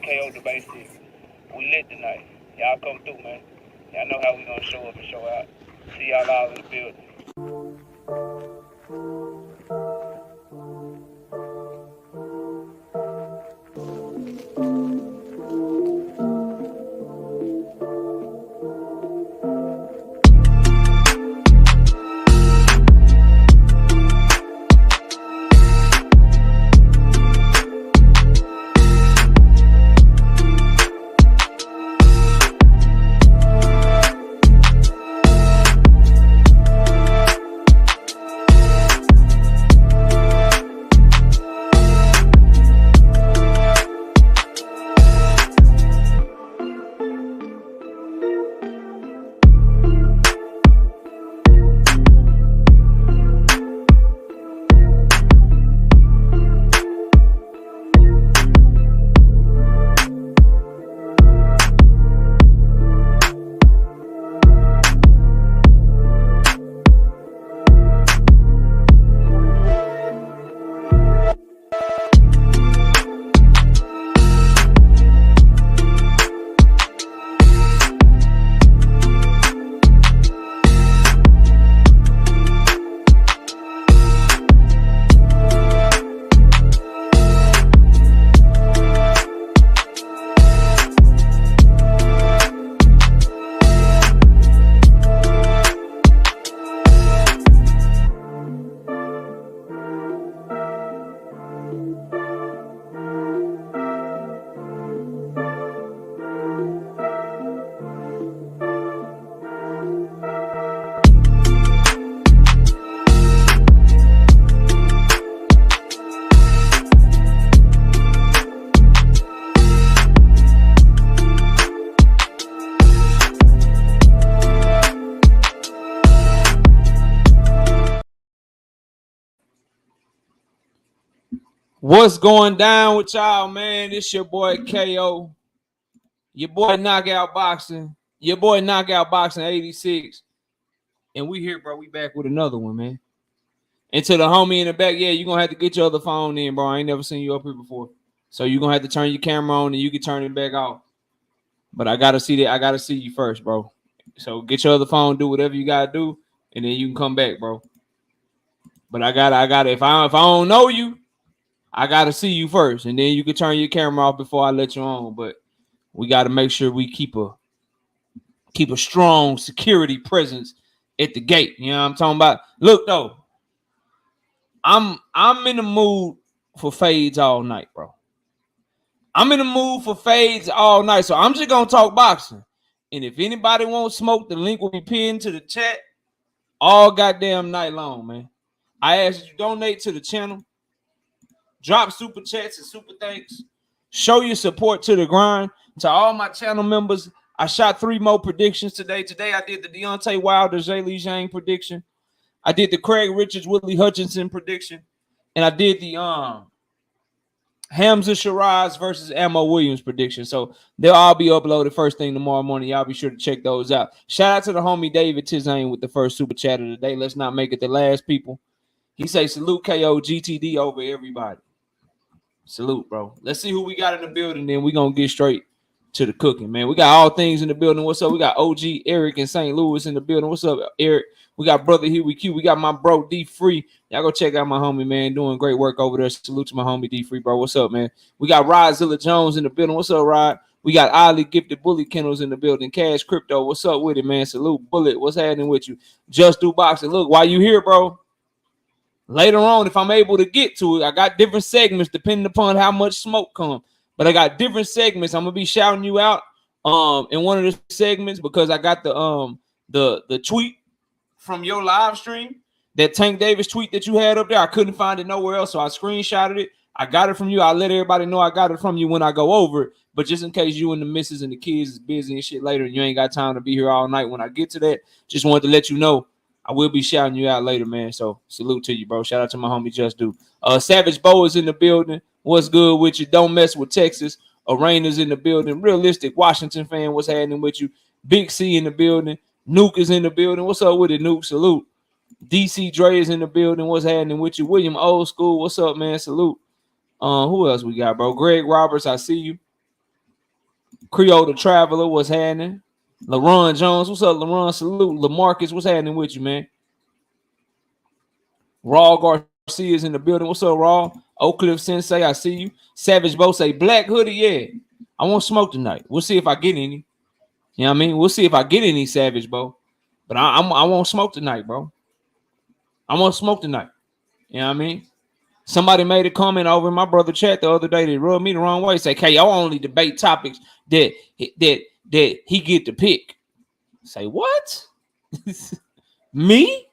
KO debate series. We lit tonight. Y'all come through, man. Y'all know how we gonna show up and show out. See y'all all in the building. What's going down with y'all, man? It's your boy KO, your boy Knockout Boxing, 86. And we here, bro. We back with another one, man. And to the homie in the back, yeah, you're going to have to get your other phone in, bro. I ain't never seen you up here before. So you're going to have to turn your camera on and you can turn it back off. But I got to see that. I got to see you first, bro. So get your other phone, do whatever you got to do, and then you can come back, bro. But I got if I don't know you, I got to see you first, and then you can turn your camera off before I let you on. But we got to make sure we keep a strong security presence at the gate. You know what I'm talking about? Look, though, I'm in the mood for fades all night, bro. I'm in the mood for fades all night, so I'm just going to talk boxing. And if anybody wants smoke, the link will be pinned to the chat all goddamn night long, man. I ask that you donate to the channel. Drop super chats and super thanks. Show your support to the grind. To all my channel members, I shot 3 more predictions today. Today I did the Deontay Wilder, Zhang Zhang prediction. I did the Craig Richards, Willie Hutchinson prediction. And I did the Hamza Shiraz versus Amo Williams prediction. So they'll all be uploaded first thing tomorrow morning. Y'all be sure to check those out. Shout out to the homie David Tizane with the first super chat of the day. Let's not make it the last, people. He say salute KO GTD over everybody. Salute, bro. Let's see who we got in the building, then we're going to get straight to the cooking, man. We got all things in the building. What's up? We got OG Eric in St. Louis in the building. What's up, Eric? We got brother Huey Q. We got my bro D Free. Y'all go check out my homie, man. Doing great work over there. Salute to my homie D Free, bro. What's up, man? We got Rodzilla Jones in the building. What's up, Rod? We got Ali Gifted Bully Kennels in the building. Cash Crypto. What's up with it, man? Salute. Bullet. What's happening with you? Just Do Boxing. Look, while you here, bro, later on, if I'm able to get to it, I got different segments depending upon how much smoke comes. But I got different segments. I'm gonna be shouting you out in one of the segments because I got the tweet from your live stream, that Tank Davis tweet that you had up there. I couldn't find it nowhere else, so I screenshotted it. I got it from you. I'll let everybody know I got it from you when I go over it. But just in case you and the missus and the kids is busy and shit later and you ain't got time to be here all night when I get to that, just wanted to let you know I will be shouting you out later, man. So salute to you, bro. Shout out to my homie Just Do. Savage Bo is in the building. What's good with you? Don't mess with Texas. Arena's in the building. Realistic Washington fan. What's happening with you? Big C in the building. Nuke is in the building. What's up with it, Nuke? Salute. DC Dre is in the building. What's happening with you? William Old School. What's up, man? Salute. Who else we got, bro? Greg Roberts, I see you. Creole the Traveler, what's happening? LaRon Jones, what's up, LaRon? Salute. LaMarcus, what's happening with you, man? Raw Garcia is in the building. What's up, Raw? Oak Cliff Sensei, I see you. Savage Bo say, Black Hoodie, yeah. I want smoke tonight. We'll see if I get any. You know what I mean? We'll see if I get any, Savage Bo. But I won't smoke tonight, bro. I want smoke tonight. You know what I mean? Somebody made a comment over in my brother chat the other day that rubbed me the wrong way. Say, y'all only debate topics that he get to pick. Say, what? Me?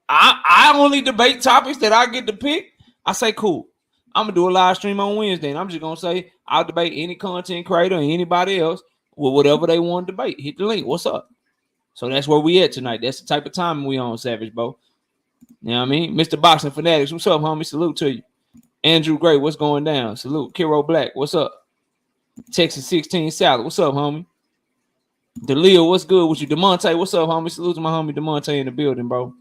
I only debate topics that I get to pick. I say, cool. I'm gonna do a live stream on Wednesday, and I'm just gonna say I'll debate any content creator and anybody else with whatever they want to debate. Hit the link. What's up? So that's where we at tonight. That's the type of time we on, Savage Bo. You know what I mean? Mr. Boxing Fanatics, what's up, homie? Salute to you. Andrew Gray, what's going down? Salute. Kiro Black, what's up? Texas 16 Salad, what's up, homie? Delio, what's good with you? DeMonte, what's up, homie? Salute to my homie DeMonte in the building, bro.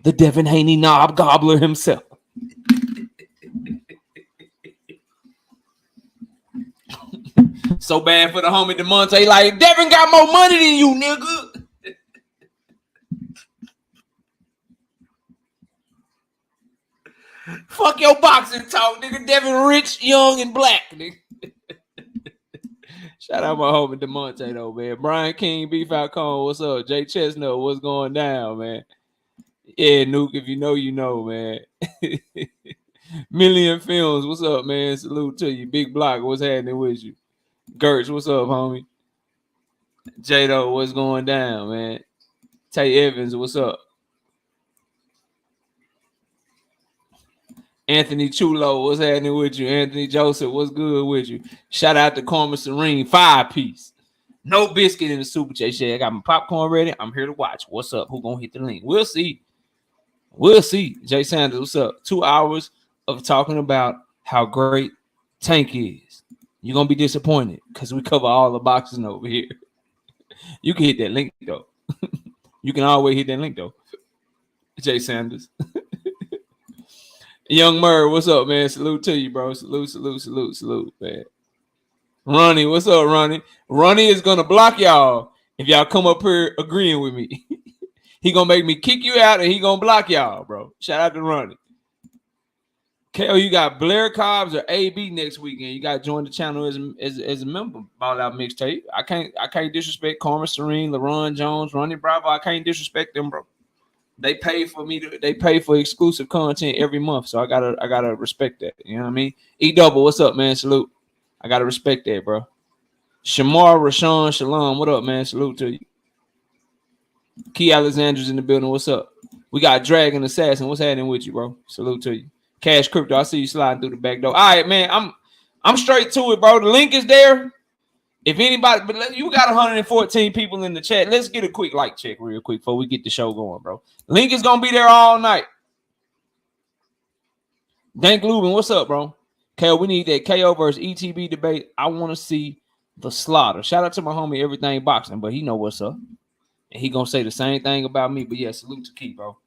The Devin Haney knob gobbler himself. So bad for the homie DeMonte. Like, Devin got more money than you, nigga. Fuck your boxing talk, nigga. Devin rich, young, and black, nigga. Shout out my homie DeMonte, though, man. Brian King, B Falcone, what's up? Jay Chestnut, what's going down, man? Yeah, Nuke, if you know, you know, man. Million Films, what's up, man? Salute to you. Big Block, what's happening with you? Gertz, what's up, homie? J-Do, what's going down, man? Tay Evans, what's up? Anthony Chulo, what's happening with you? Anthony Joseph, what's good with you? Shout out to Carmen Serene, 5-piece. No biscuit in the super chat. I got my popcorn ready. I'm here to watch. What's up? Who gonna hit the link? We'll see. We'll see. Jay Sanders, what's up? 2 hours of talking about how great Tank is. You're gonna be disappointed because we cover all the boxes over here. You can hit that link though. You can always hit that link though. Jay Sanders. Young Murr, what's up, man? Salute to you, bro. Salute, man. Ronnie, what's up, Ronnie? Ronnie is gonna block y'all if y'all come up here agreeing with me. He gonna make me kick you out and he gonna block y'all, bro. Shout out to Ronnie. KO, you got Blair Cobbs or AB next weekend. You got to join the channel as a member. Ball Out Mixtape. I can't disrespect Carmen Serene, LaRon Jones, Ronnie Bravo. I can't disrespect them, bro. They pay for me they pay for exclusive content every month, so I gotta respect that. You know what I mean? E Double, what's up, man? Salute. I gotta respect that, bro. Shamar Rashawn Shalom, what up, man? Salute to you. Key Alexander's in the building. What's up? We got Dragon Assassin. What's happening with you, bro? Salute to you. Cash Crypto, I see you sliding through the back door. All right, man. I'm straight to it, bro. The link is there. If anybody, but you got 114 people in the chat. Let's get a quick like check real quick before we get the show going, bro. Link is gonna be there all night. Dank Lubin, what's up, bro? KO, we need that KO versus ETB debate. I want to see the slaughter. Shout out to my homie Everything Boxing, but he know what's up. And he gonna say the same thing about me. But yeah, salute to Key, bro.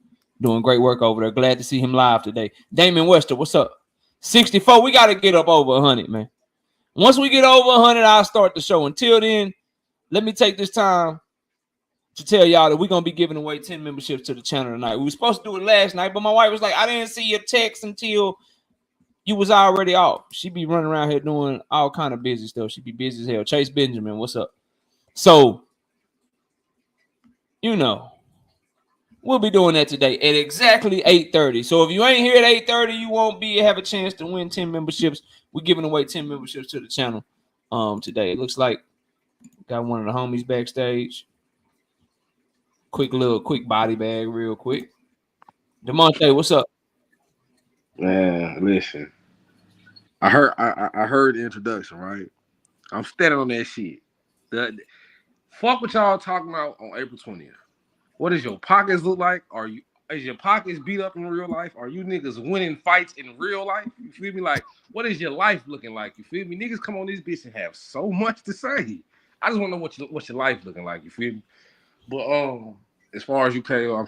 Doing great work over there. Glad to see him live today. Damon Wester, what's up? 64. We got to get up over 100, man. Once we get over 100, I'll start the show. Until then, let me take this time to tell y'all that we're going to be giving away 10 memberships to the channel tonight. We were supposed to do it last night, but my wife was like, I didn't see your text until you was already off. She be running around here doing all kind of busy stuff. She be busy as hell. Chase Benjamin, what's up? So, you know, we'll be doing that today at exactly 8:30. So if you ain't here at 8:30, you won't have a chance to win 10 memberships. We're giving away 10 memberships to the channel today. It looks like got one of the homies backstage. Quick body bag real quick. DeMonte, what's up? Man, listen. I heard the introduction, right? I'm standing on that shit. Fuck what y'all talking about on April 20th. What does your pockets look like? Is your pockets beat up in real life? Are you niggas winning fights in real life? You feel me? Like, what is your life looking like? You feel me? Niggas come on this bitch and have so much to say. I just want to know what your life looking like. You feel me? But as far as you, KO,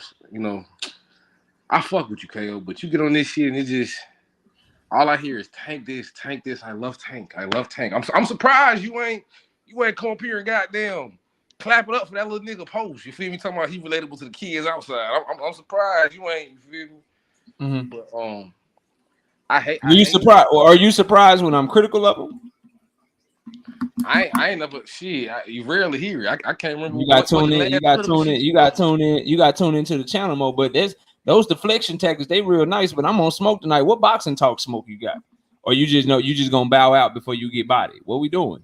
I fuck with you, KO. But you get on this shit and it just All I hear is Tank this, Tank this. I love Tank. I love Tank. I'm surprised you ain't come up here and goddamn clap it up for that little nigga post. You feel me? Talking about he relatable to the kids outside. I'm surprised you ain't. You feel me? Mm-hmm. But I hate. Surprised? Or are you surprised when I'm critical of him? I ain't never shit. You rarely hear it. I can't remember. You got to tune in. You got to tune in. You got to tune in. You got to tune into the channel mode. But those deflection tactics, they real nice. But I'm on smoke tonight. What boxing talk smoke you got? Or you just know you just gonna bow out before you get body? What we doing?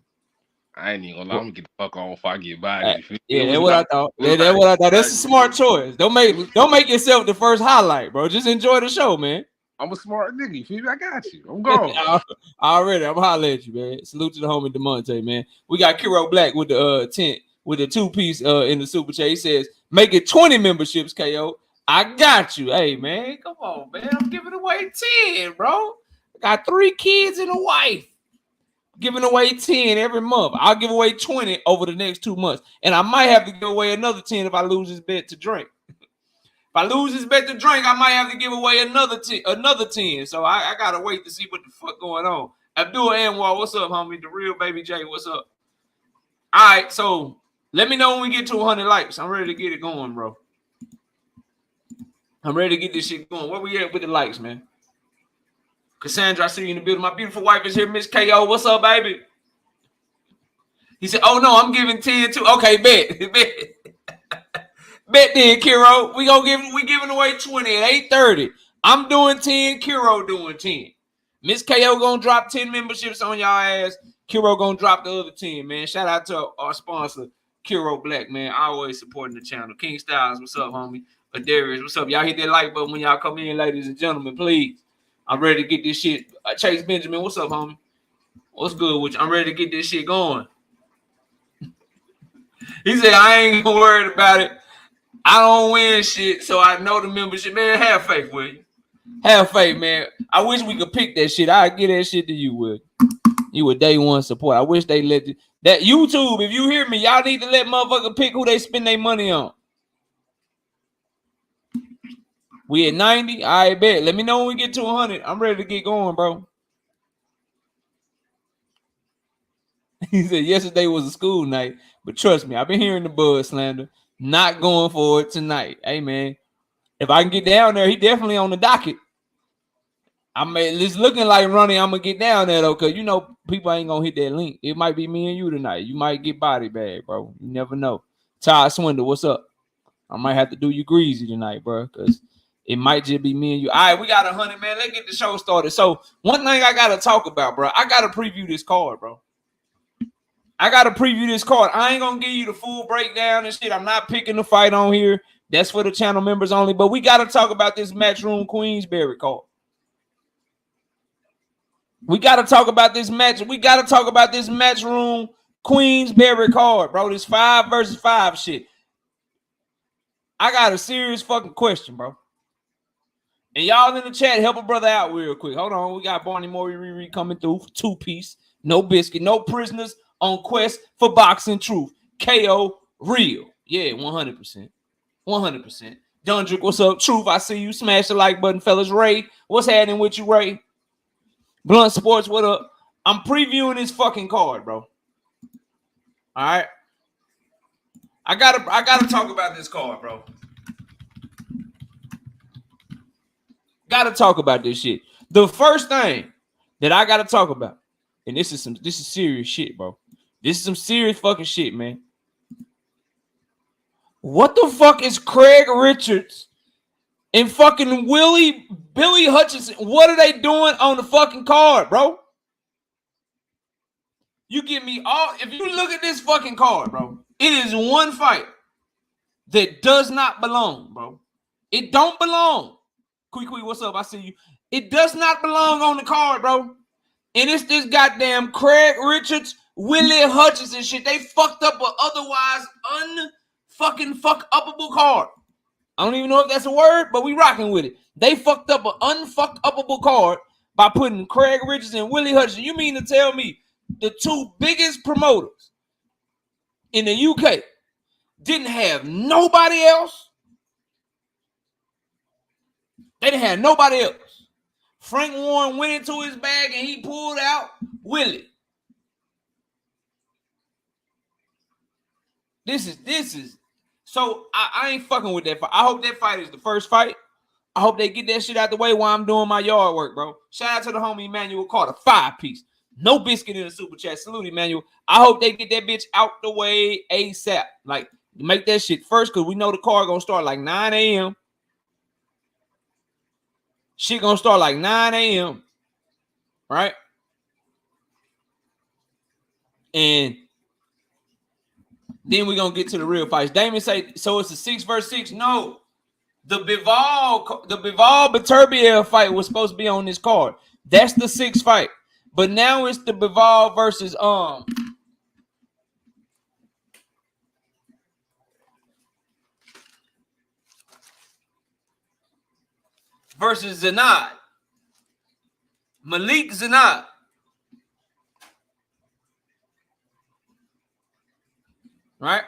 I ain't even gonna lie. I'm gonna get the fuck on if I get body. Yeah, that's what I thought. That's what I thought. That's a smart choice. Don't make yourself the first highlight, bro. Just enjoy the show, man. I'm a smart nigga. You feel me? I got you. I'm gone. Already, I'm hollering at you, man. Salute to the homie DeMonte, man. We got Kiro Black with the tent with the 2-piece in the super chat. He says, make it 20 memberships, KO. I got you. Hey, man, come on, man. I'm giving away 10, bro. I got 3 kids and a wife. Giving away 10 every month. I'll give away 20 over the next 2 months. And I might have to give away another 10 if I lose this bet to drink. If I lose this bet to drink, I might have to give away another 10. So I gotta wait to see what the fuck going on. Abdul Anwar, what's up, homie? The real baby J, what's up? All right, so let me know when we get to 100 likes. I'm ready to get it going, bro. I'm ready to get this shit going. Where we at with the likes, man? Cassandra, I see you in the building. My beautiful wife is here, Miss KO. What's up, baby? He said, oh no, I'm giving 10 too. Okay, bet. Bet then, Kiro. We giving away 20 at 8:30. I'm doing 10. Kiro doing 10. Miss KO gonna drop 10 memberships on y'all ass. Kiro gonna drop the other 10, man. Shout out to our sponsor, Kiro Black, man. Always supporting the channel. King Styles, what's up, homie? Adarius, what's up? Y'all hit that like button when y'all come in, ladies and gentlemen, please. I'm ready to get this shit. Chase Benjamin, what's up, homie? What's good with you? I'm ready to get this shit going. He said, I ain't gonna worry about it. I don't win shit, so I know the membership. Man, have faith, will you? Have faith, man. I wish we could pick that shit. I'd get that shit to you, Will. You a day one support. I wish they let you. That YouTube, if you hear me, y'all need to let motherfucker pick who they spend their money on. We at 90? I bet. Let me know when we get to 100. I'm ready to get going, bro. He said yesterday was a school night, but trust me, I've been hearing the buzz slander. Not going for it tonight. Hey, man, if I can get down there, he definitely on the docket. I mean, it's looking like Ronnie. I'm gonna get down there though, cause you know people ain't gonna hit that link. It might be me and you tonight. You might get body bag, bro. You never know. Todd Swindle, what's up? I might have to do you greasy tonight, bro, cause it might just be me and you. All right, we got 100, man. Let's get the show started. So one thing I gotta talk about, bro. I gotta preview this card, bro. I gotta preview this card. I ain't gonna give you the full breakdown and shit. I'm not picking the fight on here. That's for the channel members only. But we gotta talk about this Matchroom Queensberry card. We gotta talk about this match. We gotta talk about this Matchroom Queensberry card, bro. This 5 versus 5 shit. I got a serious fucking question, bro. And y'all in the chat, help a brother out real quick. Hold on, we got Barney Mori Riri coming through. 2-piece, no biscuit, no prisoners. On quest for boxing truth. KO real. Yeah, 100%. 100%. Dundrick, what's up? Truth, I see you. Smash the like button, fellas. Ray, what's happening with you, Ray? Blunt Sports, what up? I'm previewing this fucking card, bro. All right. I gotta talk about this card, bro. Gotta talk about this shit. The first thing that I gotta talk about, and this is serious shit, bro. This is some serious fucking shit, man. What the fuck is Craig Richards and fucking Billy Hutchinson? What are they doing on the fucking card, bro? You give me all. If you look at this fucking card, bro, it is one fight that does not belong, bro. It don't belong. Quick, what's up? I see you. It does not belong on the card, bro. And it's this goddamn Craig Richards, Willie Hutchinson shit. They fucked up an otherwise fuck-uppable card. I don't even know if that's a word, but we rocking with it. They fucked up an unfuck-uppable card by putting Craig Richards and Willie Hutchinson. You mean to tell me the 2 biggest promoters in the UK didn't have nobody else? They didn't have nobody else. Frank Warren went into his bag and he pulled out Willie. This is. So I ain't fucking with that fight. I hope that fight is the first fight. I hope they get that shit out the way while I'm doing my yard work, bro. Shout out to the homie Emmanuel Carter, 5-piece. No biscuit in the super chat. Salute, Emmanuel. I hope they get that bitch out the way ASAP. Like, make that shit first, because we know the card gonna start like 9 a.m. Shit gonna start like 9 a.m. Right? And then we're gonna get to the real fights. Damon say, so it's a 6 versus 6. No. The Bivol Beterbiev fight was supposed to be on this card. That's the 6th fight. But now it's the Bivol versus Zanad. Malik Zanad. Right?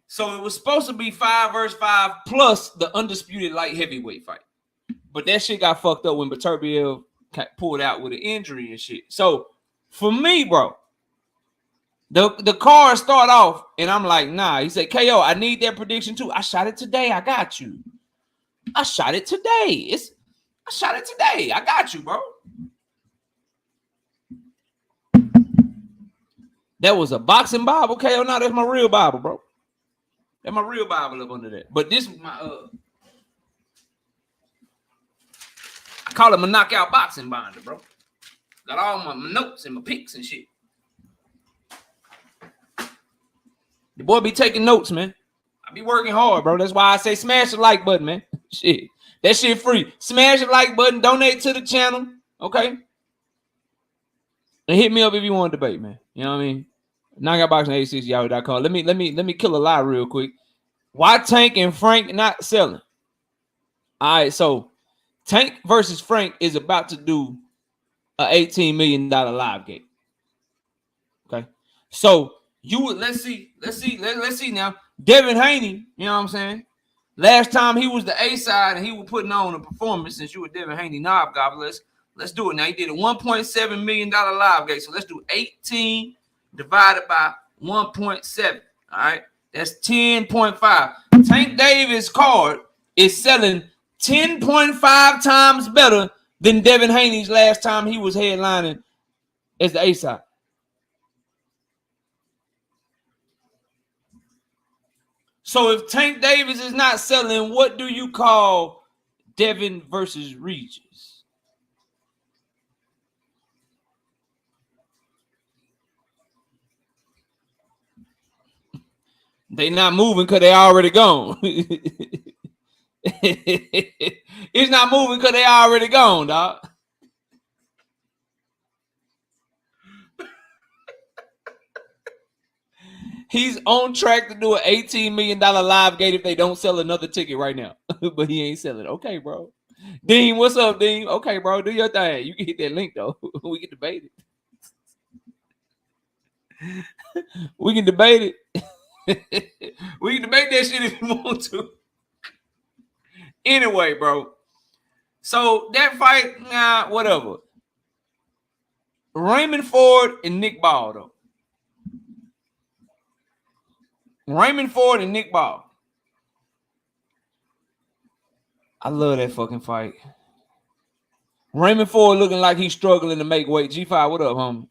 So it was supposed to be 5 versus 5 plus the undisputed light heavyweight fight. But that shit got fucked up when Beterbiev pulled out with an injury and shit. So for me, bro, the card start off and I'm like, nah. He said, KO, I need that prediction too. I shot it today. I got you. I shot it today. I got you, bro. That was a boxing Bible, KO. No, that's my real Bible, bro. That's my real Bible up under that. But this was my I call it my knockout boxing binder, bro. Got all my notes and my picks and shit. The boy be taking notes, man. I be working hard, bro. That's why I say smash the like button, man. Shit. That shit free. Smash the like button. Donate to the channel. Okay? And hit me up if you want to debate, man. You know what I mean? knockoutboxing86yahoo.com. Let me kill a lie real quick. Why Tank and Frank not selling? All right, so Tank versus Frank is about to do a $18 million live gate. Okay, so let's see now. Devin Haney, you know what I'm saying? Last time he was the A side and he was putting on a performance. Since you were Devin Haney knob gobbler, let's do it now. He did a $1.7 million live gate, so let's do 18 divided by 1.7. All right, that's 10.5. Tank Davis card is selling 10.5 times better than Devin Haney's last time he was headlining as the A side. So if Tank Davis is not selling, what do you call Devin versus Regis? They not moving because they already gone. It's not moving because they already gone, dog. He's on track to do an $18 million live gate if they don't sell another ticket right now. But he ain't selling. Okay, bro. Dean, what's up, Dean? Okay, bro, do your thing. You can hit that link, though. We can debate it. We can debate it. We can debate that shit if you want to. Anyway, bro. So that fight, nah, whatever. Raymond Ford and Nick Ball, though. Raymond Ford and Nick Ball. I love that fucking fight. Raymond Ford looking like he's struggling to make weight. G5, what up, homie?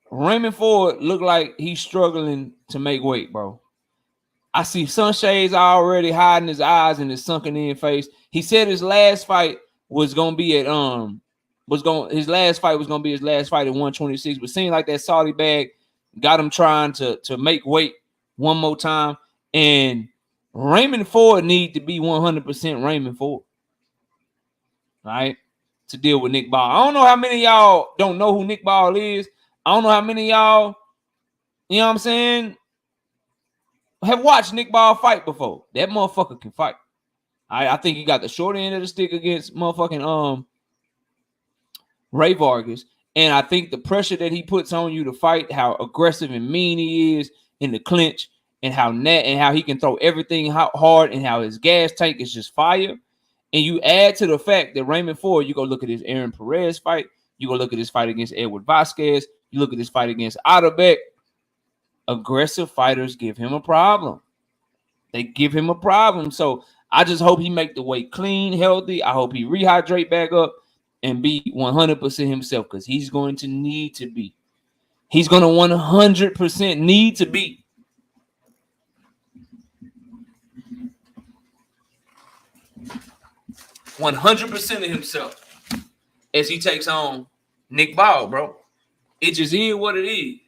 Raymond Ford look like he's struggling to make weight, bro. I see sunshades already hiding his eyes and his sunken in face. He said his last fight was gonna be at his last fight was gonna be his last fight at 126, but seemed like that Saudi bag got him trying to make weight one more time. And Raymond Ford need to be 100% Raymond Ford, right? To deal with Nick Ball. I don't know how many of y'all don't know who Nick Ball is. I don't know how many of y'all, you know what I'm saying, have watched Nick Ball fight before. That motherfucker can fight. I think he got the short end of the stick against motherfucking Ray Vargas. And I think the pressure that he puts on you to fight, how aggressive and mean he is in the clinch, and how he can throw everything hard and how his gas tank is just fire. And you add to the fact that Raymond Ford, you go look at his Aaron Perez fight, you go look at his fight against Edward Vasquez, you look at his fight against Adebek. Aggressive fighters give him a problem. They give him a problem. So I just hope he make the weight clean, healthy. I hope he rehydrate back up and be 100% himself, because he's going to need to be. He's going to 100% need to be. $100% of himself as he takes on Nick Ball, bro. It just is what it is.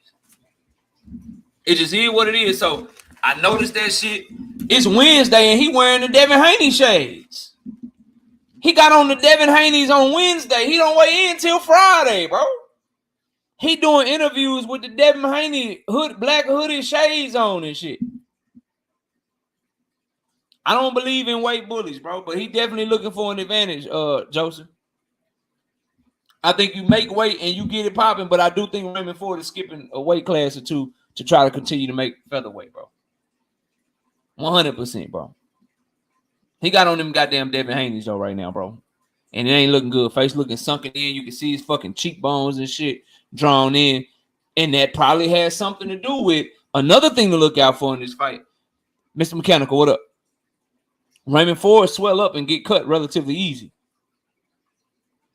It just is what it is. So I noticed that shit. It's Wednesday and he wearing the Devin Haney shades. He got on the Devin Haney's on Wednesday. He don't weigh in till Friday, bro. He doing interviews with the Devin Haney black hoodie shades on and shit. I don't believe in weight bullies, bro, but he definitely looking for an advantage, Joseph. I think you make weight and you get it popping, but I do think Raymond Ford is skipping a weight class or two to try to continue to make featherweight, bro. 100%, bro. He got on them goddamn Devin Haney's though right now, bro. And it ain't looking good. Face looking sunken in. You can see his fucking cheekbones and shit drawn in. And that probably has something to do with another thing to look out for in this fight. Mr. Mechanical, what up? Raymond Ford swell up and get cut relatively easy.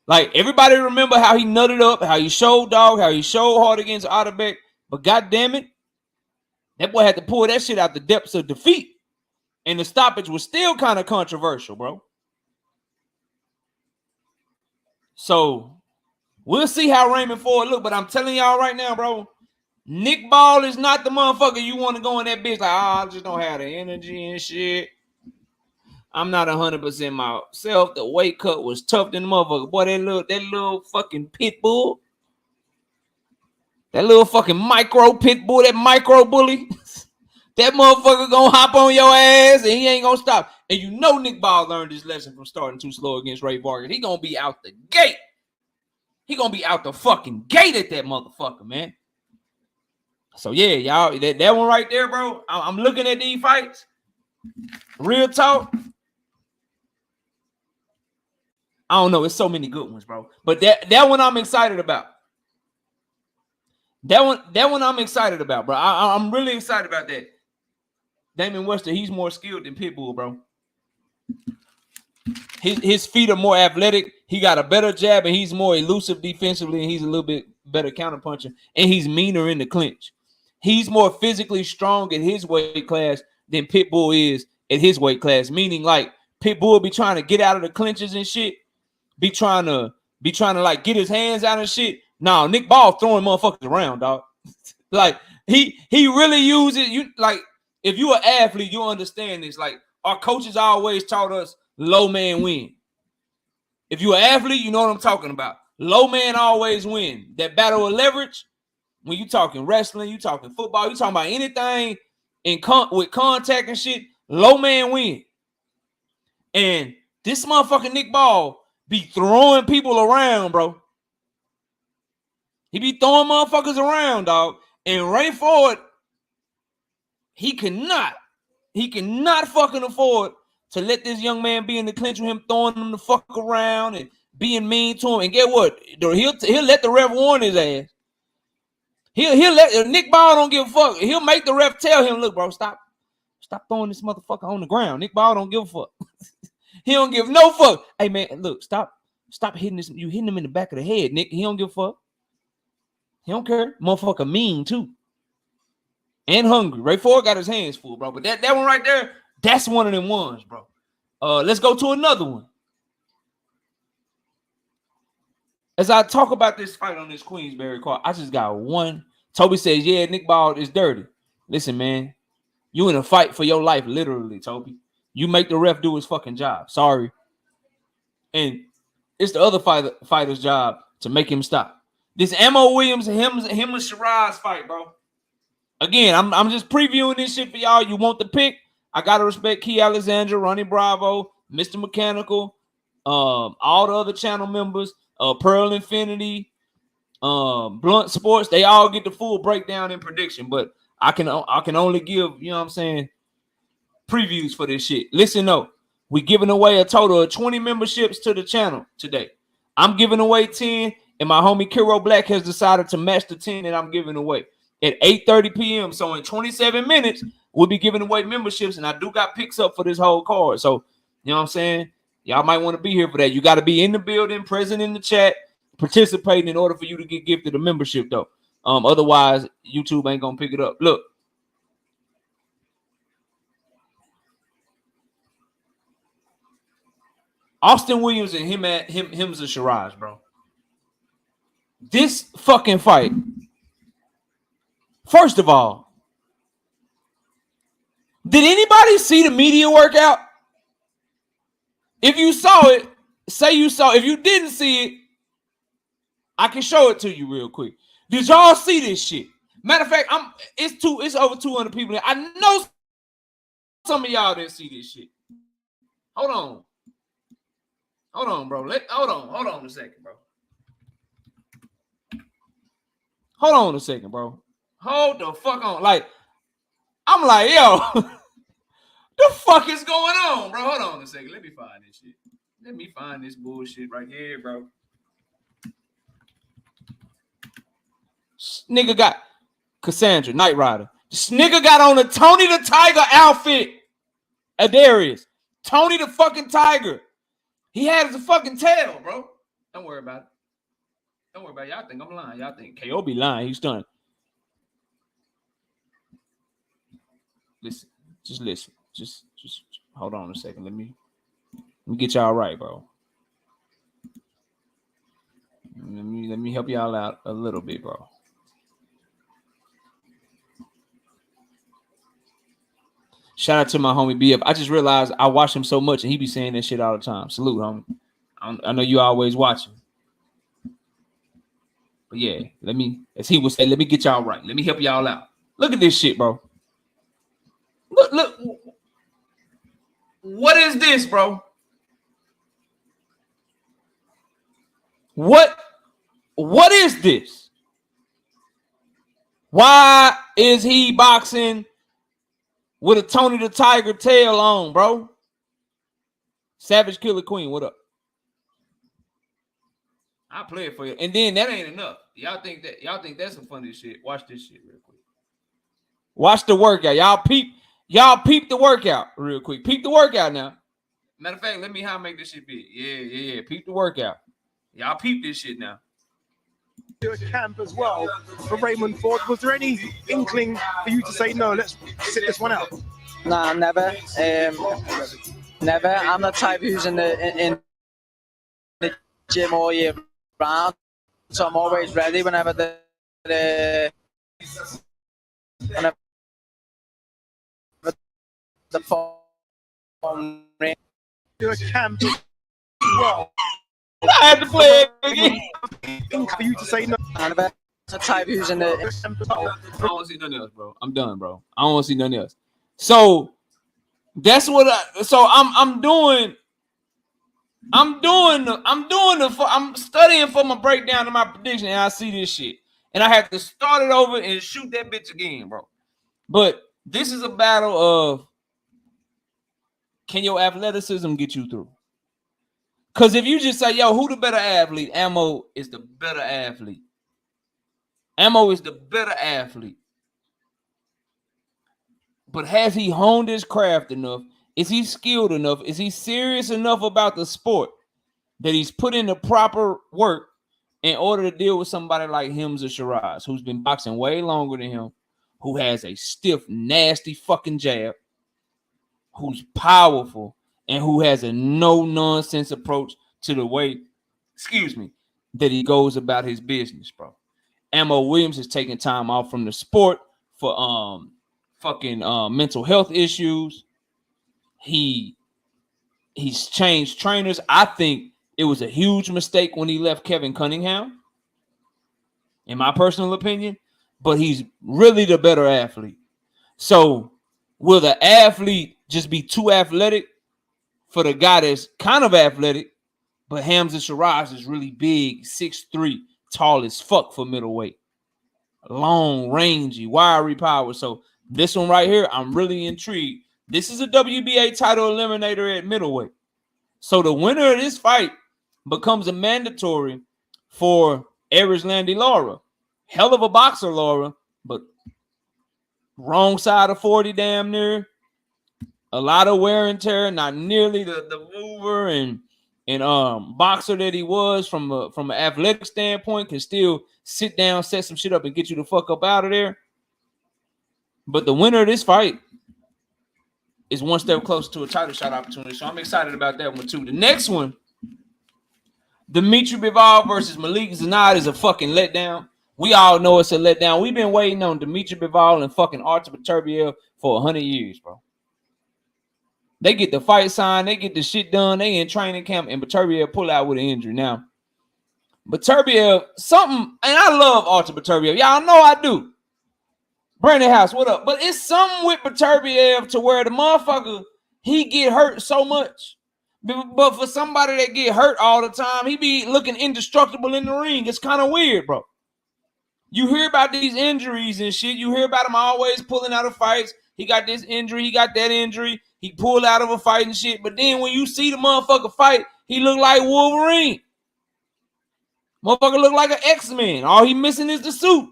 Like, everybody remember how he nutted up, how he showed dog, how he showed hard against Adebek. But goddamn it, that boy had to pull that shit out the depths of defeat. And the stoppage was still kind of controversial, bro. So, we'll see how Raymond Ford look. But I'm telling y'all right now, bro, Nick Ball is not the motherfucker you want to go in that bitch like, I just don't have the energy and shit. I'm not 100% myself. The weight cut was tough than the motherfucker. Boy, that little fucking pit bull. That little fucking micro pit bull, that micro bully. That motherfucker gonna hop on your ass and he ain't gonna stop. And you know Nick Ball learned his lesson from starting too slow against Ray Vargas. He gonna be out the gate. He gonna be out the fucking gate at that motherfucker, man. So yeah, y'all, that one right there, bro. I'm looking at these fights. Real talk. I don't know. It's so many good ones, bro. But that one I'm excited about. That one I'm excited about, bro. I'm really excited about that. Damon Webster, he's more skilled than Pitbull, bro. His feet are more athletic. He got a better jab, and he's more elusive defensively, and he's a little bit better counterpuncher, and he's meaner in the clinch. He's more physically strong at his weight class than Pitbull is at his weight class, meaning like Pitbull be trying to get out of the clinches and shit. Be trying to like get his hands out and shit. No, Nick Ball throwing motherfuckers around, dog. Like he really uses you. Like if you an athlete, you understand this. Like our coaches always taught us, low man win. If you an athlete, you know what I'm talking about. Low man always win. That battle of leverage. When you talking wrestling, you talking football, you talking about anything with contact and shit. Low man win. And this motherfucking Nick Ball be throwing people around, bro. He be throwing motherfuckers around, dog. And Ray Ford, he cannot fucking afford to let this young man be in the clinch with him, throwing him the fuck around and being mean to him. And get what? He'll let the ref warn his ass. He'll let Nick Ball don't give a fuck. He'll make the ref tell him, look, bro, stop throwing this motherfucker on the ground. Nick Ball don't give a fuck. He don't give no fuck. Hey man, look, stop hitting this. You hitting him in the back of the head, Nick. He don't give a fuck. He don't care. Motherfucker mean too. And hungry. Ray Ford got his hands full, bro. But that one right there, that's one of them ones, bro. Let's go to another one. As I talk about this fight on this Queensberry card, I just got one. Toby says, yeah, Nick Ball is dirty. Listen, man, you in a fight for your life, literally, Toby. You make the ref do his fucking job. Sorry. And it's the other fighter's job to make him stop. This Amo Williams and him and Shiraz fight, bro. Again, I'm just previewing this shit for y'all. You want the pick? I gotta respect Key Alexandra, Ronnie Bravo, Mr. Mechanical, all the other channel members, Pearl Infinity, Blunt Sports. They all get the full breakdown and prediction. But I can only give, you know what I'm saying, previews for this shit. Listen, though, we're giving away a total of 20 memberships to the channel today. I'm giving away 10, and my homie Kiro Black has decided to match the 10 that I'm giving away at 8:30 p.m. So in 27 minutes, we'll be giving away memberships, and I do got picks up for this whole card. So, you know what I'm saying? Y'all might want to be here for that. You got to be in the building, present in the chat, participating in order for you to get gifted a membership, though. Otherwise, YouTube ain't going to pick it up. Look. Austin Williams and him's a Shiraz, bro. This fucking fight. First of all, did anybody see the media workout? If you saw it, say you saw. If you didn't see it, I can show it to you real quick. Did y'all see this shit? Matter of fact, it's over 200 people. I know some of y'all didn't see this shit. Hold on. Hold on, bro. Hold on a second, bro. Hold on a second, bro. Hold the fuck on. Like, I'm like, yo, the fuck is going on, bro? Hold on a second. Let me find this shit. Let me find this bullshit right here, bro. This nigga got Cassandra, Knight Rider. This nigga got on a Tony the Tiger outfit. Adarius. Tony the fucking Tiger. He has a fucking tail, bro. Don't worry about it. Don't worry about it. Y'all think I'm lying. Y'all think KO be lying. He's done. Listen. Just listen. Just hold on a second. Let me get y'all right, bro. Let me help y'all out a little bit, bro. Shout out to my homie BF. I just realized I watch him so much and he be saying that shit all the time. Salute, homie. I know you always watching. But yeah, as he would say, let me get y'all right. Let me help y'all out. Look at this shit, bro. Look. What is this, bro? What is this? Why is he boxing with a Tony the Tiger tail on, bro? Savage Killer Queen, what up? I'll play it for you. And then that ain't enough. Y'all think that's some funny shit. Watch this shit real quick. Watch the workout. Y'all peep the workout real quick. Peep the workout now. Matter of fact, let me make this shit big. Yeah. Peep the workout. Y'all peep this shit now. Do a camp as well for Raymond Ford. Was there any inkling for you to say no? Let's sit this one out. Nah, never. Never. I'm the type who's in the gym all year round, so I'm always ready whenever the phone rings. Do a camp as well. I had to play it again. For you to say no. Never. The type who's in the. I don't want to see nothing else, bro. I'm done, bro. I don't want to see nothing else. So that's what I'm studying for my breakdown of my prediction, and I see this shit. And I have to start it over and shoot that bitch again, bro. But this is a battle of, can your athleticism get you through? Because if you just say, yo, who the better athlete? Amo is the better athlete. Amo is the better athlete. But has he honed his craft enough? Is he skilled enough? Is he serious enough about the sport that he's put in the proper work in order to deal with somebody like Hims or Shiraz, who's been boxing way longer than him, who has a stiff, nasty fucking jab, who's powerful, and who has a no-nonsense approach to the way, that he goes about his business, bro. Amo Williams is taking time off from the sport for mental health issues. He's changed trainers. I think it was a huge mistake when he left Kevin Cunningham, in my personal opinion, but he's really the better athlete. So will the athlete just be too athletic for the guy that's kind of athletic, but Hamza Shiraz is really big, 6'3", tall as fuck for middleweight? long, rangy, wiry power. So this one right here, I'm really intrigued. This is a WBA title eliminator at middleweight. So the winner of this fight becomes a mandatory for Erislandy Lara. Hell of a boxer, Lara, but wrong side of 40 damn near. A lot of wear and tear, not nearly the mover and boxer that he was from an athletic standpoint, can still sit down, set some shit up, and get you the fuck up out of there. But the winner of this fight is one step closer to a title shot opportunity. So I'm excited about that one too. The next one, Dimitri Bivol versus Malik Zanad, is a fucking letdown. We all know it's a letdown. We've been waiting on Dimitri Bivol and fucking Artur Beterbiev for 100 years, bro. They get the fight signed, they get the shit done, they in training camp, and Beterbiev pull out with an injury. Now, Beterbiev, something, and I love Artur Beterbiev. Y'all know I do. Brandon House, what up? But it's something with Beterbiev to where the motherfucker, he get hurt so much. But for somebody that get hurt all the time, he be looking indestructible in the ring. It's kind of weird, bro. You hear about these injuries and shit. You hear about him always pulling out of fights. He got this injury. He got that injury. He pulled out of a fight and shit. But then when you see the motherfucker fight, he look like Wolverine. Motherfucker look like an X-Men. All he missing is the suit.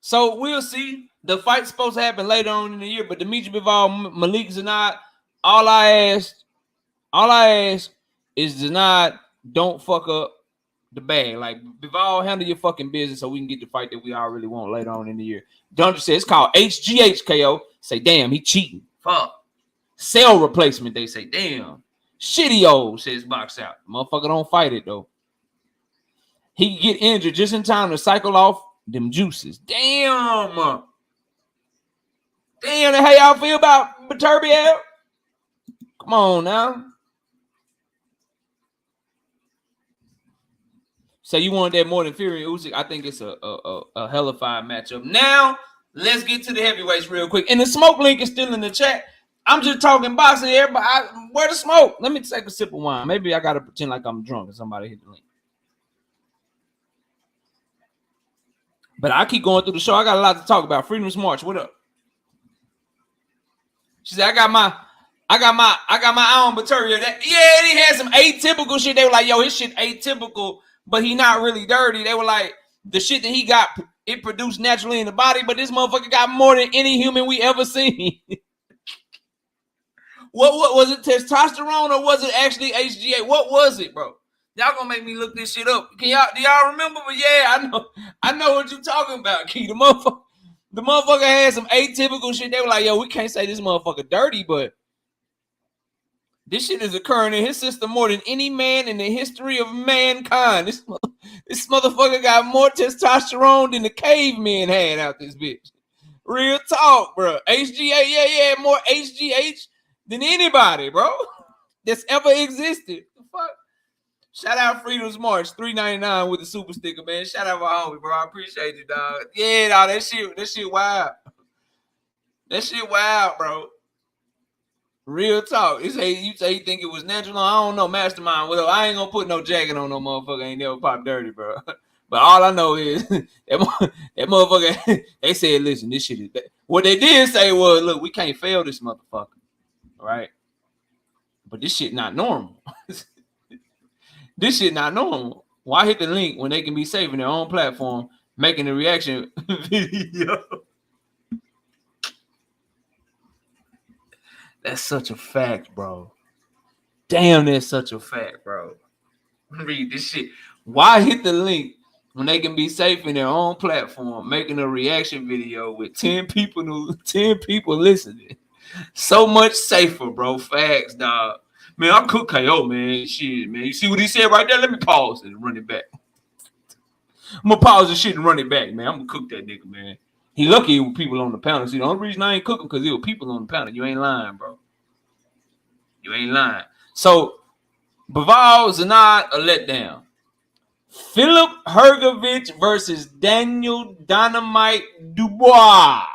So we'll see. The fight's supposed to happen later on in the year. But Dimitri Bivol, Malik Zanad, all I ask is Zanad, don't fuck up the bag. Like, Bivol, handle your fucking business so we can get the fight that we all really want later on in the year. Don't just say it's called HGHKO. Say, damn, he cheating. Fuck. Cell replacement, they say, damn. Shitty old, says Box Out. Motherfucker don't fight it, though. He can get injured just in time to cycle off them juices. Damn. Damn, how y'all feel about Beterbiev? Come on now. So you want that more than Fury and Usyk? I think it's a hellified matchup. Now, let's get to the heavyweights real quick. And the smoke link is still in the chat. I'm just talking boxing here, but where the smoke? Let me take a sip of wine. Maybe I got to pretend like I'm drunk and somebody hit the link. But I keep going through the show. I got a lot to talk about. Freedom's March, what up? She said, I got my own material. Yeah, he had some atypical shit. They were like, yo, his shit atypical, but he not really dirty. They were like, the shit that he got, it produced naturally in the body, but this motherfucker got more than any human we ever seen. What was it, testosterone, or was it actually HGA? What was it, bro? Y'all gonna make me look this shit up. Do y'all remember? But yeah, I know what you talking about, Key. The motherfucker had some atypical shit. They were like, yo, we can't say this motherfucker dirty, but this shit is occurring in his system more than any man in the history of mankind. This motherfucker got more testosterone than the cavemen had out this bitch. Real talk, bro. HGH, yeah, more HGH than anybody, bro, that's ever existed. The fuck? Shout out Freedom's March, $3.99 with the super sticker, man. Shout out my homie, bro. I appreciate you, dog. Yeah, dog, that shit wild. That shit wild, bro. Real talk. You say you think it was natural? I don't know, Mastermind. Well, I ain't gonna put no jacket on no motherfucker. Ain't never pop dirty, bro. But all I know is that motherfucker. They said, listen, this shit is bad. What they did say was, look, we can't fail this motherfucker. Right, but this shit not normal. This shit not normal. Why hit the link when they can be safe in their own platform making a reaction video? That's such a fact, bro. Damn, that's such a fact, bro. Read this shit. Why hit the link when they can be safe in their own platform making a reaction video with 10 people listening? So much safer, bro. Facts, dog. Man, I cook KO, man. Shit, man. You see what he said right there? Let me pause it and run it back. I'm gonna pause the shit and run it back, man. I'm gonna cook that nigga, man. He lucky with people on the panel. See, the only reason I ain't cooking because there were people on the panel. You ain't lying, bro. You ain't lying. So, Bivol, Zanad, a letdown. Philip Hrgovic versus Daniel Dynamite Dubois.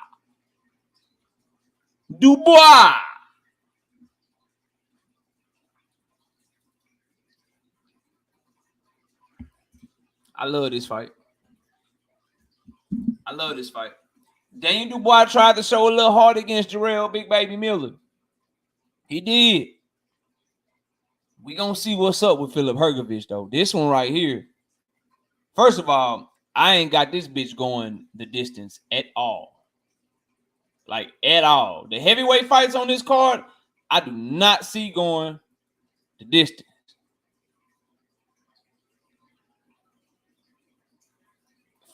I love this fight. I love this fight. Daniel Dubois tried to show a little heart against Jarrell Big Baby Miller. He did. We gonna see what's up with Philip Hergovich, though. This one right here. First of all, I ain't got this bitch going the distance at all. Like, at all. The heavyweight fights on this card, I do not see going the distance.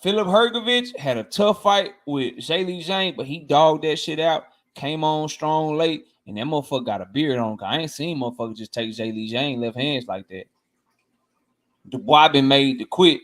Philip Hergovich had a tough fight with Zhilei Zhang, but he dogged that shit out. Came on strong late, and that motherfucker got a beard on. I ain't seen motherfucker just take Zhilei Zhang left hands like that. Dubois been made to quit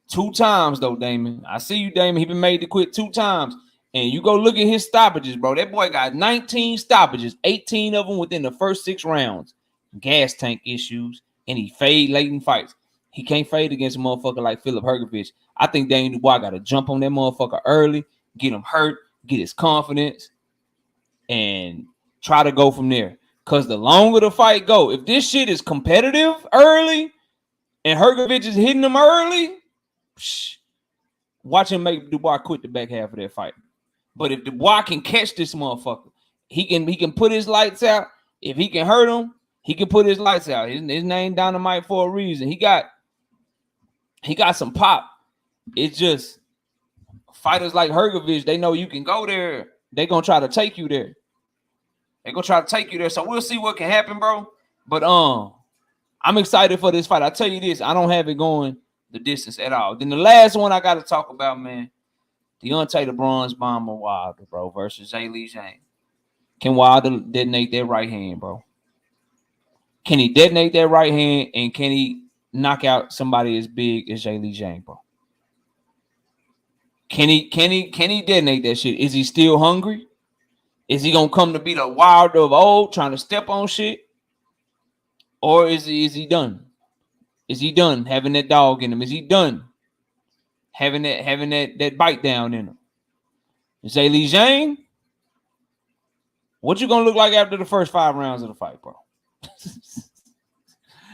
2 times, though, Damon. I see you, Damon. He been made to quit 2 times. And you go look at his stoppages, bro. That boy got 19 stoppages, 18 of them within the first 6 rounds. Gas tank issues, and he fade late in fights. He can't fade against a motherfucker like Philip Hergovich. I think Daniel Dubois got to jump on that motherfucker early, get him hurt, get his confidence, and try to go from there. Because the longer the fight go, if this shit is competitive early and Hergovich is hitting him early, watch him make Dubois quit the back half of that fight. But if Dubois can catch this motherfucker, he can put his lights out. If he can hurt him, he can put his lights out. His name Dynamite for a reason. He got some pop. It's just fighters like Hergovich, they know you can go there. They're going to try to take you there. So we'll see what can happen, bro. But I'm excited for this fight. I tell you this, I don't have it going the distance at all. Then the last one I got to talk about, man, Deontay the Bronze Bomber Wilder, bro, versus Zhilei Zhang. Can Wilder detonate that right hand, bro? Can he detonate that right hand, and can he knock out somebody as big as Zhilei Zhang, bro? Can he detonate that shit? Is he still hungry? Is he gonna come to be the Wilder of old, trying to step on shit? Or is he done? Is he done having that dog in him? Is he done having that bite down in him? Zhilei Zhang, what you gonna look like after the first 5 rounds of the fight, bro?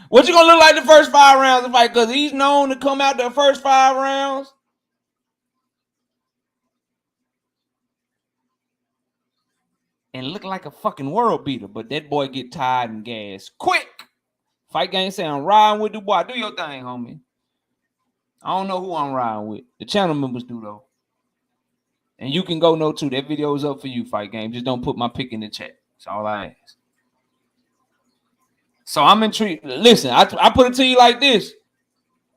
What you gonna look like the first 5 rounds of the fight? Because he's known to come out the first 5 rounds and look like a fucking world beater, but that boy get tired and gassed quick. Fight Game say I'm riding with Dubois. Do your thing, homie. I don't know who I'm riding with. The channel members do, though. And you can go know, too. That video is up for you, Fight Game. Just don't put my pick in the chat. That's all I ask. So I'm intrigued. Listen, I put it to you like this.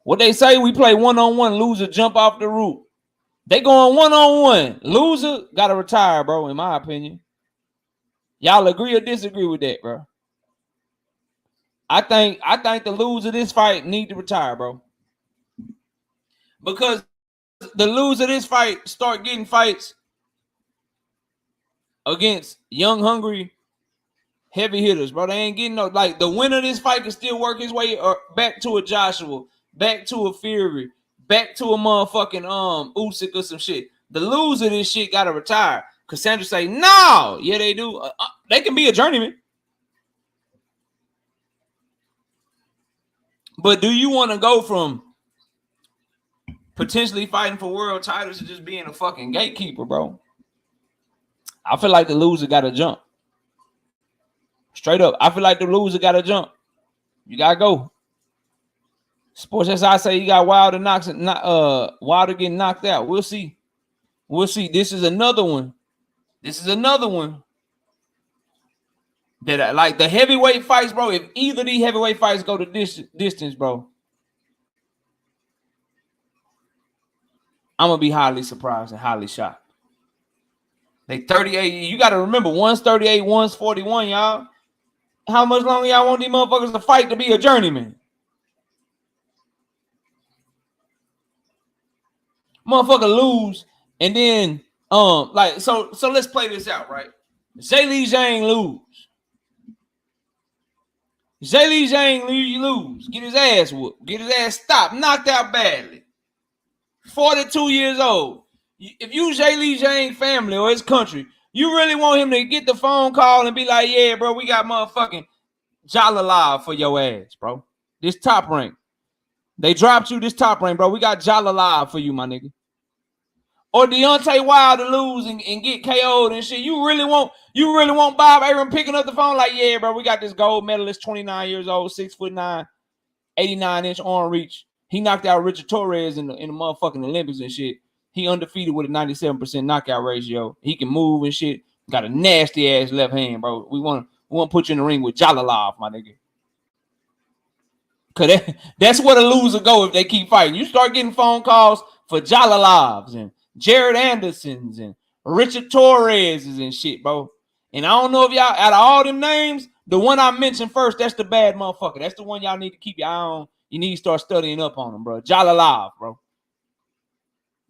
What they say, we play one-on-one, loser jump off the roof. They going one-on-one. Loser got to retire, bro, in my opinion. Y'all agree or disagree with that, bro? I think the loser of this fight need to retire, bro. Because the loser of this fight start getting fights against young, hungry, heavy hitters, bro. They ain't getting no, like, the winner of this fight can still work his way back to a Joshua, back to a Fury, back to a motherfucking Usyk or some shit. The loser of this shit got to retire. Cassandra say, no. Yeah, they do. They can be a journeyman. But do you want to go from potentially fighting for world titles to just being a fucking gatekeeper, bro? I feel like the loser got to jump. Straight up. I feel like the loser got to jump. You got to go. Sports, as I say, you got Wilder getting knocked out. We'll see. This is another one. That I like the heavyweight fights, bro. If either of these heavyweight fights go to this distance, bro, I'm gonna be highly surprised and highly shocked. They 38. You gotta remember, one's 38, one's 41, y'all. How much longer y'all want these motherfuckers to fight to be a journeyman? Motherfucker lose, and then so let's play this out, right? Zhilei Zhang lose. Zhilei Zhang lose. Get his ass whooped. Get his ass stopped. Knocked out badly. 42 years old. If you Zhilei Zhang family or his country, you really want him to get the phone call and be like, yeah, bro, we got motherfucking Jalala for your ass, bro. This Top Rank. They dropped you this top rank, bro. We got Jala Live for you, my nigga. Or Deontay Wilder to lose and get KO'd and shit. You really want Bob Arum picking up the phone like, yeah, bro, we got this gold medalist, 29 years old, 6'9", 89-inch arm reach. He knocked out Richard Torres in the motherfucking Olympics and shit. He undefeated with a 97% knockout ratio. He can move and shit. Got a nasty ass left hand, bro. We want to put you in the ring with Jalalav, my nigga. Cause that's where the loser go if they keep fighting. You start getting phone calls for Jalalavs and Jared Andersons and Richard Torres and shit, bro. And I don't know if y'all, out of all them names, the one I mentioned first, that's the bad motherfucker. That's the one y'all need to keep your eye on. You need to start studying up on him, bro. Jalalav, bro.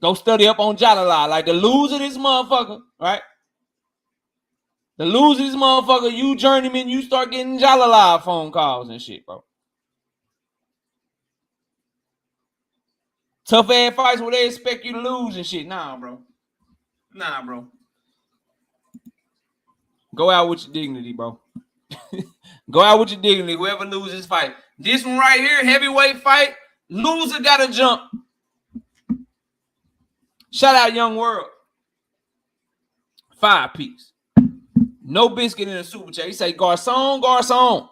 Go study up on Jalalav. Like the loser of this motherfucker, right? The loser of this motherfucker, you journeyman, you start getting Jalalav phone calls and shit, bro. Tough ass fights where they expect you to lose and shit. Nah, bro. Go out with your dignity, bro. Go out with your dignity. Whoever loses fight. This one right here, heavyweight fight. Loser gotta jump. Shout out Young World. 5-piece. No biscuit in the super chat. He say, Garcon.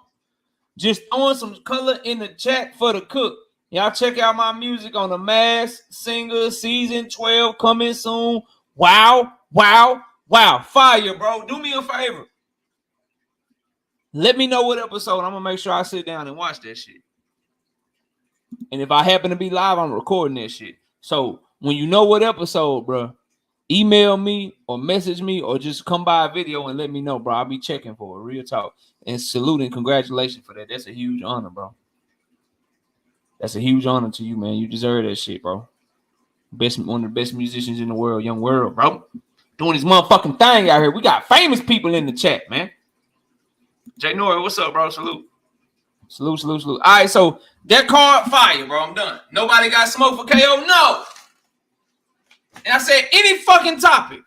Just throwing some color in the chat for the cook. Y'all check out my music on The Masked Singer Season 12 coming soon. Wow. Fire, bro. Do me a favor. Let me know what episode. I'm going to make sure I sit down and watch that shit. And if I happen to be live, I'm recording that shit. So when you know what episode, bro, email me or message me or just come by a video and let me know, bro. I'll be checking for it. Real talk. And salute and congratulations for that. That's a huge honor, bro. That's a huge honor to you, man. You deserve that shit, bro. One of the best musicians in the world, Young World, bro. Doing his motherfucking thing out here. We got famous people in the chat, man. Jay Nora, what's up, bro? Salute. All right, so that card fire, bro. I'm done. Nobody got smoke for KO? No. And I said any fucking topic.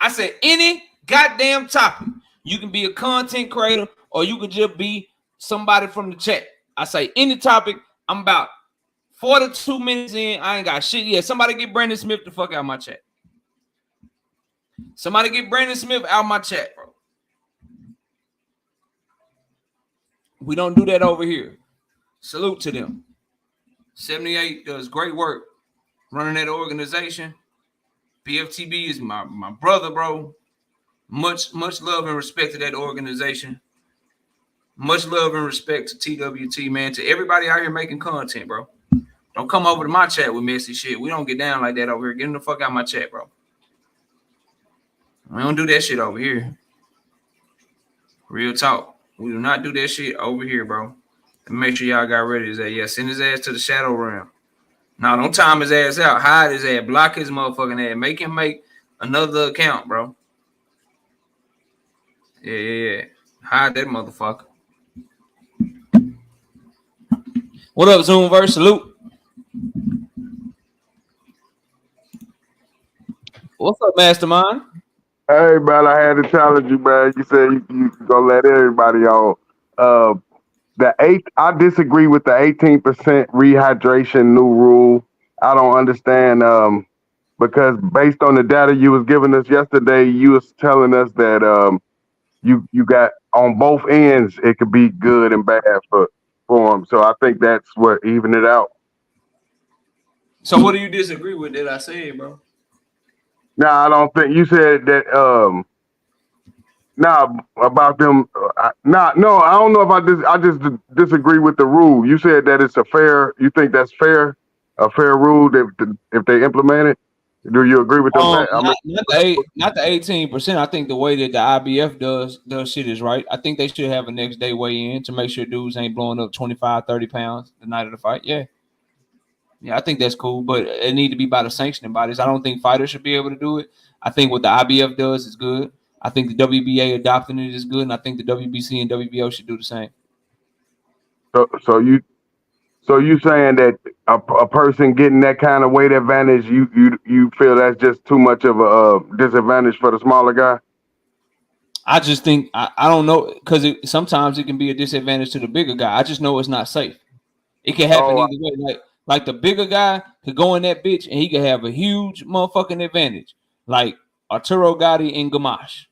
I said any goddamn topic. You can be a content creator or you can just be somebody from the chat. I say any topic. I'm about 42 minutes in. I ain't got shit yet. Somebody get Brandon Smith the fuck out of my chat. Somebody get Brandon Smith out of my chat, bro. We don't do that over here. Salute to them. 78 does great work running that organization. PFTB is my brother, bro. Much love and respect to that organization. Much love and respect to TWT, man. To everybody out here making content, bro. Don't come over to my chat with messy shit. We don't get down like that over here. Get the fuck out of my chat, bro. We don't do that shit over here. Real talk. We do not do that shit over here, bro. And make sure y'all got ready to say, yeah, send his ass to the shadow realm. Now, don't time his ass out. Hide his ass. Block his motherfucking ass. Make him make another account, bro. Yeah. Hide that motherfucker. What up, Zoomverse? Salute. What's up, Mastermind? Hey, man, I had to challenge you, man. You said you gonna let everybody on. I disagree with the 18% rehydration new rule. I don't understand because based on the data you was giving us yesterday, you was telling us that you got on both ends it could be good and bad for them. So I think that's what even it out. So what do you disagree with that I said, bro? No, I don't think you said that. About them. No, I don't know if I just disagree with the rule. You said that it's a fair. You think that's fair? A fair rule if they implement it. Do you agree with them? Not the 18%. I think the way that the IBF does shit is right. I think they should have a next day weigh in to make sure dudes ain't blowing up 25, 30 pounds the night of the fight. Yeah, I think that's cool, but it need to be by the sanctioning bodies. I don't think fighters should be able to do it. I think what the IBF does is good. I think the WBA adopting it is good, and I think the WBC and WBO should do the same. So you saying that a person getting that kind of weight advantage, you feel that's just too much of a disadvantage for the smaller guy? I just think I don't know because sometimes it can be a disadvantage to the bigger guy. I just know it's not safe. It can happen Oh, either way. Like the bigger guy could go in that bitch and he could have a huge motherfucking advantage, like Arturo Gotti and Gamache,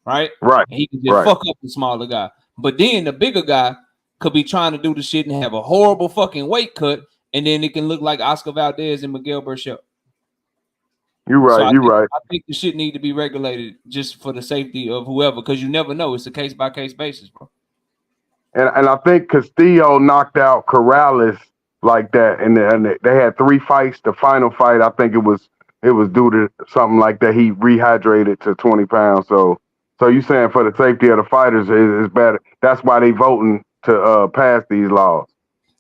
right? right, And he can just right. fuck up the smaller guy. But then the bigger guy could be trying to do the shit and have a horrible fucking weight cut, and then it can look like Oscar Valdez and Miguel Berchelt. You're So right. You're right. I think the shit need to be regulated just for the safety of whoever, because you never know. It's a case by case basis, bro. And I think Castillo knocked out Corrales like that, and they had 3 fights. The final fight, I think it was due to something like that. He rehydrated to 20 pounds. So you saying for the safety of the fighters is better. That's why they voting to pass these laws.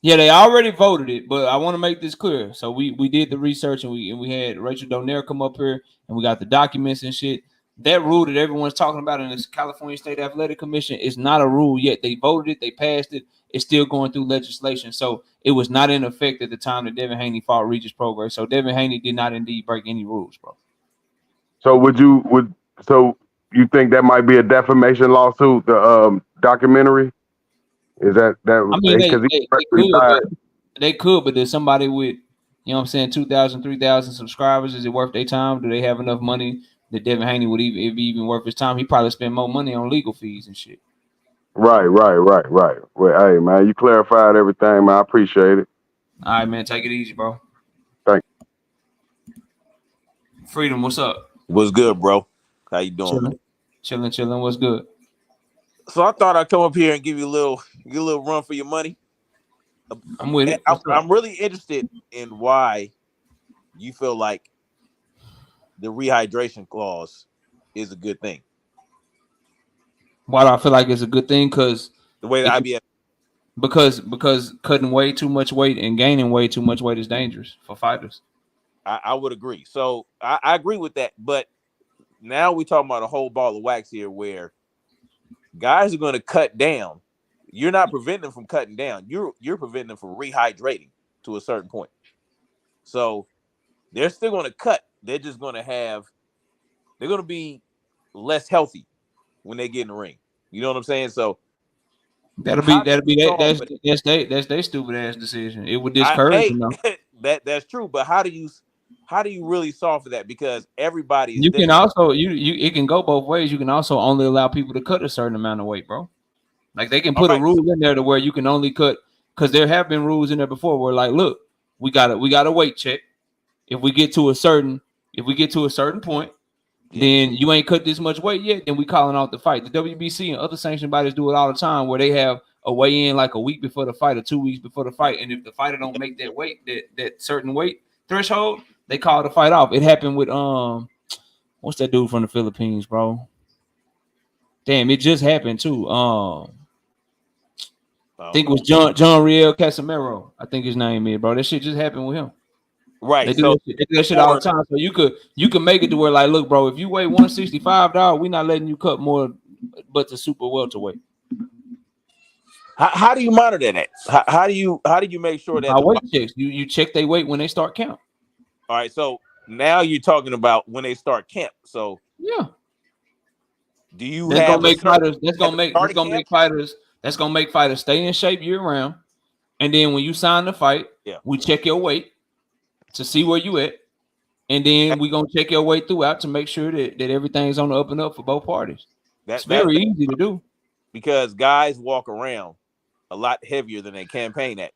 Yeah, they already voted it, but I want to make this clear. So we did the research and we had Rachel Donaire come up here and we got the documents and shit. That rule that everyone's talking about in this California State Athletic Commission is not a rule yet. They voted it, they passed it. It's still going through legislation. So it was not in effect at the time that Devin Haney fought Regis Prograis. So Devin Haney did not indeed break any rules, bro. So so you think that might be a defamation lawsuit? The documentary is that I mean, they could, but there's somebody with, you know what I'm saying, 2,000, 3,000 subscribers. Is it worth their time? Do they have enough money that Devin Haney would it'd be even worth his time? He probably spend more money on legal fees and shit. Right. Well, hey, man, you clarified everything, man. I appreciate it. All right, man, take it easy, bro. Thank you. Freedom, what's up? What's good, bro? How you doing? Chilling. What's good? So I thought I'd come up here and give you a little run for your money. I'm with it. I'm really interested in why you feel like the rehydration clause is a good thing. Why do I feel like it's a good thing? Because the way that IBF, because cutting way too much weight and gaining way too much weight is dangerous for fighters. I would agree. So I agree with that. But now we're talking about a whole ball of wax here, where guys are going to cut down. You're not preventing them from cutting down. You're preventing them from rehydrating to a certain point. So they're still going to cut. They're just going to be less healthy when they get in the ring. You know what I'm saying? So that's their stupid ass decision. It would discourage them. That's true. But how do you really solve for that? Because everybody is can also it can go both ways. You can also only allow people to cut a certain amount of weight, bro. Like they can put a rule in there to where you can only cut, because there have been rules in there before where, like, look, we got a weight check. If we get to a certain point, then you ain't cut this much weight yet, then we calling out the fight. The WBC and other sanctioned bodies do it all the time, where they have a weigh in like a week before the fight or 2 weeks before the fight, and if the fighter don't make that weight, that certain weight threshold, they call the fight off. It happened with what's that dude from the Philippines, bro? Damn, it just happened too. I think it was John Riel Casimiro. I think his name is, bro. That shit just happened with him. Right. They do that shit all the time. So you can make it to where, like, look, bro, if you weigh 165, dog, we're not letting you cut more but the super welterweight. How do you monitor that? How do you make sure that weight checks? You check their weight when they start camp. All right, so now you're talking about when they start camp. So yeah. Do you that's have gonna make fighters stay in shape year round, and then when you sign the fight, we check your weight to see where you at, and then we gonna check your weight throughout to make sure that everything's on the up and up for both parties. That's very easy to do, because guys walk around a lot heavier than they campaign at,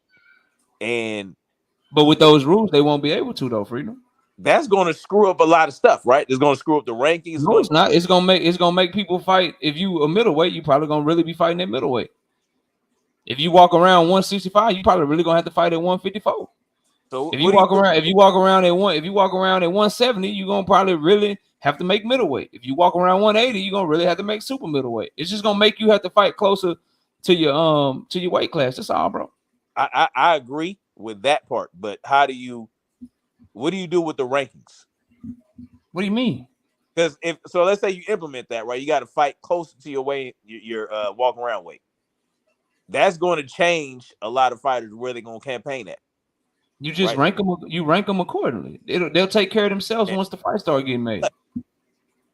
but with those rules, they won't be able to, though, Freedom. That's going to screw up a lot of stuff, right? It's going to screw up the rankings. No, it's not. It's gonna make people fight. If you a middleweight, you probably gonna really be fighting at middleweight. If you walk around 165, you probably really gonna have to fight at 154. So if you walk around at 170, you're gonna probably really have to make middleweight. If you walk around 180, you're gonna really have to make super middleweight. It's just gonna make you have to fight closer to your weight class. That's all, bro. I agree with that part, but what do you do with the rankings? What do you mean? Because let's say you implement that, right? You got to fight closer to your weight, your walking around weight. That's going to change a lot of fighters where they're going to campaign at. You just rank them. You rank them accordingly. They'll take care of themselves once the fight start getting made.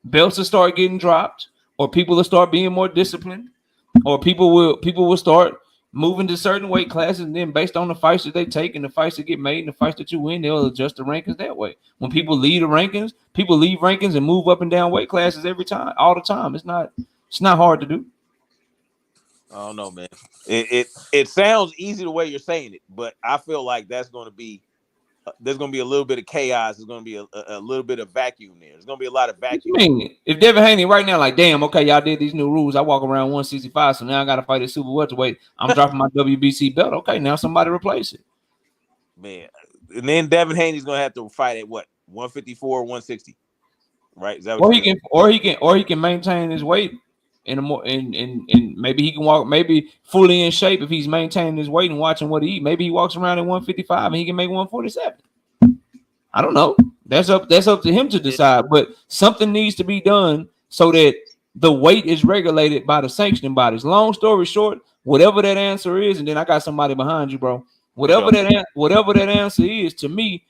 Belts will start getting dropped. or people will start being more disciplined, or people will start moving to certain weight classes, and then based on the fights that they take and the fights that get made and the fights that you win, they'll adjust the rankings that way. When people leave rankings and move up and down weight classes every time, all the time. It's not hard to do. I don't know, man. It sounds easy the way you're saying it, but I feel like there's going to be a little bit of chaos. There's going to be a little bit of vacuum there. There's going to be a lot of vacuum. I mean, if Devin Haney right now, like, damn, okay, y'all did these new rules. I walk around 165, so now I got to fight at super welterweight. I'm dropping my WBC belt. Okay, now somebody replace it. Man, and then Devin Haney's going to have to fight at what, 154, 160, right? Is that what he can maintain his weight in a more and maybe he can walk maybe fully in shape if he's maintaining his weight and watching what he eat. Maybe he walks around at 155 and he can make 147. I don't know. That's up to him to decide. But something needs to be done so that the weight is regulated by the sanctioning bodies. Long story short, whatever that answer is, and then I got somebody behind you, bro. Whatever that answer is, to me,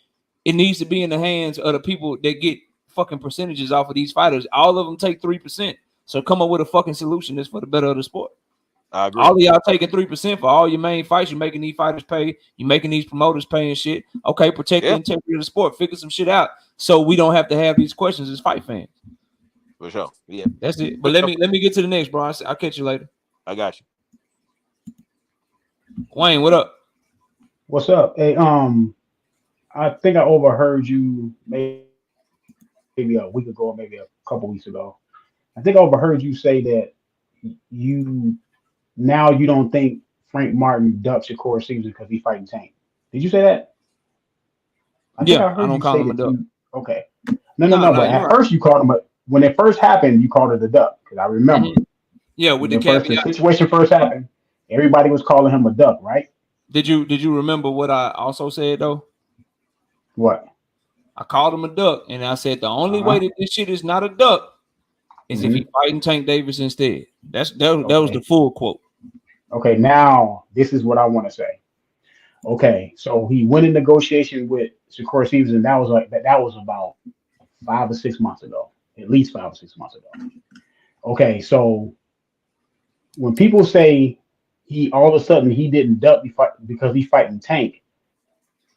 it needs to be in the hands of the people that get fucking percentages off of these fighters. All of them take 3%. So come up with a fucking solution that's for the better of the sport. I agree. All of y'all taking 3% for all your main fights. You're making these fighters pay. You're making these promoters pay and shit. Okay, protect the integrity of the sport. Figure some shit out so we don't have to have these questions as fight fans. For sure. Yeah, that's it. But let me get to the next, bro. I'll catch you later. I got you. Wayne, what up? What's up? Hey, I think I overheard you maybe a week ago, or maybe a couple weeks ago. I think I overheard you say that you don't think Frank Martin ducked Shakur Stevenson because he's fighting Tank. Did you say that? I don't call him a duck. Okay. No. But at first you called him when it first happened, you called it a duck because I remember. Mm-hmm. Yeah, with the situation first happened, everybody was calling him a duck, right? Did you remember what I also said though? What? I called him a duck, and I said the only way that this shit is not a duck is if he fighting Tank Davis instead. That was the full quote. Okay, now this is what I want to say. Okay, so he went in negotiation with Shakur Stevenson. That was about 5 or 6 months ago, at least 5 or 6 months ago. Okay, so when people say he all of a sudden he didn't duck because he's fighting Tank,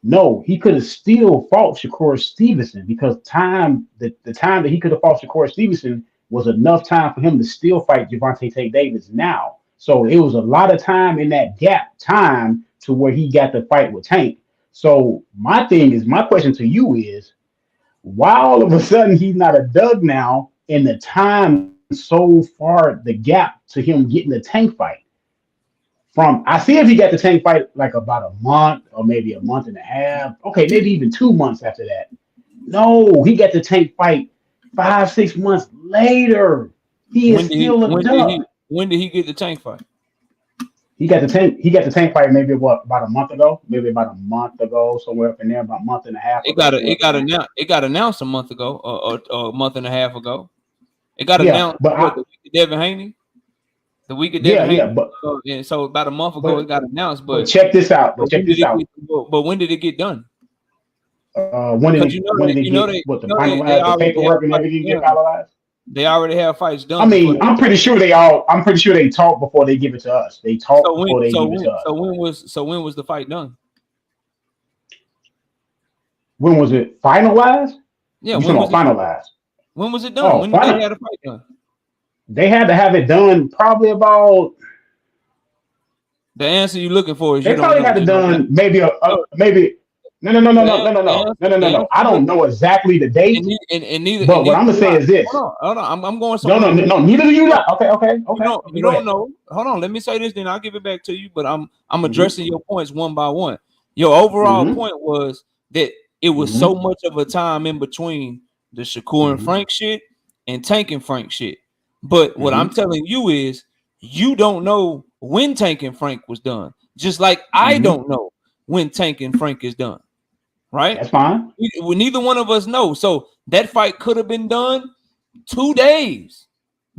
no, he could have still fought Shakur Stevenson because the time that he could have fought Shakur Stevenson was enough time for him to still fight Gervonta Tank Davis now. So it was a lot of time in that gap time to where he got to fight with Tank. So my question to you is, why all of a sudden he's not a Doug now in the time so far, the gap to him getting the Tank fight? I see if he got the Tank fight like about a month or maybe a month and a half. Okay, maybe even 2 months after that. No, he got the Tank fight 5, 6 months later. He is still a duck. When did he get the Tank fight? He got the Tank fight maybe about a month ago? Maybe about a month ago, somewhere up in there, about a month and a half. It got announced a month ago or a month and a half ago. It got announced the week of Devin Haney. The week of Devin Haney. So about a month ago it got announced. But check this out. But when did it get done? When did the paperwork and everything get finalized? They already have fights done. I mean, I'm pretty sure they talk before they give it to us. They talk before they give it to us. So when was the fight done? When was it finalized? Yeah, when was it finalized? When was it done? When did they have the fight done? They had to have it done probably about. The answer you're looking for is they probably had it done maybe. No. I don't know exactly the date. And neither. But what I'm gonna say is this. Hold on. I'm going. No. Neither do you. Okay. You don't know. Hold on. Let me say this, then I'll give it back to you. But I'm addressing your points one by one. Your overall point was that it was so much of a time in between the Shakur and Frank shit and Tank and Frank shit. But what I'm telling you is you don't know when Tank and Frank was done. Just like I don't know when Tank and Frank is done. Right? That's fine. Neither one of us know. So that fight could have been done 2 days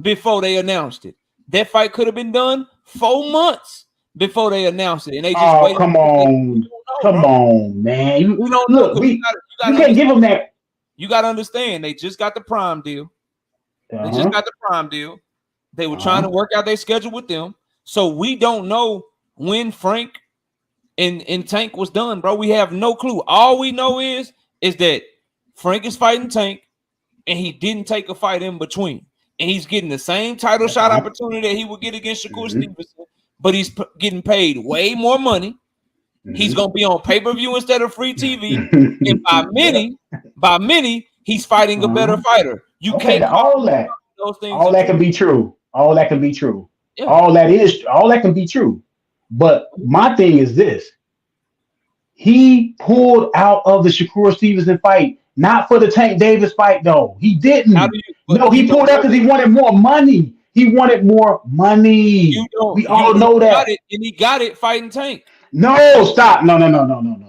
before they announced it. That fight could have been done 4 months before they announced it. And they just waited. Come on, man. You don't look. You can't give them that. You got to understand. They just got the Prime deal. They just got the Prime deal. They were trying to work out their schedule with them. So we don't know when Frank and Tank was done, bro. We have no clue. All we know is that Frank is fighting Tank, and he didn't take a fight in between. And he's getting the same title shot opportunity that he would get against Shakur Stevenson, but he's getting paid way more money. He's going to be on pay-per-view instead of free TV. And by many, he's fighting a better fighter. You can't all that. Those things. All that can be true. All that can be true. Yeah. All that can be true. But my thing is this. He pulled out of the Shakur Stevenson fight, not for the Tank Davis fight, though. He didn't. No, he pulled out because he wanted more money. He wanted more money. We all know that. And he got it fighting Tank. No, stop. No.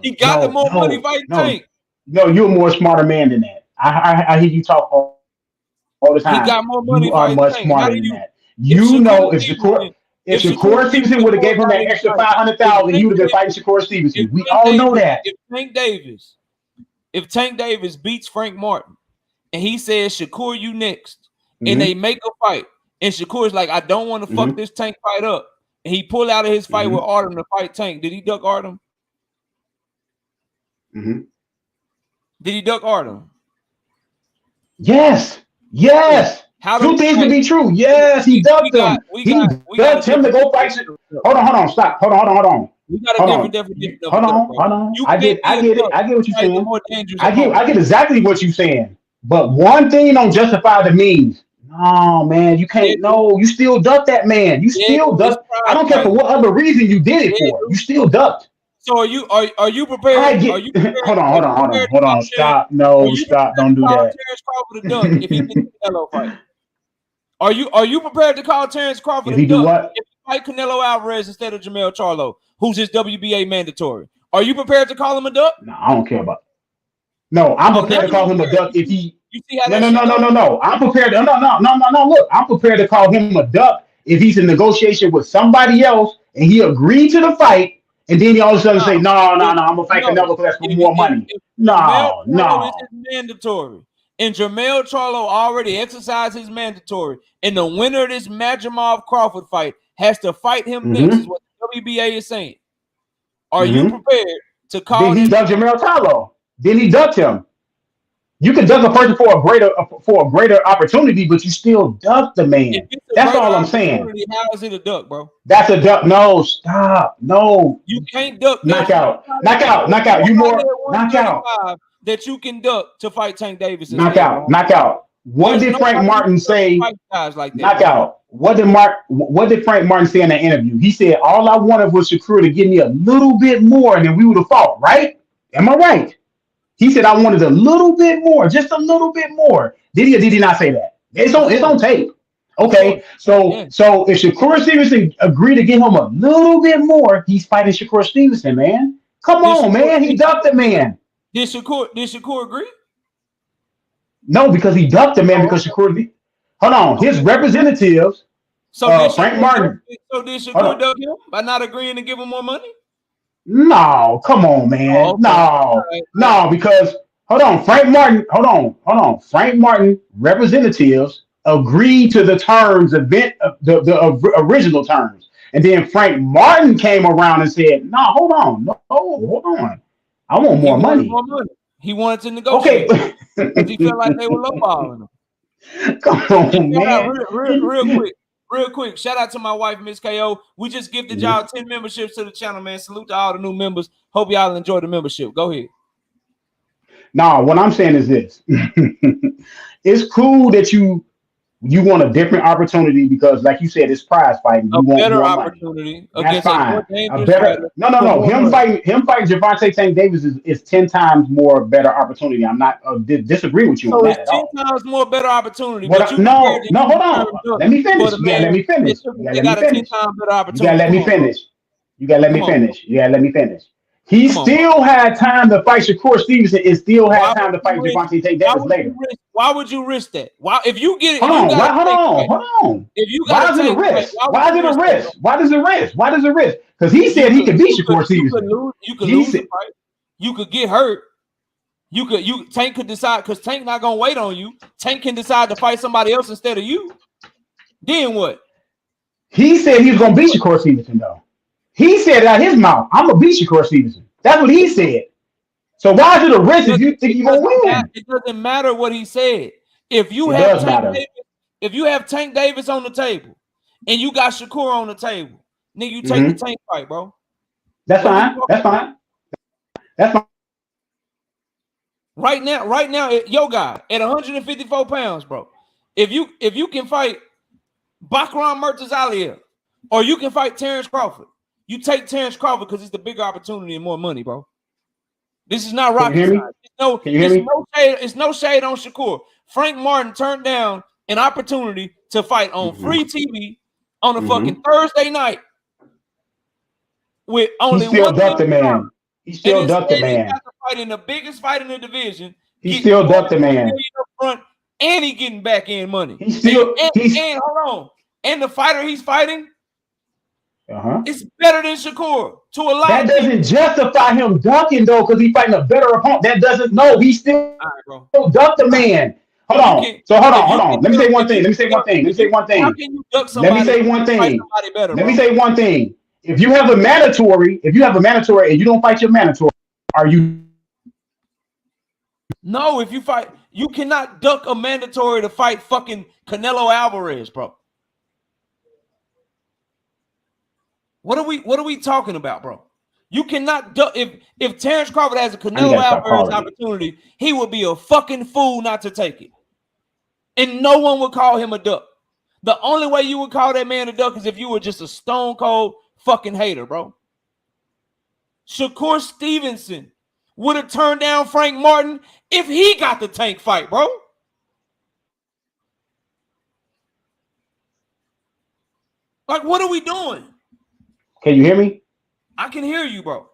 He got the more money fighting Tank. No, you're a more smarter man than that. I hear you talk all the time. He got more money. You are much smarter than that. You know, if Shakur Stevenson would have gave him that extra $500,000, he would have been fighting Shakur Stevenson. We all know that. If Tank Davis beats Frank Martin, and he says, Shakur, you next, and they make a fight, and Shakur's like, I don't want to fuck this Tank fight up, and he pulled out of his fight with Artem to fight Tank. Did he duck Artem? Did he duck Artem? Yes. Two things to be true. Yes, he ducked him. He ducked him to go fight. Hold on. Stop. Hold on. We got a different definition. Hold on. I get it. I get what you're saying. I get exactly what you're saying. But one thing don't justify the means. No, man, you can't. No, you still ducked that man. You still ducked. I don't care for what other reason you did it for. You still ducked. So are you prepared? Hold on. Stop. No, stop. Don't do that. Terrence Crawford a duck if he gets the Canelo fight. Are you prepared to call Terrence Crawford a duck if he fight Canelo Alvarez instead of Jermell Charlo, who's his WBA mandatory? Are you prepared to call him a duck? No, I don't care about. No, I'm prepared to call him a duck if he. No. I'm prepared. No. Look, I'm prepared to call him a duck if he's in negotiation with somebody else and he agreed to the fight. And then he all of a sudden say, no, I'm gonna fight Canelo because that's for more money. No. It's mandatory. And Jermell Charlo already exercised his mandatory. And the winner of this Madrimov Crawford fight has to fight him next, is what the WBA is saying. Are you prepared to call Then he ducked Jermell Charlo. Then he ducked him. You can duck a person for a greater opportunity, but you still duck the man. That's all I'm saying. How is it a duck, bro? That's a duck. No, stop. No. You can't duck. Knockout. You more knockout. That you can duck to fight Tank Davis. Knockout. What did Frank Martin say? Knockout. What did Frank Martin say in that interview? He said, all I wanted was Shakur to give me a little bit more, and then we would have fought, right? Am I right? He said, I wanted a little bit more, just a little bit more. Did he or did he not say that? It's on tape. Okay, so if Shakur Stevenson agreed to give him a little bit more, he's fighting Shakur Stevenson, man. Come on, man. He ducked the man. Did Shakur agree? No, because he ducked the man because Shakur. Hold on, his representatives. Frank Martin. So did Shakur duck him by not agreeing to give him more money? No, come on, man. No, because hold on, Frank Martin. Hold on. Frank Martin representatives agreed to the terms the original terms, and then Frank Martin came around and said, "No, hold on. I want more money." He wanted to negotiate. Okay, because he felt like they were lowballing him. Come on, man. Real quick, shout out to my wife, Miss KO. We just gifted y'all 10 memberships to the channel, man. Salute to all the new members. Hope y'all enjoy the membership. Go ahead. No, what I'm saying is this. It's cool that you want a different opportunity because, like you said, it's prize fighting. You want better more opportunity. Money. That's fine. A better. No. Him fighting Gervonta Tank Davis is 10 times more better opportunity. I'm not disagree with you on that at all. 10 times more better opportunity. But hold on. Let me finish. Let me finish. You gotta let me finish. He still had time to fight Shakur Stevenson and still had time to fight Gervonta Tank Davis later. Why would you risk that? Why, if you get it, hold on. If you why is it a risk? Why is it a risk? Why does it risk? Because he said he could beat Shakur Stevenson. You could lose the fight. You could get hurt. Tank could decide because Tank not gonna wait on you. Tank can decide to fight somebody else instead of you. Then what? He said he was gonna beat Shakur Stevenson though. He said it out his mouth, I'm gonna beat Shakur Stevenson. That's what he said. So why is it a risk if you think you're gonna win? It doesn't matter what he said. If you It have does matter. if you have Tank Davis on the table and you got Shakur on the table, nigga, you take the Tank fight, bro. That's fine. That's fine. That's fine. Right now, yo guy at 154 pounds, bro. If you can fight Bakram Murtazaliev or you can fight Terrence Crawford, you take Terrence Crawford because it's the bigger opportunity and more money, bro. This is not rocket science. It's no shade on Shakur. Frank Martin turned down an opportunity to fight on free TV on a fucking Thursday night with only he still one ducked the man. He still ducked the man. He got to fight in the biggest fight in the division. He still ducked the man. Front, and he getting back end money. And hold on. And the fighter he's fighting is better than Shakur to a lot. That doesn't justify him ducking though, because he's fighting a better opponent. That doesn't. No, he still ducked the man. Hold on. Hold on. Let me say one thing. How can you duck somebody? Let me say one thing. If you have a mandatory, and you don't fight your mandatory, are you? No, if you fight, you cannot duck a mandatory to fight fucking Canelo Alvarez, bro. What are we talking about, bro? You cannot duck if Terrence Crawford has a Canelo Alvarez opportunity, he would be a fucking fool not to take it. And no one would call him a duck. The only way you would call that man a duck is if you were just a stone cold fucking hater, bro. Shakur Stevenson would have turned down Frank Martin if he got the Tank fight, bro. Like, what are we doing? Can you hear me? I can hear you, bro.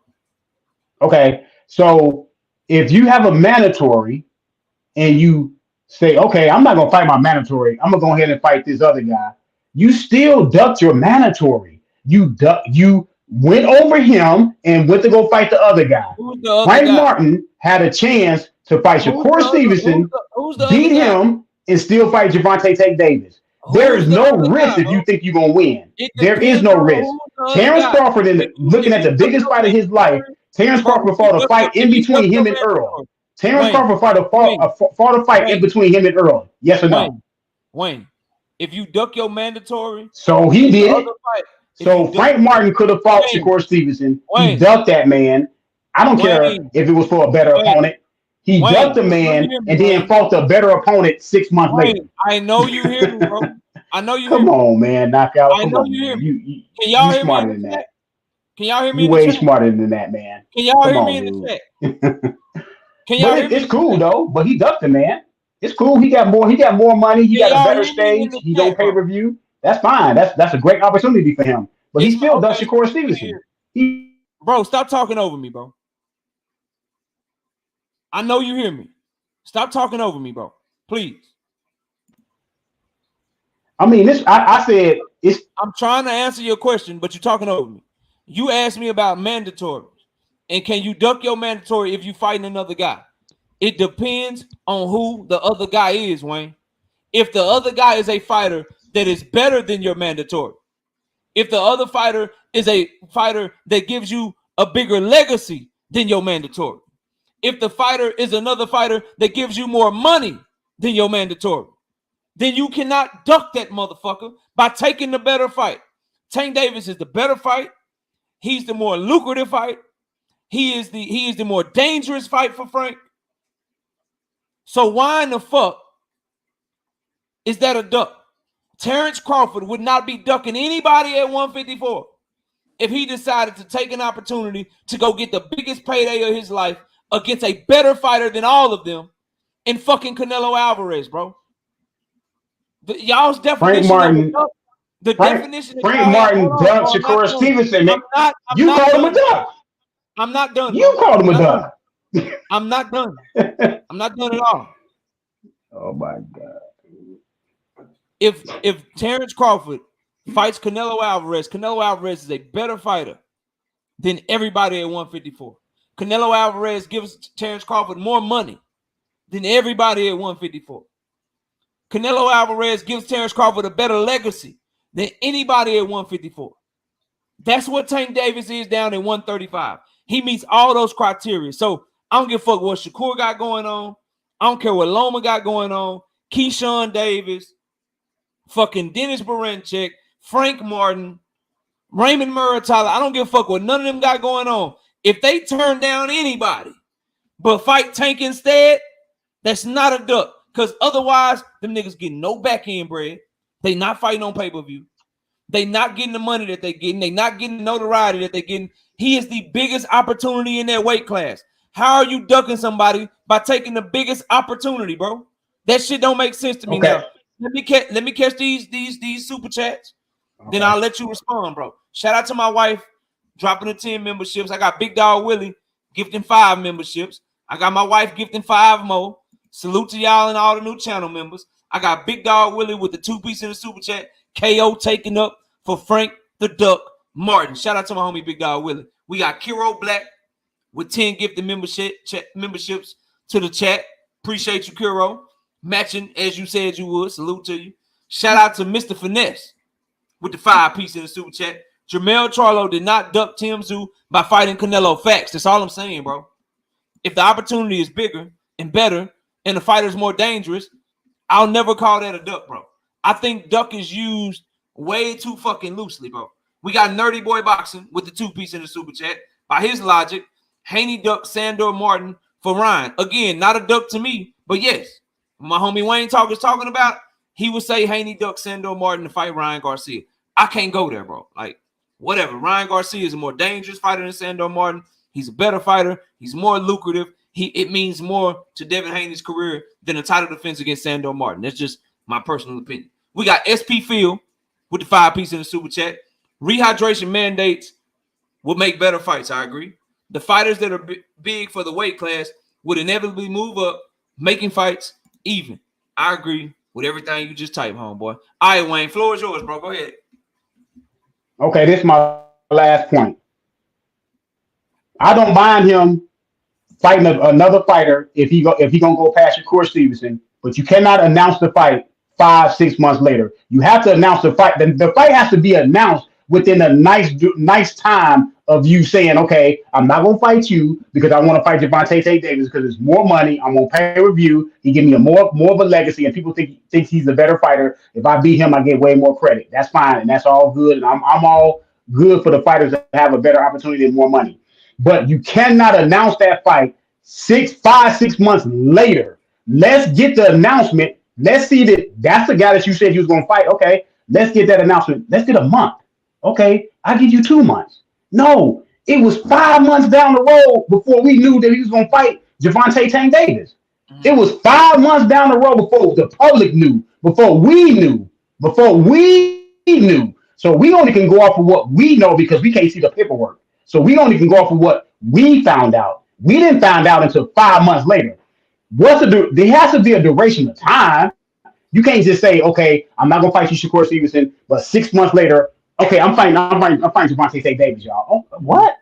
Okay, so if you have a mandatory and you say, okay, I'm not gonna fight my mandatory, I'm gonna go ahead and fight this other guy, you still ducked your mandatory. You went over him and went to go fight the other guy. Frank Martin had a chance to fight Shakur Stevenson, beat him, and still fight Gervonta Tank Davis. There is no risk if you think you're gonna win. There is no risk. Terrence Crawford, looking at the biggest fight of his life, Terrence Crawford fought a fight in between him and Earl. Terrence Crawford fought a fight in between him and Earl. Yes or no? Wayne, if you duck your mandatory, so he did. So Frank Martin could have fought Shakur Stevenson. He ducked that man. I don't care if it was for a better opponent. He ducked the man and then fought a better opponent 6 months later. I know you hear me, bro. I know you. Come on, man, knockout. I know you hear me. Can y'all hear me in the chat? Can y'all hear me? You way smarter than that, man. Can y'all hear me in the chat? Can y'all hear me? It's cool though. But he ducked the man. It's cool. He got more money. He got a better stage. He's on pay-per-view. That's fine. That's a great opportunity for him. But he still ducked Shakur Stevenson. Bro, stop talking over me, bro. I know you hear me. Stop talking over me, bro. Please. I mean, I said it's. I'm trying to answer your question, but you're talking over me. You asked me about mandatories, and can you duck your mandatory if you fighting another guy? It depends on who the other guy is, Wayne. If the other guy is a fighter that is better than your mandatory, if the other fighter is a fighter that gives you a bigger legacy than your mandatory, if the fighter is another fighter that gives you more money than your mandatory, then you cannot duck that motherfucker by taking the better fight. Tank Davis is the better fight. He's the more lucrative fight. He is the more dangerous fight for Frank. So why in the fuck is that a duck? Terrence Crawford would not be ducking anybody at 154 if he decided to take an opportunity to go get the biggest payday of his life against a better fighter than all of them in fucking Canelo Alvarez, bro. Y'all's definition Frank Martin, definition Frank Martin ducked Shakur Stevenson. You called him a duck. I'm not done. You called him a duck. I'm not done. I'm not done at all. Oh my God. If Terrence Crawford fights Canelo Alvarez is a better fighter than everybody at 154. Canelo Alvarez gives Terrence Crawford more money than everybody at 154. Canelo Alvarez gives Terrence Crawford a better legacy than anybody at 154. That's what Tank Davis is down at 135. He meets all those criteria. So I don't give a fuck what Shakur got going on. I don't care what Loma got going on. Keyshawn Davis, fucking Dennis Baranchek, Frank Martin, Raymond Muratala. I don't give a fuck what none of them got going on. If they turn down anybody but fight Tank instead, that's not a duck. Because otherwise, them niggas getting no back end bread. They not fighting on pay-per-view. They not getting the money that they getting. They not getting the notoriety that they getting. He is the biggest opportunity in that weight class. How are you ducking somebody by taking the biggest opportunity, bro? That shit don't make sense to me now. Let me catch these super chats. Then I'll let you respond, bro. Shout out to my wife dropping the 10 memberships. I got Big Dog Willie gifting 5 memberships. I got my wife gifting 5 more. Salute to y'all and all the new channel members. I got Big Dog Willie with the 2-piece in the super chat. KO taking up for Frank the Duck Martin. Shout out to my homie Big Dog Willie. We got Kiro Black with 10 gifted memberships to the chat. Appreciate you, Kiro. Matching as you said you would. Salute to you. Shout out to Mr. Finesse with the 5-piece in the super chat. Jermell Charlo did not duck Tim Tszyu by fighting Canelo. Facts. That's all I'm saying, bro. If the opportunity is bigger and better and the fighter's more dangerous, I'll never call that a duck, bro. I think duck is used way too fucking loosely, bro. We got Nerdy Boy Boxing with the 2-piece in the super chat. By his logic, Haney duck Sandor Martin for Ryan. Again, not a duck to me, but yes, my homie Wayne is talking about, he would say Haney duck Sandor Martin to fight Ryan Garcia. I can't go there, bro. Like, whatever. Ryan Garcia is a more dangerous fighter than Sandor Martin. He's a better fighter. He's more lucrative. It means more to Devin Haney's career than a title defense against Sandor Martin. That's just my personal opinion. We got SP Field with the 5-piece in the super chat. Rehydration mandates will make better fights. I agree. The fighters that are big for the weight class would inevitably move up, making fights even. I agree with everything you just typed, homeboy. All right, Wayne, floor is yours, bro. Go ahead. Okay, this is my last point. I don't mind him fighting another fighter if he gonna go past Shakur Stevenson, but you cannot announce the fight 5-6 months later. You have to announce the fight. The fight has to be announced within a nice time of you saying, okay, I'm not gonna fight you because I want to fight Gervonta Tate Davis because it's more money. I'm gonna pay a review. He give me more of a legacy, and people think he's a better fighter. If I beat him, I get way more credit. That's fine, and that's all good. And I'm all good for the fighters that have a better opportunity and more money. But you cannot announce that fight 6 months later. Let's get the announcement. Let's see that's the guy that you said you was gonna fight. Okay, let's get that announcement. Let's get a month. Okay, I'll give you 2 months. No, it was 5 months down the road before we knew that he was gonna fight Gervonta Tank Davis. It was 5 months down the road before the public knew, before we knew. So we only can go off of what we know because we can't see the paperwork. So we only can go off of what we found out. We didn't find out until 5 months later. There has to be a duration of time. You can't just say, okay, I'm not gonna fight you, Shakur Stevenson, but 6 months later, okay, I'm fighting Gervonta Tate Davis, y'all. Oh,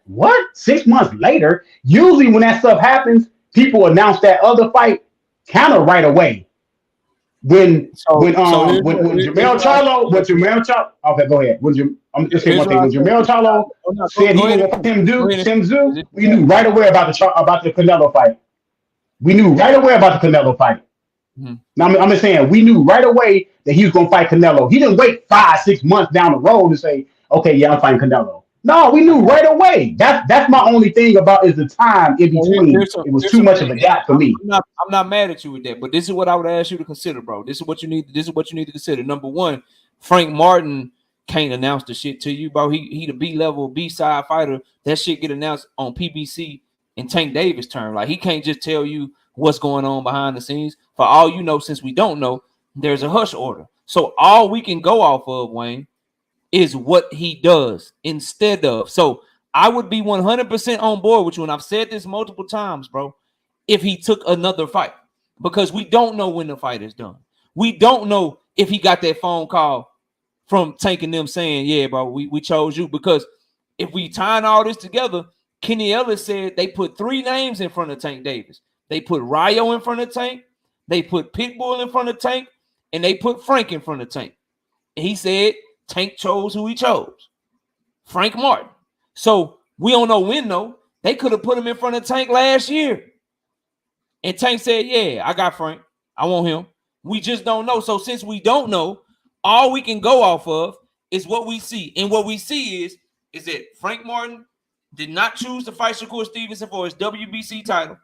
what? 6 months later? Usually when that stuff happens, people announce that other fight kind of right away. When Jermell Charlo, okay, go ahead. I'm just saying one thing. When Jermell Charlo said he was going to fight Tim Tszyu, we knew right away about the Canelo fight. We knew right away about the Canelo fight. Mm-hmm. Now I'm just saying we knew right away that he was going to fight Canelo. He didn't wait 5-6 months down the road to say, okay, yeah, I'm fighting Canelo. No, we knew right away. That's my only thing about is the time in between. It was too much of a gap for me. I'm not mad at you with that, but this is what I would ask you to consider, bro. This is what you need to consider. Number one, Frank Martin can't announce the shit to you, bro. He the B-level, B-side fighter. That shit get announced on PBC in Tank Davis' turn. Like, he can't just tell you what's going on behind the scenes. For all you know, since we don't know, there's a hush order. So all we can go off of, Wayne, is what he does instead of. So I would be 100% on board with you, and I've said this multiple times, bro, if he took another fight, because we don't know when the fight is done. We don't know if he got that phone call from Tank and them saying, yeah, bro, we chose you. Because if we tying all this together, Kenny Ellis said they put 3 names in front of Tank Davis. They put Rayo in front of Tank. They put Pitbull in front of Tank. and they put Frank in front of Tank. And he said Tank chose who he chose, Frank Martin. So we don't know when though. They could have put him in front of Tank last year. And Tank said, yeah, I got Frank. I want him. We just don't know. So since we don't know, all we can go off of is what we see. And what we see is that Frank Martin did not choose to fight Shakur Stevenson for his WBC title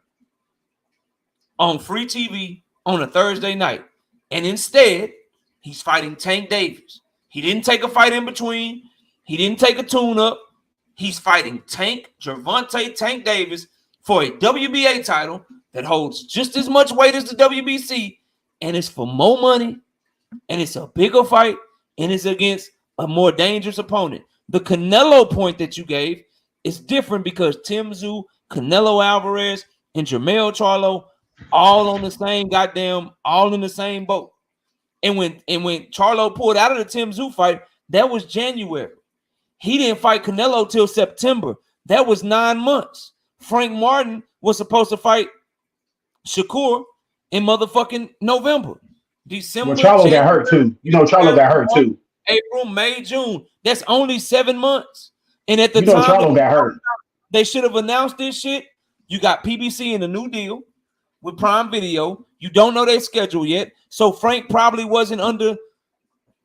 on free TV on a Thursday night. And instead, he's fighting Tank Davis. He didn't take a fight in between. He didn't take a tune-up. He's fighting Gervonta Tank Davis for a WBA title that holds just as much weight as the WBC, and it's for more money, and it's a bigger fight, and it's against a more dangerous opponent. The Canelo point that you gave is different because Tim Tszyu, Canelo Alvarez, and Jermell Charlo all on the same all in the same boat. And when Charlo pulled out of the Tim Tszyu fight, that was January. He didn't fight Canelo till September. That was 9 months. Frank Martin was supposed to fight Shakur in motherfucking November. December. Well, Charlo got hurt too. You know, Charlo got hurt too. April, May, June. That's only 7 months. And at the time, Charlo got hurt. They should have announced this shit. You got PBC in a new deal with Prime Video. You don't know their schedule yet. So Frank probably wasn't under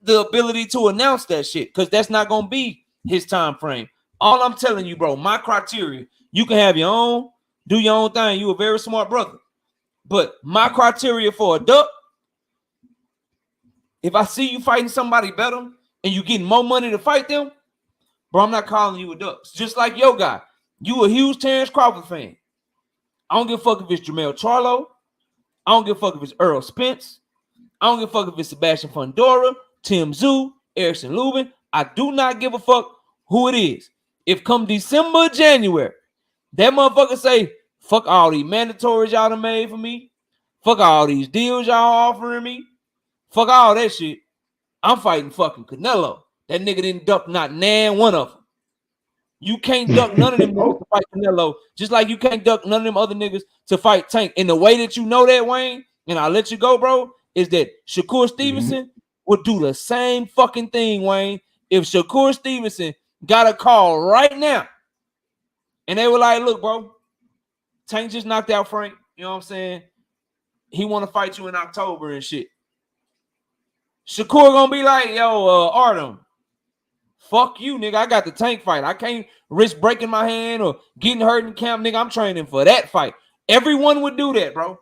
the ability to announce that shit because that's not going to be his time frame. All I'm telling you, bro, my criteria, you can have your own, do your own thing. You a very smart brother. But my criteria for a duck, if I see you fighting somebody better and you getting more money to fight them, bro, I'm not calling you a duck. Just like your guy. You a huge Terrence Crawford fan. I don't give a fuck if it's Jermell Charlo. I don't give a fuck if it's Earl Spence. I don't give a fuck if it's Sebastian Fundora, Tim Tszyu, Erickson Lubin. I do not give a fuck who it is. If come December, January, that motherfucker say, fuck all these mandatories y'all done made for me. Fuck all these deals y'all offering me. Fuck all that shit. I'm fighting fucking Canelo. That nigga didn't duck not one of them. You can't duck none of them niggas to fight Canelo, just like you can't duck none of them other niggas to fight Tank. And the way that you know that, Wayne, and I'll let you go, bro, is that Shakur Stevenson would do the same fucking thing, Wayne. If Shakur Stevenson got a call right now and they were like, look, bro, Tank just knocked out Frank. You know what I'm saying? He want to fight you in October and shit. Shakur gonna be like, yo, Artem, fuck you, nigga. I got the Tank fight. I can't risk breaking my hand or getting hurt in camp, nigga. I'm training for that fight. Everyone would do that, bro.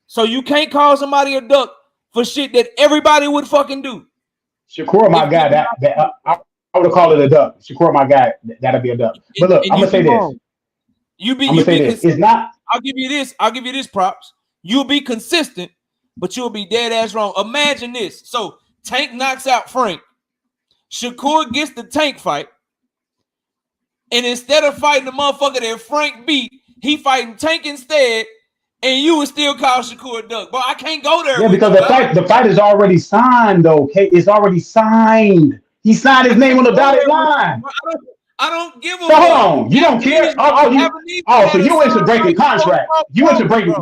So you can't call somebody a duck for shit that everybody would fucking do. Shakur, my guy, I would have called it a duck. Shakur, my guy, that'd be a duck. But look, I'm gonna say this. It's not. I'll give you this. I'll give you this props. You'll be consistent, but you'll be dead ass wrong. Imagine this. So Tank knocks out Frank. Shakur gets the Tank fight. And instead of fighting the motherfucker that Frank beat, he fighting Tank instead. And you would still call Shakur a duck. But I can't go there. Yeah, because the fight is already signed, though. Okay, it's already signed. He signed his name on the dotted line. I don't give a fuck. Hold on, you don't care. So you went to breaking contracts. You went to breaking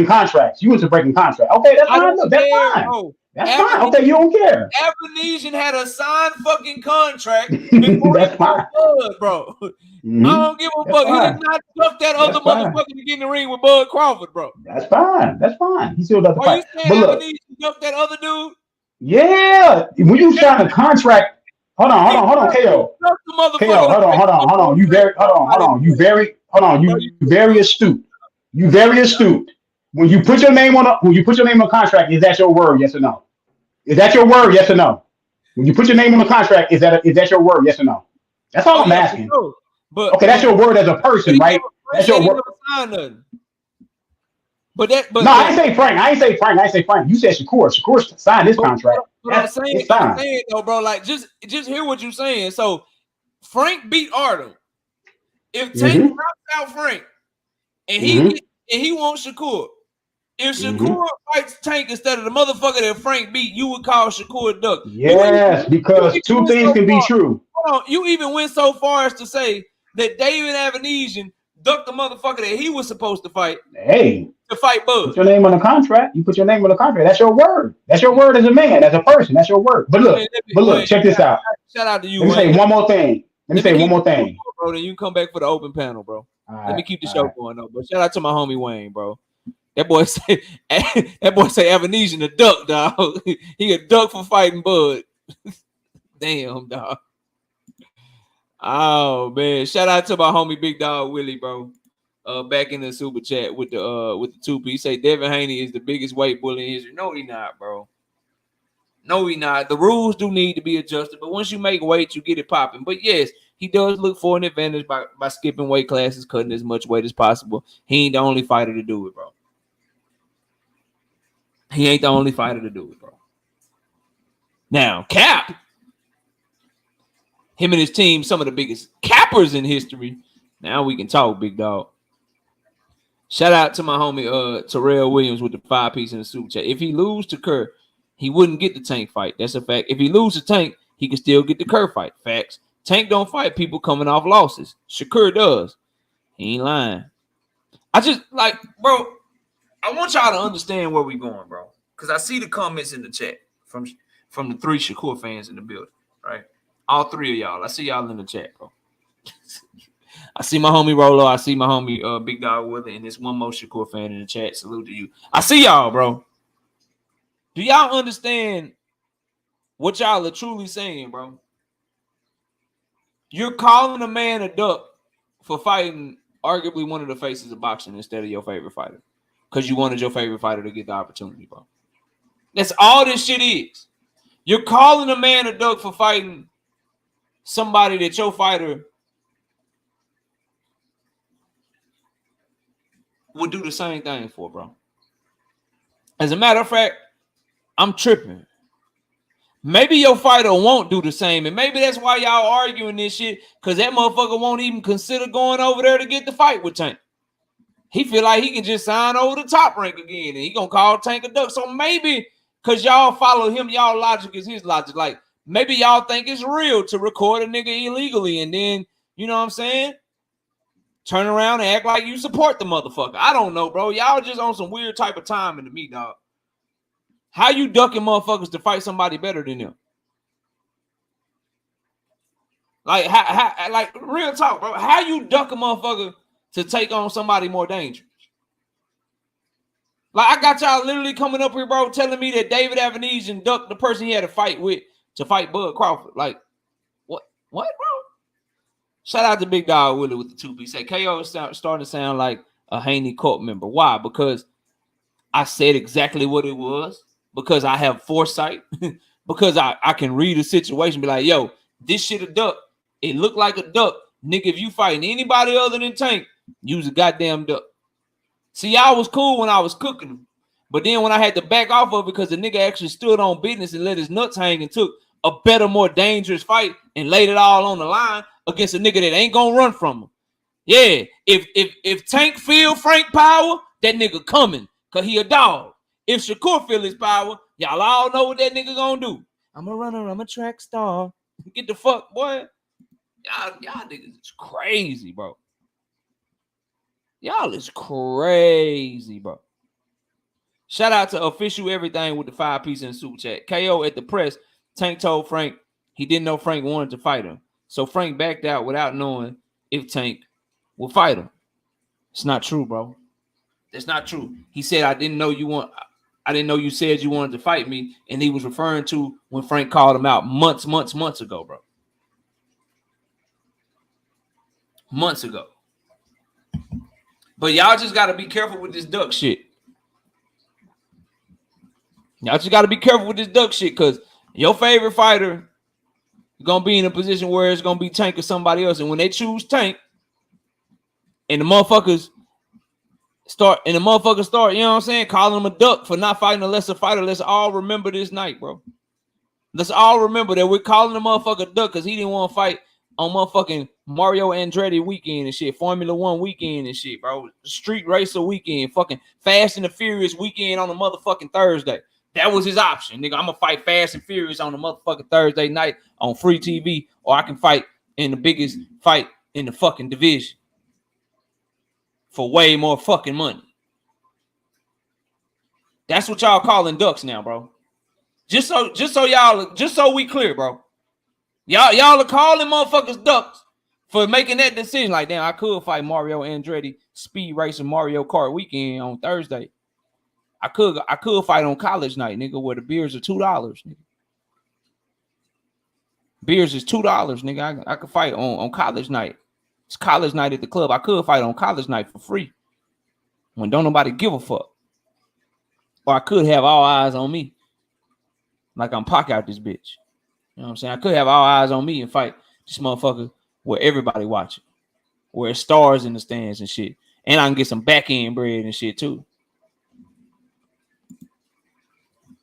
contracts. Okay, that's fine. Look, that's fine. Bro. That's fine. Okay, you don't care. Avenesian had a signed fucking contract before that's fine, Bud, bro. I don't give a fuck. He did not duck that other motherfucker to get in the ring with Bud Crawford, bro. That's fine. He still does the fight. You saying Avenesian ducked that other dude? Yeah. When you sign a contract. Hold on, KO. Hold on. You very astute. When you put your name on a contract, is that your word? Yes or no? Is that your word? Yes or no? When you put your name on the contract, is that your word? Yes or no? That's all I'm asking. But okay, that's your word as a person, right? That's your word. I ain't say Frank. You said Shakur. Shakur signed this contract. I'm saying though, bro, like just hear what you're saying. So Frank beat Artem. If Tank knocks out Frank and he wants Shakur, if Shakur fights Tank instead of the motherfucker that Frank beat, you would call Shakur a duck. Yes, because two things can be true. Hold on, you even went so far as to say that David Avenesian ducked the motherfucker that he was supposed to fight. Hey, to fight Bud. Put your name on the contract. You put your name on the contract. That's your word. That's your word as a man, as a person. That's your word. But look, check this out. Shout out to you. Let me say one more thing. Let me say one more thing, bro. Then you come back for the open panel, bro. Let me keep the show going on. But shout out to my homie Wayne, bro. That boy say Avanesian a duck, dog. He a duck for fighting Bud. Damn, dog. Oh man, shout out to my homie Big Dog Willie, bro. Back in the super chat with the 2P. Say Devin Haney is the biggest weight bully in history. No, he not, bro. No, he not. The rules do need to be adjusted, but once you make weight, you get it popping. But yes, he does look for an advantage by skipping weight classes, cutting as much weight as possible. He ain't the only fighter to do it, bro. He ain't the only fighter to do it, bro. Now, Cap, him and his team, some of the biggest cappers in history. Now we can talk, big dog. Shout out to my homie Terrell Williams with the 5-piece in the super chat. If he lose to Kerr, he wouldn't get the Tank fight. That's a fact. If he lose to Tank, he can still get the Kerr fight. Facts. Tank don't fight people coming off losses. Shakur does. He ain't lying. I just like, bro, I want y'all to understand where we going, bro. Because I see the comments in the chat from the 3 Shakur fans in the building, right? All 3 of y'all. I see y'all in the chat, bro. I see my homie Rolo. I see my homie Big Dog Willie, and there's one more Shakur fan in the chat. Salute to you. I see y'all, bro. Do y'all understand what y'all are truly saying, bro? You're calling a man a duck for fighting arguably one of the faces of boxing instead of your favorite fighter because you wanted your favorite fighter to get the opportunity, bro. That's all this shit is. You're calling a man a duck for fighting somebody that your fighter would do the same thing for, bro. As a matter of fact, I'm tripping. Maybe your fighter won't do the same, and maybe that's why y'all arguing this shit, because that motherfucker won't even consider going over there to get the fight with Tank. He feel like he can just sign over the Top Rank again, and he gonna call Tank a duck. So maybe, because y'all follow him, y'all logic is his logic. Like, maybe y'all think it's real to record a nigga illegally, and then, you know what I'm saying, turn around and act like you support the motherfucker. I don't know, bro. Y'all just on some weird type of timing to me, dog. How you ducking motherfuckers to fight somebody better than them? Like, like real talk, bro. How you duck a motherfucker to take on somebody more dangerous? Like, I got y'all literally coming up here, bro, telling me that David Avanesian ducked the person he had to fight with to fight Bud Crawford. Like, what, bro? Shout out to Big Dog Willie with the 2-piece. Say KO is starting to sound like a Haney cult member. Why? Because I said exactly what it was. Because I have foresight. Because I can read a situation. Be like, yo, this shit a duck. It looked like a duck. Nigga, if you fighting anybody other than Tank, use a goddamn duck. See, I was cool when I was cooking him. But then when I had to back off of it because the nigga actually stood on business and let his nuts hang and took a better, more dangerous fight and laid it all on the line against a nigga that ain't gonna run from him. Yeah, if Tank feel Frank power, that nigga coming because he a dog. If Shakur feel his power, y'all all know what that nigga gonna do. I'm a runner, I'm a track star. Get the fuck, boy. Y'all niggas is crazy, bro. Y'all is crazy, bro. Shout out to Official Everything with the 5-piece in the super chat. KO at the press, Tank told Frank he didn't know Frank wanted to fight him. So Frank backed out without knowing if Tank would fight him. It's not true, bro. That's not true. He said, I didn't know you said you wanted to fight me. And he was referring to when Frank called him out months ago, bro. Months ago. But y'all just got to be careful with this duck shit. Y'all just got to be careful with this duck shit because your favorite fighter is going to be in a position where it's going to be Tank or somebody else. And when they choose Tank and the motherfuckers start, you know what I'm saying, calling him a duck for not fighting a lesser fighter, let's all remember this night, bro. Let's all remember that we're calling the motherfucker duck because he didn't want to fight on motherfucking Mario Andretti weekend and shit, Formula One weekend and shit, bro. Street Racer weekend, fucking Fast and the Furious weekend on a motherfucking Thursday. That was his option, nigga. I'm gonna fight Fast and Furious on a motherfucking Thursday night on free TV, or I can fight in the biggest fight in the fucking division for way more fucking money. That's what y'all calling ducks now, bro. Just so we clear, bro. Y'all are calling motherfuckers ducks for making that decision. Like, damn, I could fight Mario Andretti speed racing Mario Kart weekend on Thursday. I could fight on college night, nigga, where the beers are $2, nigga. Beers is $2, nigga. I could fight on college night. It's college night at the club. I could fight on college night for free when don't nobody give a fuck. Or I could have all eyes on me, like I'm Pac out this bitch. You know what I'm saying? I could have all eyes on me and fight this motherfucker where everybody watching, where it's stars in the stands and shit, and I can get some back end bread and shit too.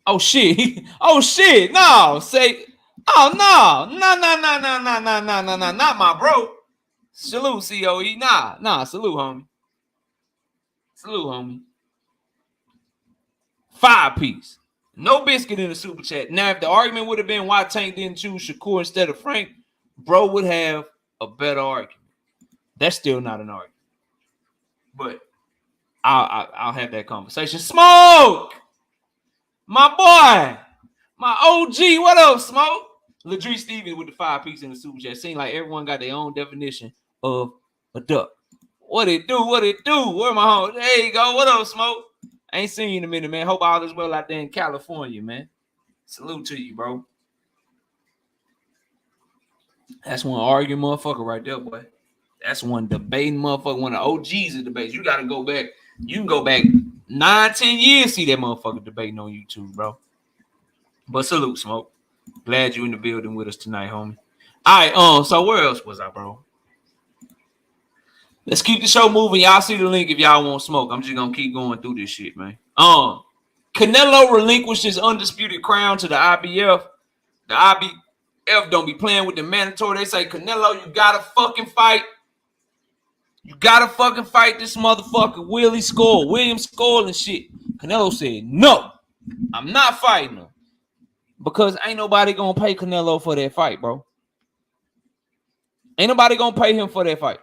Oh shit! Oh shit! No, say, oh no, not my bro. Salute, COE. Nah, salute, homie. Salute, homie. 5-piece. No biscuit in the super chat. Now, if the argument would have been why Tank didn't choose Shakur instead of Frank, bro would have a better argument. That's still not an argument. But I'll have that conversation. Smoke! My boy! My OG, what up, Smoke? Ladrie Stevens with the 5-piece in the super chat. Seems like everyone got their own definition of a duck. What it do? What it do? Where my home? There you go. What up, Smoke? I ain't seen you in a minute, man. Hope all is well out there in California, man. Salute to you, bro. That's one arguing motherfucker right there, boy. That's one debating motherfucker. One of the OGs of debates. You got to go back. You can go back 9-10 years, see that motherfucker debating on YouTube, bro. But salute, Smoke. Glad you in the building with us tonight, homie. All right, so where else was I, bro? Let's keep the show moving. Y'all see the link if y'all want smoke. I'm just gonna keep going through this shit, man. Canelo relinquished his undisputed crown to the IBF. The IBF don't be playing with the mandatory. They say, Canelo, you gotta fucking fight. You gotta fucking fight this motherfucker. Williams scored and shit. Canelo said, no, I'm not fighting him. Because ain't nobody gonna pay Canelo for that fight, bro. Ain't nobody gonna pay him for that fight.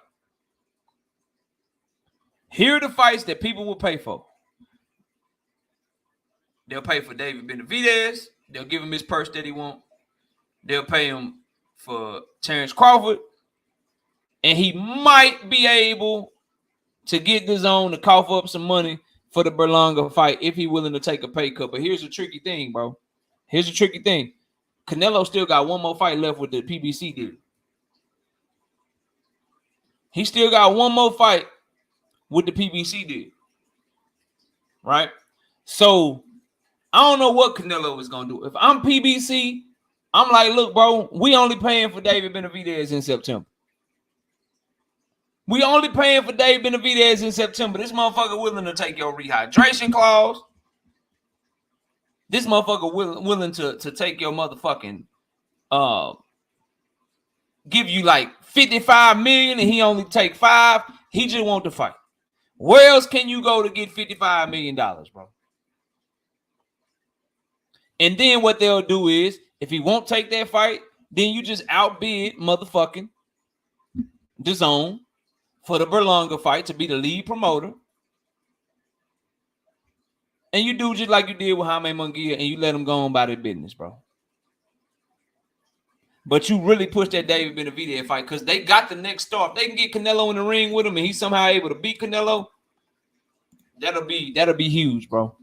Here are the fights that people will pay for. They'll pay for David Benavidez. They'll give him his purse that he wants. They'll pay him for Terrence Crawford. And he might be able to get the zone to cough up some money for the Berlanga fight if he's willing to take a pay cut. But here's the tricky thing, bro. Here's the tricky thing. Canelo still got one more fight left with the PBC deal. He still got one more fight with the PBC deal. Right? So, I don't know what Canelo is going to do. If I'm PBC, I'm like, look, bro, we only paying for David Benavidez in September. We only paying for David Benavidez in September. This motherfucker willing to take your rehydration clause. This motherfucker willing to take your motherfucking give you like 55 million and he only take 5. He just want to fight. Where else can you go to get $55 million, bro? And then what they'll do is, if he won't take that fight, then you just outbid motherfucking DAZN for the Berlanga fight to be the lead promoter. And you do just like you did with Jaime Munguia and you let him go on by their business, bro. But you really push that David Benavidez fight because they got the next star. If they can get Canelo in the ring with him and he's somehow able to beat Canelo, that'll be huge, bro.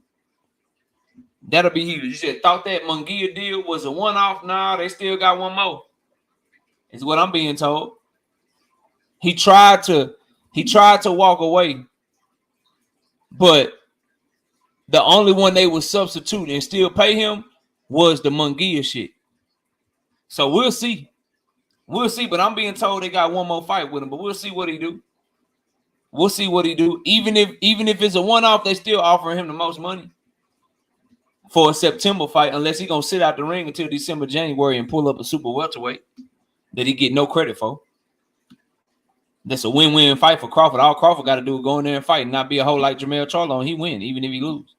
That'll be huge. You said thought that Munguia deal was a one-off. Nah, they still got one more. Is what I'm being told. He tried to walk away, but the only one they would substitute and still pay him was the Munguia shit. So we'll see. We'll see, but I'm being told they got one more fight with him, but we'll see what he do. We'll see what he do. Even if it's a one-off, they still offering him the most money for a September fight, unless he's going to sit out the ring until December, January and pull up a super welterweight that he get no credit for. That's a win-win fight for Crawford. All Crawford got to do is go in there and fight and not be a whole like Jermell Charlo, and he win, even if he lose.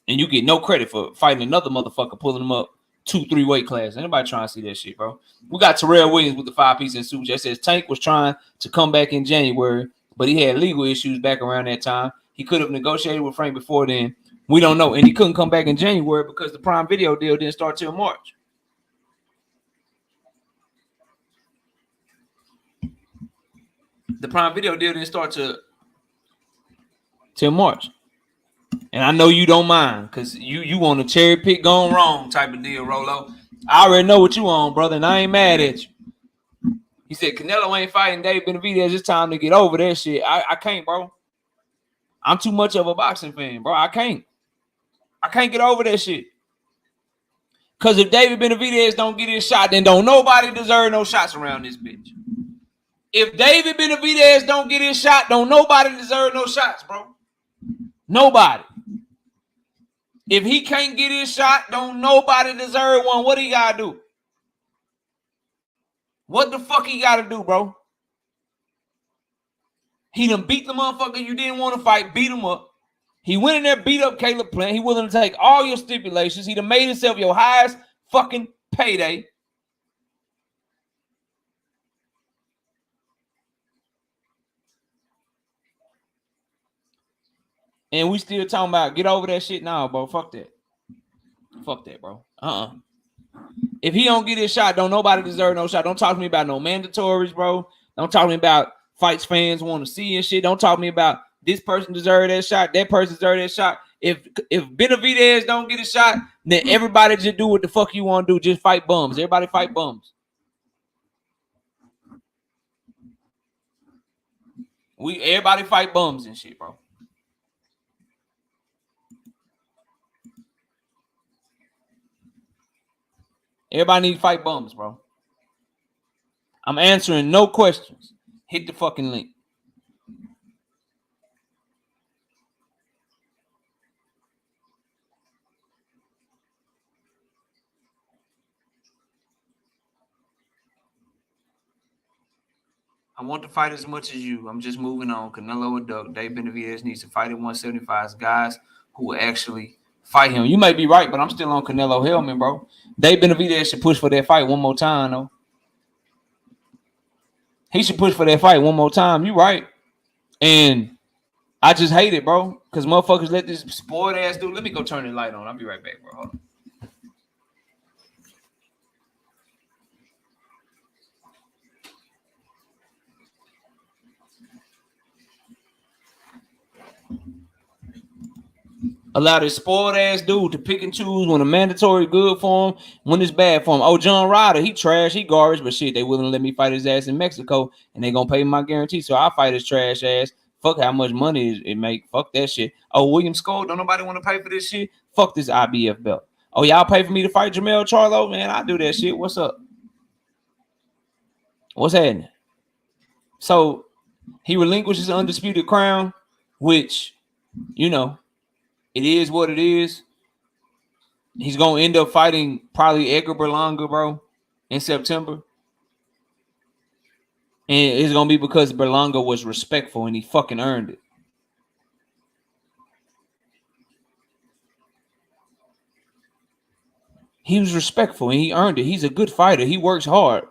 And you get no credit for fighting another motherfucker, pulling him up 2-3 weight class. Anybody trying to see that shit, bro? We got Terrell Williams with the 5-piece in super chat. Says Tank was trying to come back in January, but he had legal issues back around that time. He could have negotiated with Frank before then, We don't know. And he couldn't come back in January because the Prime Video deal didn't start till March. The Prime Video deal didn't start till March. And I know you don't mind because you want a cherry pick gone wrong type of deal, Rolo. I already know what you on, brother, and I ain't mad at you. He said Canelo ain't fighting Dave Benavidez. It's time to get over that shit. I can't, bro. I'm too much of a boxing fan, bro. I can't get over that shit. Because if David Benavidez don't get his shot, then don't nobody deserve no shots around this bitch. If David Benavidez don't get his shot, don't nobody deserve no shots, bro. Nobody. If he can't get his shot, don't nobody deserve one. What he gotta do? What the fuck he gotta do, bro? He done beat the motherfucker you didn't want to fight, beat him up. He went in there, beat up Caleb Plant. He willing to take all your stipulations. He done made himself your highest fucking payday. And we still talking about get over that shit now, bro. Fuck that. Fuck that, bro. If he don't get his shot, don't nobody deserve no shot. Don't talk to me about no mandatories, bro. Don't talk to me about fights fans want to see and shit. Don't talk to me about this person deserve that shot, that person deserve that shot. If Benavidez don't get a shot, then everybody just do what the fuck you want to do. Just fight bums. Everybody fight bums. Everybody fight bums and shit, bro. Everybody need to fight bums, bro. I'm answering no questions. Hit the fucking link. I want to fight as much as you. I'm just moving on. Canelo and Doug. Dave Benavidez needs to fight at 175. Guys who will actually fight him. You may be right, but I'm still on Canelo Hellman, bro. Dave Benavidez should push for that fight one more time, though. He should push for that fight one more time. You right. And I just hate it, bro. Because motherfuckers let this spoiled ass dude. Let me go turn the light on. I'll be right back, bro. Hold on. Allow this spoiled ass dude to pick and choose when a mandatory good for him, when it's bad for him. Oh, John Ryder, he trash, he garbage, but shit, they willing to let me fight his ass in Mexico, and they gonna pay my guarantee, so I fight his trash ass. Fuck how much money it make. Fuck that shit. Oh, William Skull, don't nobody want to pay for this shit? Fuck this IBF belt. Oh, y'all pay for me to fight Jamel Charlo? Man, I do that shit. What's up? What's happening? So he relinquishes the undisputed crown, which, you know, it is what it is. He's going to end up fighting probably Edgar Berlanga, bro, in September. And it's going to be because Berlanga was respectful and he fucking earned it. He was respectful and he earned it. He's a good fighter. He works hard.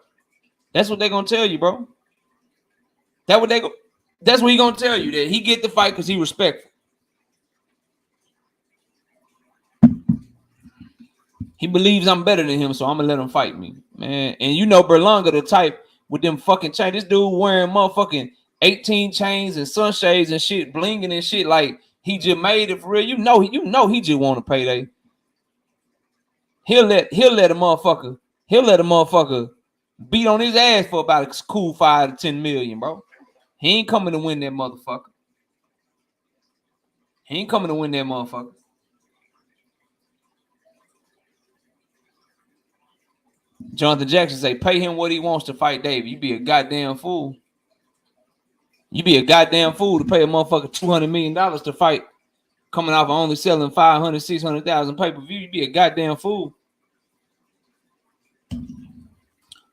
That's what they're going to tell you, bro. That's what he's going to tell you, that he get the fight because he respectful. He believes I'm better than him, so I'm gonna let him fight me, man. And you know Berlanga, the type with them fucking chains. This dude wearing motherfucking 18 chains and sunshades and shit, blinging and shit, like he just made it for real. You know he just want to payday. He'll let a motherfucker beat on his ass for about a cool 5 to 10 million, bro. He ain't coming to win that motherfucker. He ain't coming to win that motherfucker. Jonathan Jackson say, pay him what he wants to fight David. You be a goddamn fool. You be a goddamn fool to pay a motherfucker $200 million to fight, coming off of only selling 500, 600,000 pay-per-view. You be a goddamn fool.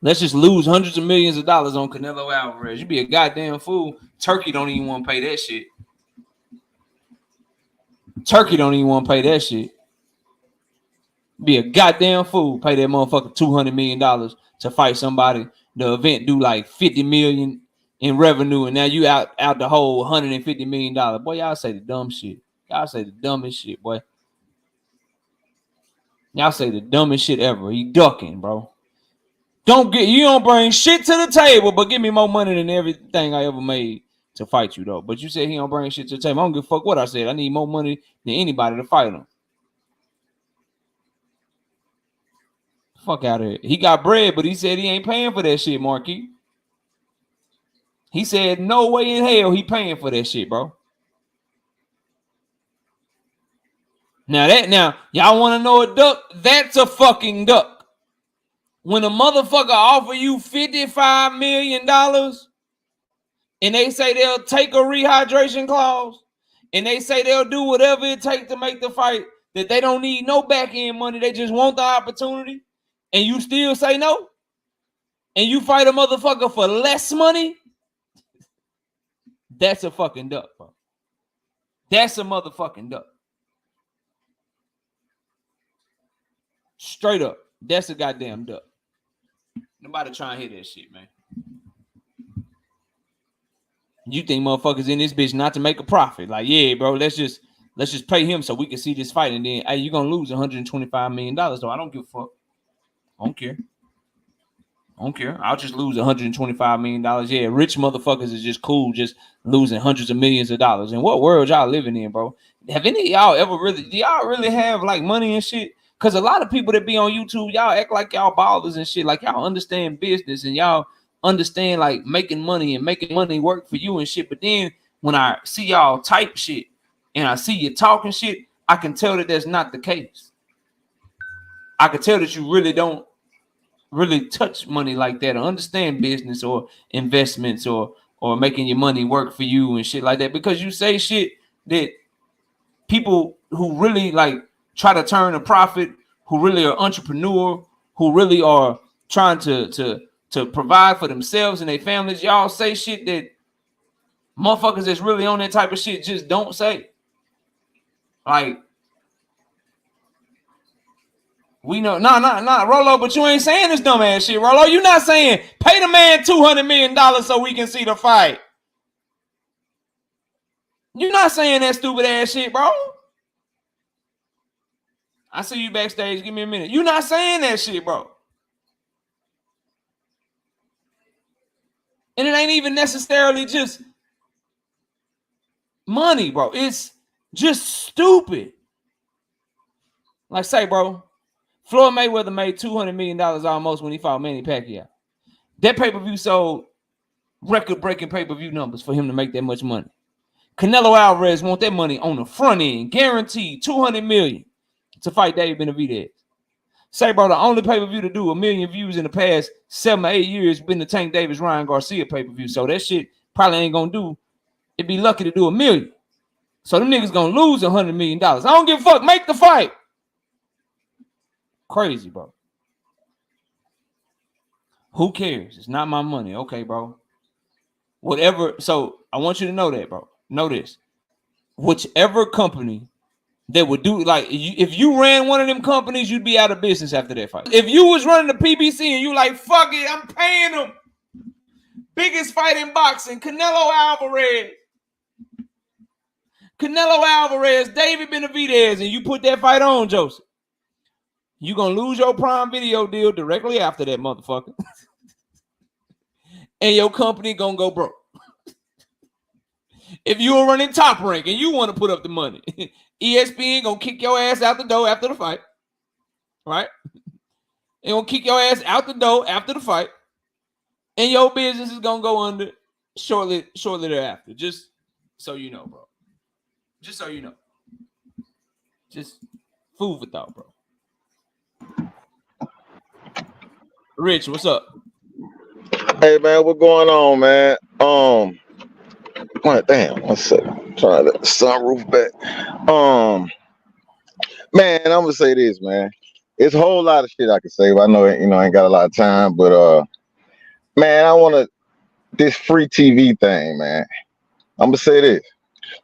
Let's just lose hundreds of millions of dollars on Canelo Alvarez. You be a goddamn fool. Turkey don't even want to pay that shit. Turkey don't even want to pay that shit. Be a goddamn fool. Pay that motherfucker $200 million to fight somebody. The event do like $50 million in revenue, and now you out the whole $150 million. Boy, y'all say the dumb shit. Y'all say the dumbest shit, boy. Y'all say the dumbest shit ever. He ducking, bro. You don't bring shit to the table, but give me more money than everything I ever made to fight you, though. But you said he don't bring shit to the table. I don't give a fuck what I said. I need more money than anybody to fight him. Fuck out of here. He got bread, but he said he ain't paying for that shit, Marquis. He said no way in hell he paying for that shit, bro. Now y'all want to know a duck? That's a fucking duck. When a motherfucker offer you $55 million and they say they'll take a rehydration clause and they say they'll do whatever it takes to make the fight, that they don't need no back end money, they just want the opportunity, and you still say no, and you fight a motherfucker for less money, that's a fucking duck, bro. That's a motherfucking duck. Straight up, that's a goddamn duck. Nobody trying to hear that shit, man. You think motherfuckers in this bitch not to make a profit? Like, yeah, bro, let's just pay him so we can see this fight, and then hey, you're gonna lose $125 million. Though I don't give a fuck. I don't care. I'll just lose $125 million. Yeah, rich motherfuckers is just cool, just losing hundreds of millions of dollars. And what world y'all living in, bro? Have any of y'all ever do y'all really have like money and shit? Because a lot of people that be on YouTube, y'all act like y'all ballers and shit, like y'all understand business and y'all understand like making money and making money work for you and shit. But then when I see y'all type shit and I see you talking shit, I can tell that that's not the case. I can tell that you really don't really touch money like that or understand business or investments or making your money work for you and shit like that, because you say shit that people who really like try to turn a profit, who really are entrepreneur, who really are trying to provide for themselves and their families, y'all say shit that motherfuckers that's really on that type of shit just don't say. Like, we know, nah, Rolo, but you ain't saying this dumb ass shit, Rolo. You not saying pay the man $200 million so we can see the fight. You're not saying that stupid ass shit, bro. I see you backstage. Give me a minute. You're not saying that shit, bro. And it ain't even necessarily just money, bro. It's just stupid. Like, say, bro, Floyd Mayweather made $200 million almost when he fought Manny Pacquiao. That pay-per-view sold record-breaking pay-per-view numbers for him to make that much money. Canelo Alvarez want that money on the front end, guaranteed $200 million to fight Dave Benavidez. Say, bro, the only pay-per-view to do 1 million views in the past 7 or 8 years been the Tank Davis Ryan Garcia pay-per-view. So that shit probably ain't gonna do. It'd be lucky to do 1 million. So them niggas gonna lose $100 million. I don't give a fuck. Make the fight. Crazy, bro. Who cares? It's not my money. Okay, bro. Whatever. So I want you to know that, bro. Know this. Whichever company that would do, like, if you ran one of them companies, you'd be out of business after that fight. If you was running the PBC and you like, fuck it, I'm paying them. Biggest fight in boxing, Canelo Alvarez, David Benavidez, and you put that fight on, Joseph, you gonna lose your Prime Video deal directly after that, motherfucker. And your company gonna go broke. If you were running Top Rank and you want to put up the money, ESPN gonna kick your ass out the door after the fight, right? They gonna kick your ass out the door after the fight, and your business is gonna go under shortly thereafter. Just so you know, bro. Just so you know. Just food for thought, bro. Rich, what's up? Hey man, what's going on, man? Damn, one second. Trying to sunroof back. Man, I'm gonna say this, man. It's a whole lot of shit I can say, but I know I ain't got a lot of time. But man, I wanna this free TV thing, man. I'm gonna say this.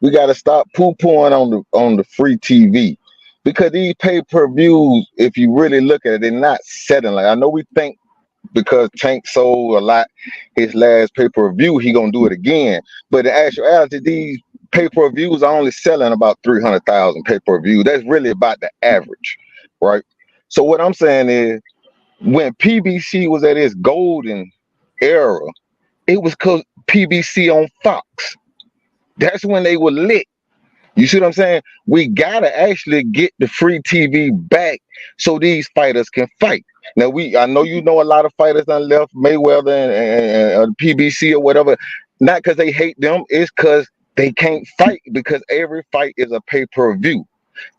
We gotta stop poo-pooing on the free TV. Because these pay-per-views, if you really look at it, they're not setting. Like, I know we think because Tank sold a lot his last pay-per-view, he gonna do it again. But in actuality, these pay-per-views are only selling about 300,000 pay-per-view. That's really about the average, right? So what I'm saying is, when PBC was at its golden era, it was cause PBC on Fox. That's when they were lit. You see what I'm saying? We gotta actually get the free TV back so these fighters can fight. Now I know you know a lot of fighters done left Mayweather and PBC or whatever, not because they hate them, it's because they can't fight because every fight is a pay-per-view.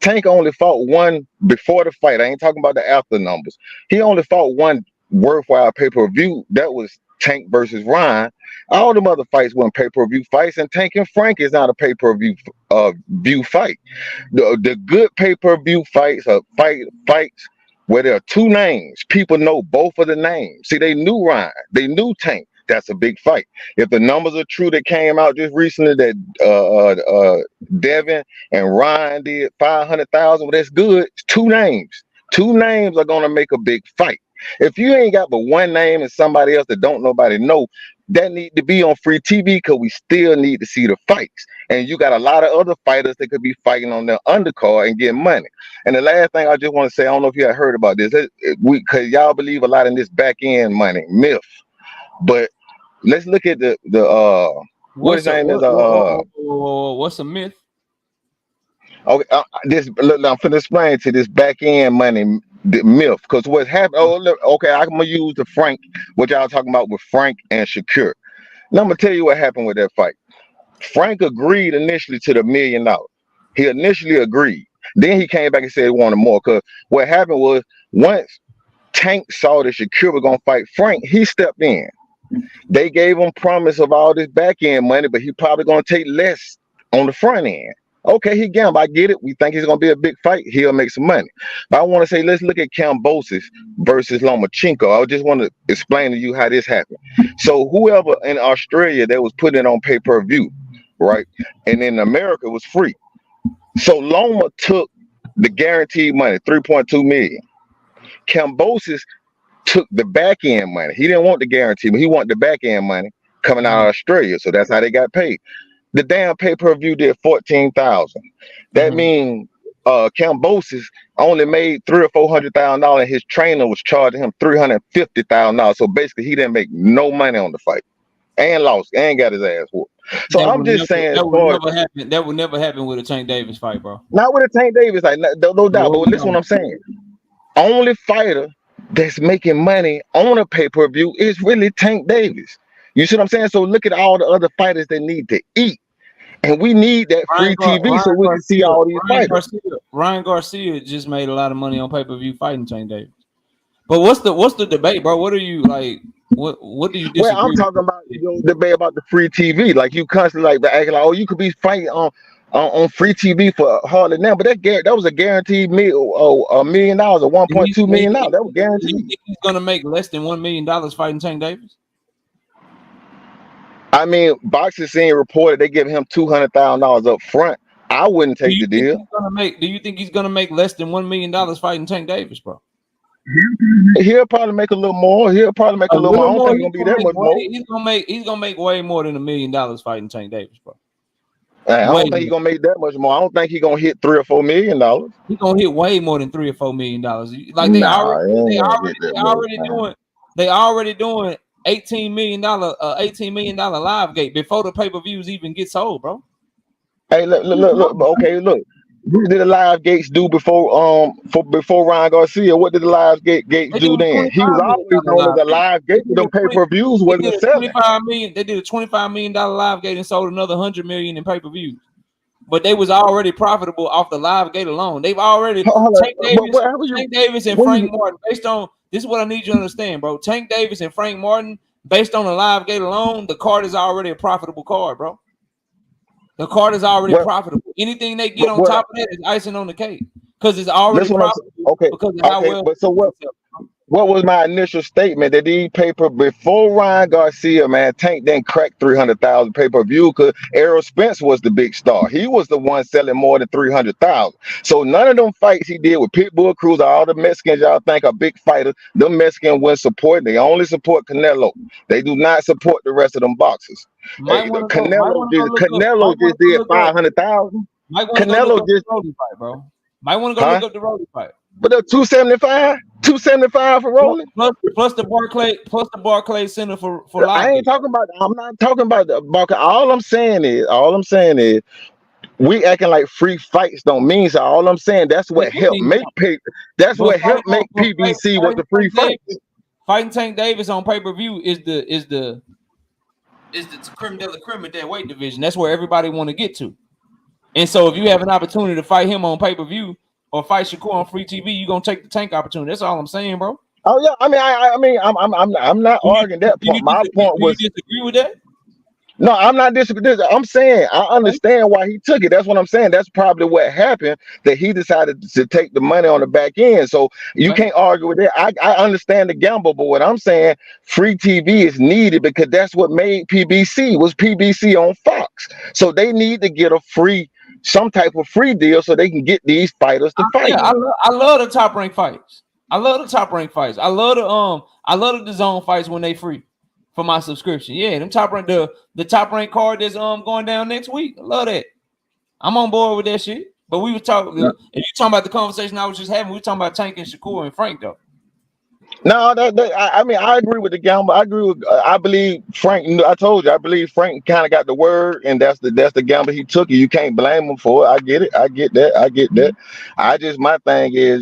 Tank only fought one before the fight. I ain't talking about the after numbers. He only fought one worthwhile pay-per-view. That was Tank versus Ryan. All the other fights weren't pay-per-view fights, and Tank and Frank is not a pay-per-view view fight. The good pay-per-view fights are fights where there are two names. People know both of the names. See, they knew Ryan, they knew Tank. That's a big fight. If the numbers are true that came out just recently that Devin and Ryan did 500,000, well, that's good. It's two names. Two names are gonna make a big fight. If you ain't got but one name and somebody else that don't nobody know, that need to be on free TV because we still need to see the fights. And you got a lot of other fighters that could be fighting on their undercard and get money. And the last thing I just want to say, I don't know if you had heard about this, because y'all believe a lot in this back end money myth. But let's look at the what his name is. What's a myth? Okay, look, I'm finna explain to this back end money the myth, because what's happened. Oh, look, okay, I'm gonna use the Frank, what y'all talking about with Frank and Shakur. Now I'm gonna tell you what happened with that fight. Frank agreed initially to the $1 million. He initially agreed. Then he came back and said he wanted more. Because what happened was, once Tank saw that Shakur was gonna fight Frank, he stepped in. They gave him promise of all this back end money, but he probably gonna take less on the front end. Okay, he gambled. I get it. We think he's gonna be a big fight. He'll make some money. But I want to say, let's look at Kambosos versus Lomachenko. I just want to explain to you how this happened. So whoever in Australia that was putting it on pay-per-view, right? And in America it was free. So Loma took the guaranteed money, 3.2 million. Kambosos took the back end money. He didn't want the guarantee, but he wanted the back end money coming out of Australia. So that's how they got paid. The damn pay-per-view did 14,000. That means Kambosos only made $300,000 or $400,000, and his trainer was charging him $350,000. So basically, he didn't make no money on the fight, and lost, and got his ass whooped. So I'm just saying that would never happen. That would never happen with a Tank Davis fight, bro. Not with a Tank Davis, like no doubt. But listen, what I'm saying. Only fighter that's making money on a pay-per-view is really Tank Davis. You see what I'm saying? So look at all the other fighters that need to eat. And we need that free TV so we can see all these fighters. Ryan Garcia just made a lot of money on pay-per-view fighting Tank Davis. But what's the debate, bro? What are you like? What do you disagree? Well, I'm talking about debate about the free TV. Like you constantly like acting like, oh, you could be fighting on free TV for hardly now, but that was a guaranteed $1 million or $1.2 million. That was guaranteed. You think he's gonna make less than $1 million fighting Tank Davis? I mean, boxing scene reported they give him $200,000 up front. I wouldn't take the deal. Do you think he's gonna make less than $1 million fighting Tank Davis, bro? He'll probably make a little more. He'll probably make a little more. I don't think he's gonna be that much more. He's gonna make way more than $1 million fighting Tank Davis, bro. I don't think he's gonna make that much more. I don't think he's gonna hit $3 or $4 million. He's gonna hit way more than $3 or $4 million. Like they already doing $18 million live gate before the pay-per-views even get sold, bro. Hey, look. Okay, look. What did the live gates do before Ryan Garcia? What did the live gates do then? He was always known as a live gate. The pay-per-views wasn't selling. They did a $25 million live gate and sold another $100 million in pay-per-views. But they was already profitable off the live gate alone. They've already Tank Davis and Frank Martin, based on this is what I need you to understand, bro. Tank Davis and Frank Martin, based on the live gate alone, the card is already a profitable card, bro. The card is already profitable. Anything they get on top of that is icing on the cake because it's already profitable. Okay. Because of how well. But so what was my initial statement that these before Ryan Garcia, man, Tank didn't crack 300,000 pay-per-view because Errol Spence was the big star. He was the one selling more than 300,000. So none of them fights he did with Pitbull Cruz, all the Mexicans y'all think are big fighters, them Mexicans wouldn't support. They only support Canelo. They do not support the rest of them boxers. Canelo just did 500,000. Canelo just fight, bro. Might want to go look up the Roddy fight. But the 275 for rolling. Plus the Barclay Center for I live. ain't talking about. I'm not talking about the Barclay. All I'm saying is, we acting like free fights don't mean so. All I'm saying that's what helped make That's what helped make PBC was the free fights. Fighting Tank Davis on pay-per-view is the creme de la creme at that weight division. That's where everybody want to get to. And so if you have an opportunity to fight him on pay-per-view or fight Shakur on free TV, you're gonna take the Tank opportunity. That's all I'm saying, bro. Oh yeah, I mean, I'm not arguing that point. My point was, do you disagree with that? No, I'm not disagreeing. I'm saying I understand why he took it. That's what I'm saying. That's probably what happened, that he decided to take the money on the back end. So you can't argue with that. I understand the gamble, but what I'm saying, free TV is needed because that's what made PBC was PBC on Fox. So they need to get some type of free deal so they can get these fighters to fight. Yeah, I love the top ranked fights. I love the DAZN fights when they free for my subscription. Yeah, them top rank the top ranked card that's going down next week. I love that. I'm on board with that shit. But we were talking. If you talking about the conversation I was just having, we were talking about Tank and Shakur and Frank though. No, I mean I agree with the gamble. I agree with. I believe Frank. I told you. I believe Frank kind of got the word, and that's the gamble he took. You can't blame him for it. I get it. I get that. My thing is,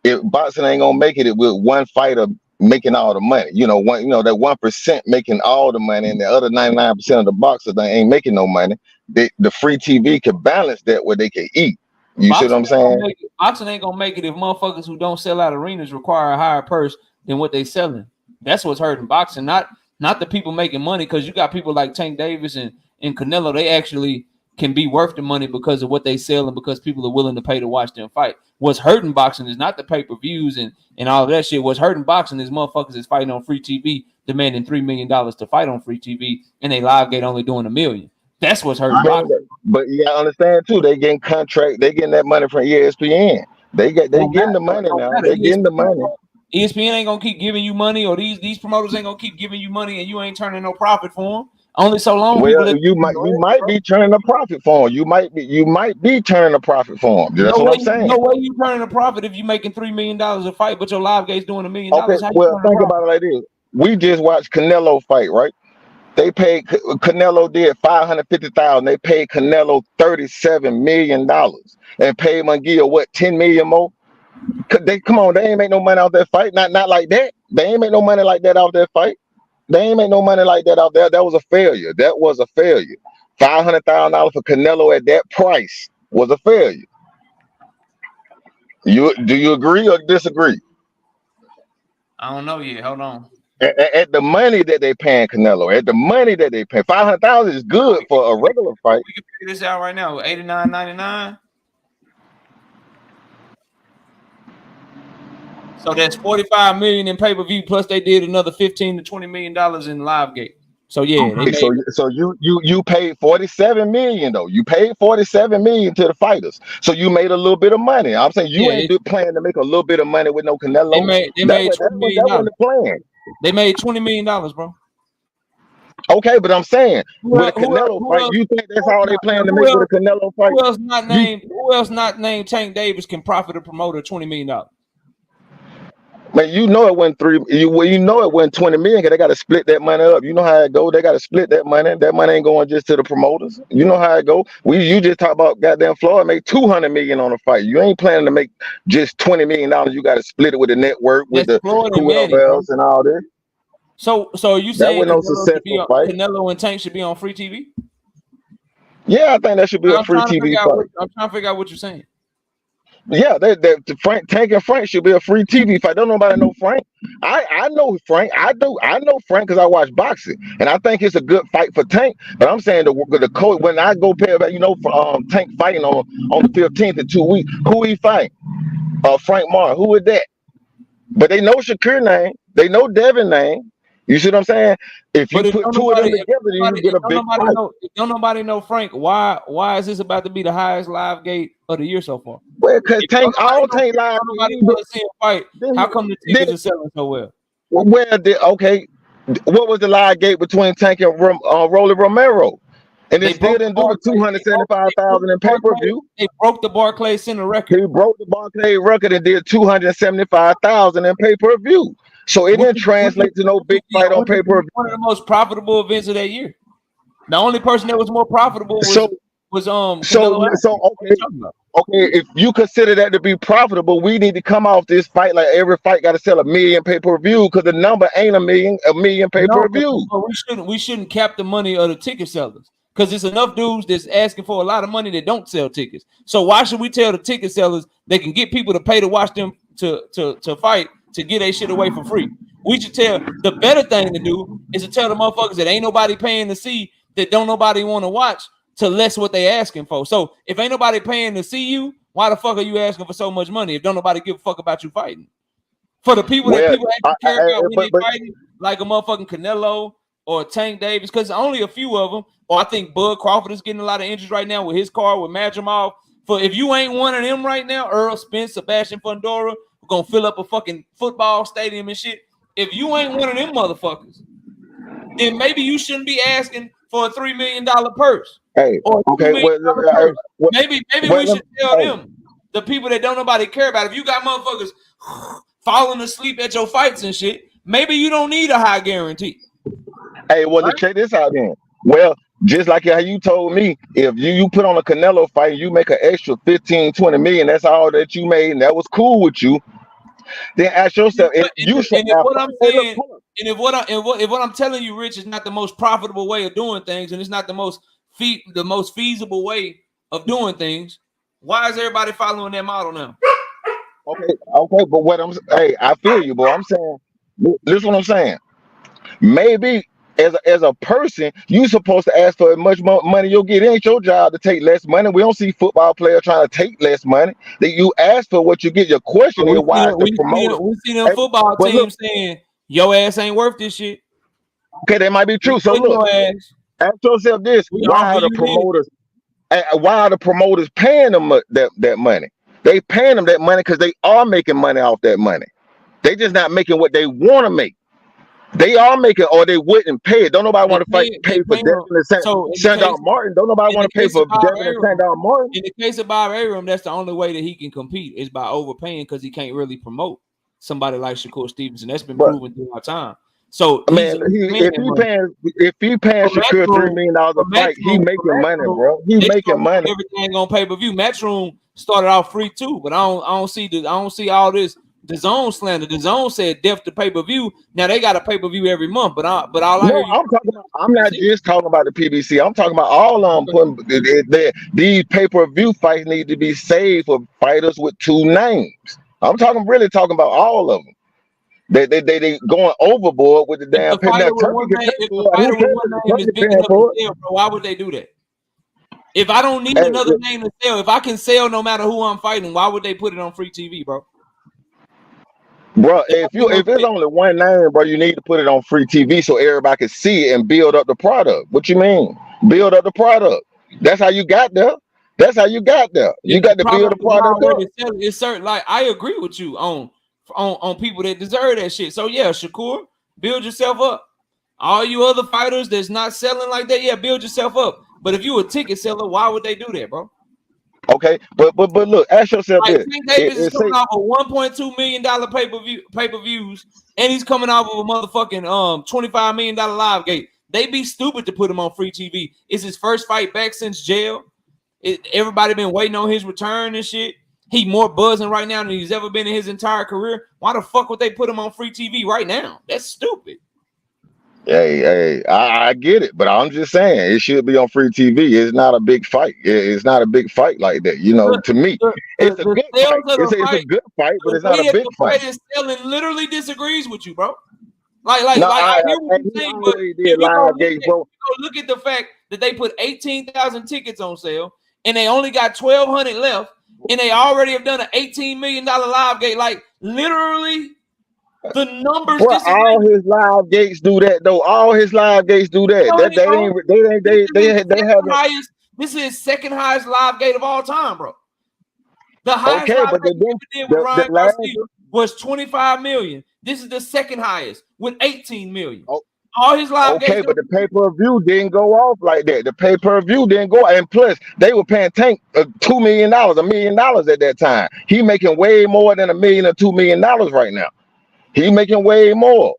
if boxing ain't gonna make it with one fighter making all the money, that 1% making all the money, and the other 99% of the boxers that ain't making no money. The free TV can balance that where they can eat. You see what I'm saying? Boxing ain't gonna make it if motherfuckers who don't sell out arenas require a higher purse than what they selling. That's what's hurting boxing, not the people making money, because you got people like Tank Davis and Canelo. They actually can be worth the money because of what they sell and because people are willing to pay to watch them fight. What's hurting boxing is not the pay-per-views and all of that shit. What's hurting boxing is motherfuckers is fighting on free TV, demanding $3 million to fight on free TV, and they live gate only doing $1 million. That's what's hurting boxing. But you gotta understand too, they getting that money from ESPN. They getting the money now. They getting the money. ESPN ain't gonna keep giving you money, or these promoters ain't gonna keep giving you money, and you ain't turning no profit for them. Only so long. Well, you might be turning a profit for them. You might be turning a profit for them. That's what I'm saying. No way you turning a profit if you making $3 million a fight, but your live gate's doing $1 million. Okay, well, think about it like this. We just watched Canelo fight, right? They paid Canelo did $550,000. They paid Canelo $37 million and paid Munguia what, $10 million more. They ain't make no money out that fight. Not like that. They ain't make no money like that out that fight. They ain't make no money like that out there. That was a failure. $500,000 for Canelo at that price was a failure. Do you agree or disagree? I don't know yet. Hold on. At the money that they paying Canelo, $500,000 is good for a regular fight. We can figure this out right now. $89.99. So that's $45 million in pay-per-view, plus they did another $15 to $20 million in live gate. So yeah, so you paid $47 million though. You paid $47 million to the fighters. So you made a little bit of money. I'm saying you ain't planning to make a little bit of money with no Canelo. They made $20 million. That wasn't the plan. They made $20 million, bro. Okay, but I'm saying with a Canelo fight, you think that's all they plan to make with a Canelo fight? Who else not named Tank Davis can profit a promoter $20 million? Man, it went it went 20 million because they got to split that money up. You know how it go. They got to split that money. That money ain't going just to the promoters. You know how it go. You just talk about goddamn Floyd make $200 million on a fight. You ain't planning to make just $20 million. You got to split it with the network, with the whoever else and all this. So you saying Canelo and Tank should be on free TV? Yeah, I think that should be a free TV fight. I'm trying to figure out what you're saying. Yeah, Tank and Frank should be a free TV fight. Don't nobody know Frank. I know Frank. I do. I know Frank because I watch boxing, and I think it's a good fight for Tank. But I'm saying the coach, when I go pay about, for Tank fighting on the 15th in 2 weeks, who he fight? Frank Martin. Who is that? But they know Shakur name. They know Devin name. You see what I'm saying? If you put two of them together, you get a big fight. Don't nobody know Frank. Why is this about to be the highest live gate of the year so far? Well, because Tank live. Nobody want to see him fight. How come the tickets are selling so well? What was the live gate between Tank and Rolly Romero? And They it still broke the didn't do the Barclays. 275,000 in pay-per-view. They broke the Barclays Center record. He broke the Barclays record and did 275,000 in pay-per-view. So it didn't translate to no big fight on pay-per-view. One of the most profitable events of that year. The only person that was more profitable was Canelo. Okay, if you consider that to be profitable, we need to come off this fight like every fight got to sell 1 million pay-per-view, because the number ain't a million pay-per-view. No, we shouldn't cap the money of the ticket sellers, because there's enough dudes that's asking for a lot of money that don't sell tickets. So why should we tell the ticket sellers they can get people to pay to watch them to fight to get their shit away for free? We should tell the better thing to do is to tell the motherfuckers that ain't nobody paying to see, that don't nobody want to watch, to less what they asking for. So if ain't nobody paying to see you, why the fuck are you asking for so much money if don't nobody give a fuck about you fighting? For the people that people actually care about when they fighting, like a motherfucking Canelo or Tank Davis, because only a few of them, or I think Bud Crawford is getting a lot of interest right now with his card with Madrimov. For if you ain't one of them right now, Earl Spence, Sebastian Fundora, we're gonna fill up a fucking football stadium and shit. If you ain't one of them motherfuckers, then maybe you shouldn't be asking for a $3 million purse. Hey, okay, maybe we should tell them, the people that don't nobody care about. If you got motherfuckers falling asleep at your fights and shit, maybe you don't need a high guarantee. Hey, well, check this out then. Well, just like how you told me, if you put on a Canelo fight and you make an extra 15, 20 million, that's all that you made, and that was cool with you. Then ask yourself, what I'm telling you, Rich, is not the most profitable way of doing things, and it's not the most feasible way of doing things. Why is everybody following that model now? Okay, but I feel you, boy. I'm saying, listen what I'm saying. Maybe as a person, you supposed to ask for as much money you'll get. It ain't your job to take less money. We don't see football players trying to take less money. That you ask for what you get. Your question is why the promoter. We see them football teams saying your ass ain't worth this shit. Okay, that might be true. So look, ask yourself this: why are the promoters paying them that money? They paying them that money because they are making money off that money. They just not making what they want to make. They are making, or they wouldn't pay it. Don't nobody want to pay for Devin and Sandor Martin. Don't nobody want to pay for Devin and Sandor Martin. In the case of Bob Arum, that's the only way that he can compete is by overpaying, because he can't really promote somebody like Shakur Stevenson. That's been proven through our time. So man, if he paying Shakur $3 million a fight, he making money, bro. He making money. Everything on pay-per-view. Matchroom started off free too, but I don't see all this DAZN slander. DAZN said death to pay-per-view. Now they got a pay-per-view every month, but I'm not just talking about the PBC. I'm talking about all of them. These pay-per-view fights need to be saved for fighters with two names. I'm really talking about all of them. They going overboard with the damn pay. Why would they do that? If I don't need another name to sell, if I can sell no matter who I'm fighting, why would they put it on free TV, bro? Bro, if it's only one name, bro, you need to put it on free TV so everybody can see it and build up the product. What you mean? Build up the product. That's how you got there. You got to build the product up. It's certain. Like, I agree with you on people that deserve that shit. So yeah, Shakur, build yourself up. All you other fighters that's not selling like that, yeah, build yourself up. But if you a ticket seller, why would they do that, bro? Okay, but look, ask yourself this. Tank Davis is coming off of $1.2 million pay-per-views, and he's coming off of a motherfucking $25 million live gate. They be stupid to put him on free TV. It's his first fight back since jail. Everybody been waiting on his return and shit. He more buzzing right now than he's ever been in his entire career. Why the fuck would they put him on free TV right now? That's stupid. Hey, I get it, but I'm just saying it should be on free TV. It's not a big fight. It's not a big fight like that. You know, to me, it's a good fight. It's a good fight, but it's not a big fight. The selling literally disagrees with you, bro. I hear what you're saying, but if you go look at the fact that they put 18,000 tickets on sale and they only got 1,200 left, and they already have done an $18 million live gate. Like, literally, the numbers. Well, all his live gates do that, though. All his live gates do that. They haven't. This is his second highest live gate of all time, bro. The highest live gate did with Ryan Garcia was 25 million. This is the second highest with 18 million. All his live Okay, gates. but the pay-per-view didn't go off like that. The pay-per-view didn't go, and plus they were paying Tank $2 million, $1 million at that time. He making way more than $1 million or $2 million right now. He making way more.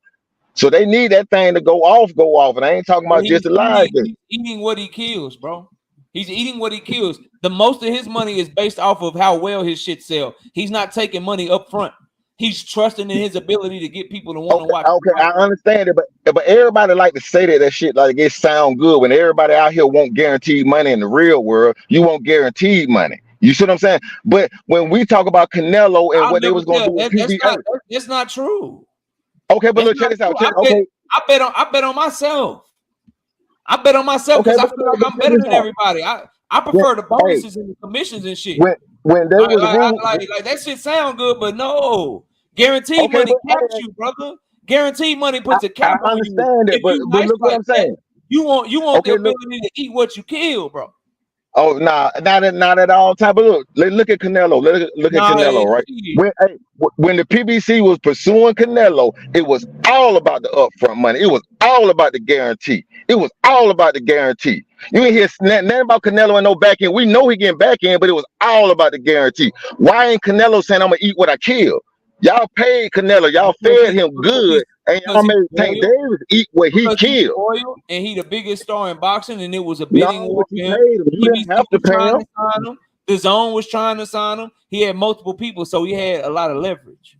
So they need that thing to go off. And I ain't talking about just the live gate. He's eating what he kills, bro. He's eating what he kills. The most of his money is based off of how well his shit sell. He's not taking money up front. He's trusting in his ability to get people to want to watch. Okay, I understand it, but everybody like to say that shit like it sound good. When everybody out here won't guarantee money in the real world, you won't guarantee money. You see what I'm saying? But when we talk about Canelo and what they was going to do with PBA, that's not true. Okay, but look, check this out. I bet on myself. I bet on myself because I feel like I'm better than everybody. I prefer the bonuses and the commissions and shit. When they was like that shit sound good, but no. Guaranteed money caps you, brother. Guaranteed money puts a cap on you. I understand it, but look what I'm saying. You want the ability to eat what you kill, bro. Oh, nah, not at all time. But look at Canelo. Look at Canelo, right? When the PBC was pursuing Canelo, it was all about the upfront money. It was all about the guarantee. It was all about the guarantee. You ain't hear nothing about Canelo and no back end. We know he getting back end, but it was all about the guarantee. Why ain't Canelo saying I'm gonna eat what I kill? Y'all paid Canelo. Y'all fed him good, and y'all made Tank Davis eat what he killed. And he the biggest star in boxing, and it was a bidding war for him. You didn't have to pay him. The Zone was trying to sign him. He had multiple people, so he had a lot of leverage.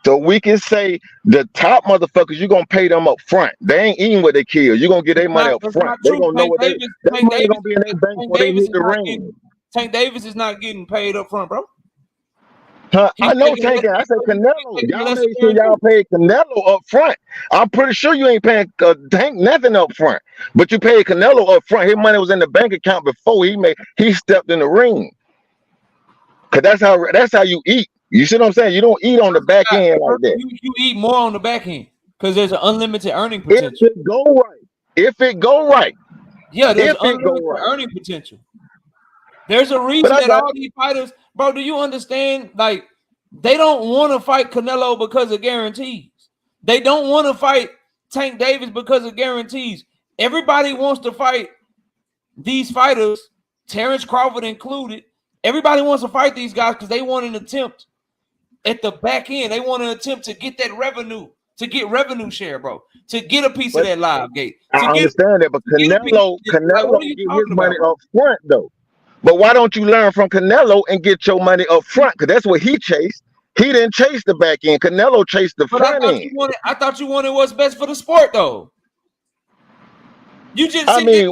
So we can say the top motherfuckers, you're gonna pay them up front. They ain't eating what they kill. You're gonna get their money up front. They're gonna know what that money gonna be in their bank before they hit the ring. Tank Davis is not getting paid up front, bro. I know Tank. I said Canelo. Y'all made sure y'all paid Canelo up front. I'm pretty sure you ain't paying Tank nothing up front, but you paid Canelo up front. His money was in the bank account before he stepped in the ring. Cause that's how you eat. You see what I'm saying? You don't eat on the back end like that. You eat more on the back end because there's an unlimited earning potential. If it go right. Yeah, there's unlimited earning potential. There's a reason that all these fighters, bro, do you understand? Like, they don't want to fight Canelo because of guarantees. They don't want to fight Tank Davis because of guarantees. Everybody wants to fight these fighters, Terrence Crawford included. Everybody wants to fight these guys because they want an attempt at the back end. They want an attempt to get that revenue, to get revenue share, bro, to get a piece of that live gate. I understand that, but Canelo get his money up front, though. But why don't you learn from Canelo and get your money up front? Because that's what he chased. He didn't chase the back end. Canelo chased the front end. I thought you wanted what's best for the sport, though. You just this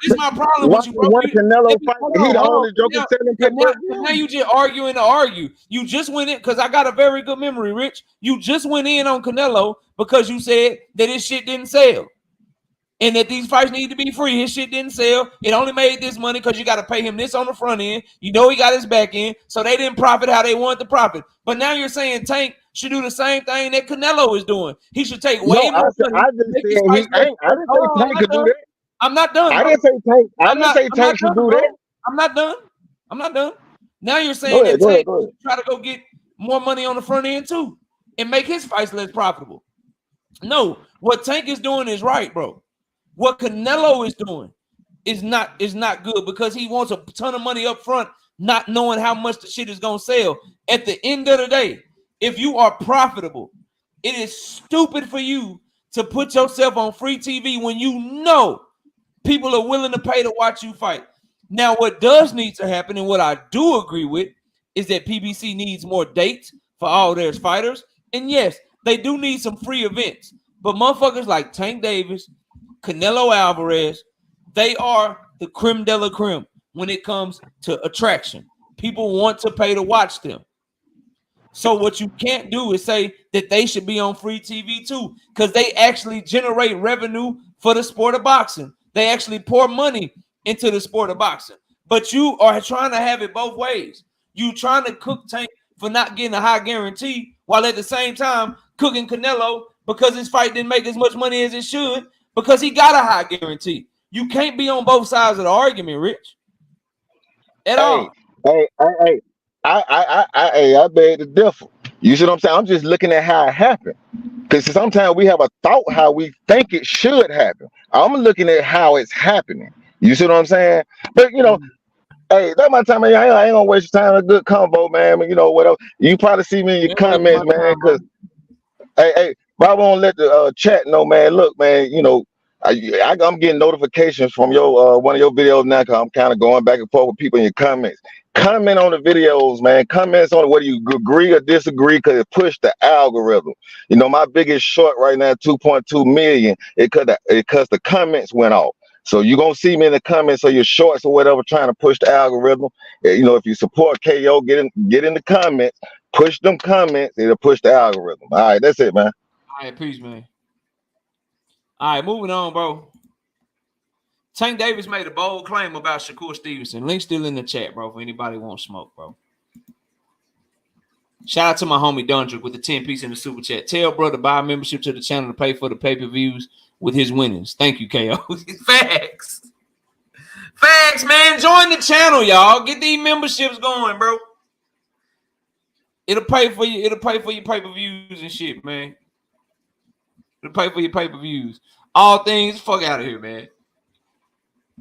is my problem with you, bro. Canelo fight, he the only joker selling people. Now you just arguing to argue. You just went in because I got a very good memory, Rich. You just went in on Canelo because you said that his shit didn't sell. And that these fights need to be free. His shit didn't sell. It only made this money because you got to pay him this on the front end. You know he got his back end, so they didn't profit how they wanted to profit. But now you're saying Tank should do the same thing that Canelo is doing. He should take way more money. I didn't say Tank could do that. I'm not done. I didn't say Tank. I didn't say Tank should do that. I'm not done. Now you're saying that Tank should try to go get more money on the front end too and make his fights less profitable. No, what Tank is doing is right, bro. What Canelo is doing is not good because he wants a ton of money up front, not knowing how much the shit is gonna sell. At the end of the day, if you are profitable, it is stupid for you to put yourself on free TV when you know people are willing to pay to watch you fight. Now, what does need to happen, and what I do agree with, is that PBC needs more dates for all their fighters. And yes, they do need some free events. But motherfuckers like Tank Davis, Canelo Alvarez, they are the creme de la creme when it comes to attraction. People want to pay to watch them. So what you can't do is say that they should be on free TV too, because they actually generate revenue for the sport of boxing. They actually pour money into the sport of boxing. But you are trying to have it both ways. You trying to cook Tank for not getting a high guarantee, while at the same time cooking Canelo because his fight didn't make as much money as it should, because he got a high guarantee. You can't be on both sides of the argument, Rich. At all. I beg to differ. You see what I'm saying? I'm just looking at how it happened. Because sometimes we have a thought how we think it should happen. I'm looking at how it's happening. You see what I'm saying? But hey, that my time, man. I ain't gonna waste your time. A good combo, man. You know whatever. You probably see me in your Ain't wasting comments, my man. time, bro. Cause hey, but I won't let the chat know, man. Look, man. I'm getting notifications from your one of your videos now. Cause I'm kind of going back and forth with people in your comments. Comment on the videos, man. Comments on whether you agree or disagree, cause it pushed the algorithm. My biggest short right now, 2.2 million. Cause the comments went off. So you're gonna see me in the comments or your shorts or whatever trying to push the algorithm. If you support KO, get in the comments, push them comments, it'll push the algorithm. All right, that's it, man. All right, peace, man. All right, moving on, bro. Tank Davis made a bold claim about Shakur Stevenson. Link still in the chat, bro, if anybody wants smoke, bro. Shout out to my homie Dundrick with the 10-piece in the super chat. Tell bro to buy a membership to the channel to pay for the pay-per-views with his winnings. Thank you, KO. Facts. Facts, man. Join the channel, y'all. Get these memberships going, bro. It'll pay for you. It'll pay for your pay-per-views and shit, man. It'll pay for your pay-per-views. All things, fuck out of here, man.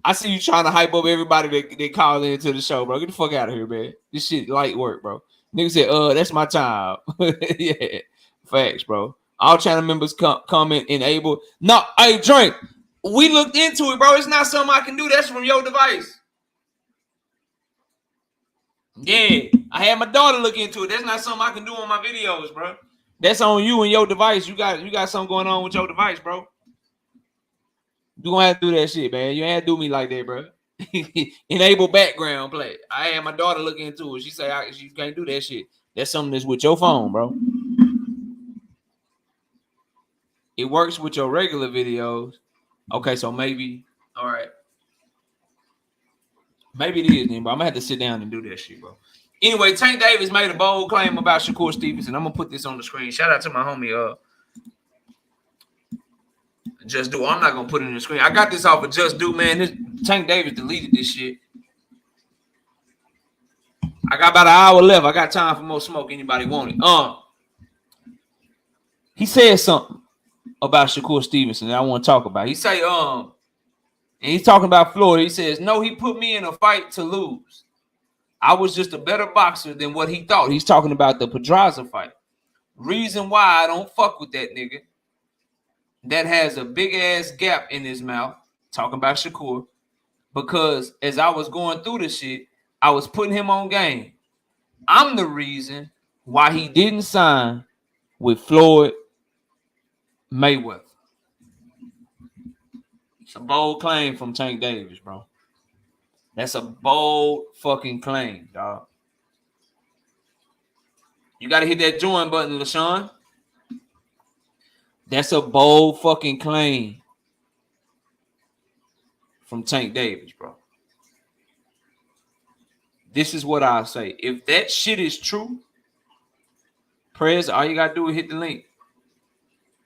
I see you trying to hype up everybody that call into the show, bro. Get the fuck out of here, man. This shit light work, bro. Nigga said, that's my time. Yeah. Facts, bro. All channel members comment enable. No, hey, Drink. We looked into it, bro. It's not something I can do. That's from your device. Yeah. I had my daughter look into it. That's not something I can do on my videos, bro. That's on you and your device. You got something going on with your device, bro. You gonna have to do that shit, man. You ain't have to do me like that, bro. Enable background play. I had my daughter look into it. She say you can't do that shit. That's something that's with your phone, bro. It works with your regular videos. Okay, so maybe, all right. Maybe it is, then, bro. I'm gonna have to sit down and do that shit, bro. Anyway, Tank Davis made a bold claim about Shakur Stevenson. I'm gonna put this on the screen. Shout out to my homie, Just Do. I'm not gonna put it in the screen. I got this off of Just Do, man. Tank Davis deleted this shit. I got about an hour left. I got time for more smoke. Anybody want it? He said something about Shakur Stevenson that I want to talk about. He say, and he's talking about Florida. He says, no, he put me in a fight to lose. I was just a better boxer than what he thought. He's talking about the Pedraza fight. Reason why I don't fuck with that nigga that has a big ass gap in his mouth, talking about Shakur, because as I was going through the shit, I was putting him on game. I'm the reason why he didn't sign with Floyd Mayweather. It's a bold claim from Tank Davis, bro. That's a bold fucking claim, dog. You got to hit that join button, LaShawn. That's a bold fucking claim from Tank Davis, bro. This is what I say. If that shit is true, Prez, all you got to do is hit the link.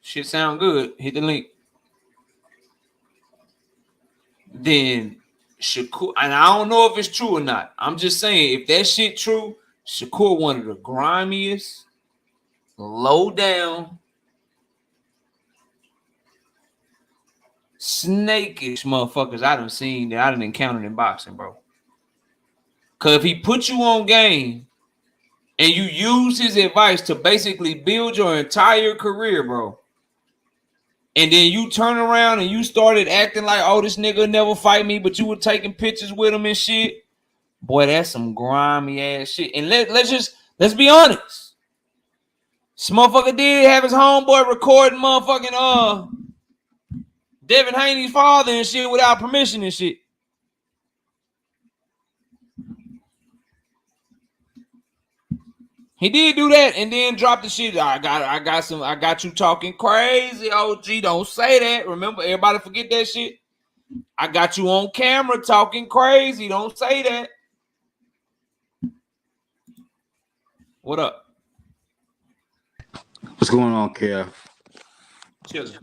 Shit sound good. Hit the link. Then Shakur, and I don't know if it's true or not. I'm just saying, if that shit true, Shakur one of the grimiest, low down, snakish motherfuckers I done seen that I done encountered in boxing, bro. Cause if he put you on game and you use his advice to basically build your entire career, bro, and then you turn around and you started acting like, oh, this nigga never fight me, but you were taking pictures with him and shit. Boy, that's some grimy ass shit. And let's be honest. This motherfucker did have his homeboy recording motherfucking Devin Haney's father and shit without permission and shit. He did do that and then dropped the shit. I got you talking crazy, OG. Don't say that. Remember, everybody forget that shit. I got you on camera talking crazy. Don't say that. What up? What's going on, Kev? Chilling.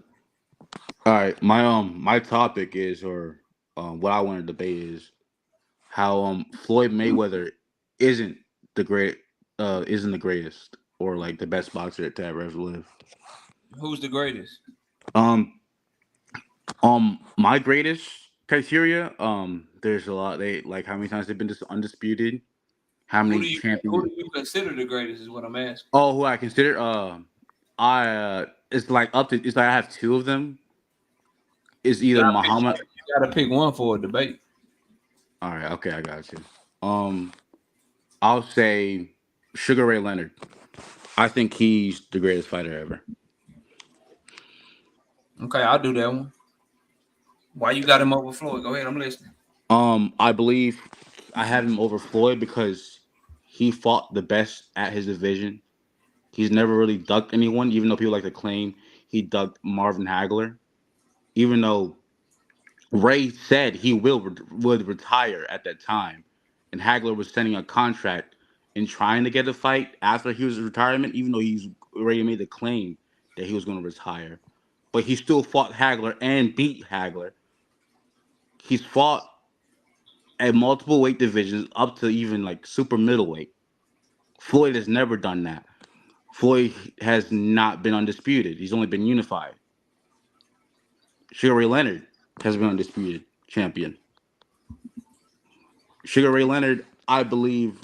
All right, my topic is, or what I want to debate is how Floyd Mayweather isn't the greatest. or like the best boxer to ever live. Who's the greatest? Um, my greatest criteria. There's a lot. They like how many times they've been undisputed. How Who many do you champions? consider the greatest? Is what I'm asking. Oh, who I consider? It's like up to. It's like I have two of them. Is You either gotta pick. Muhammad. You gotta pick one for a debate. All right. Okay, I got you. I'll say Sugar Ray Leonard. I think he's the greatest fighter ever. Okay, I'll do that one. Why you got him over Floyd? Go ahead, I'm listening. I believe I have him over Floyd because he fought the best at his division. He's never really ducked anyone, even though people like to claim he ducked Marvin Hagler. Even though Ray said he would retire at that time, and Hagler was sending a contract and trying to get a fight after he was retirement, even though he's already made the claim that he was going to retire. But he still fought Hagler and beat Hagler. He's fought at multiple weight divisions up to even like super middleweight. Floyd has never done that. Floyd has not been undisputed. He's only been unified. Sugar Ray Leonard has been undisputed champion. Sugar Ray Leonard, I believe,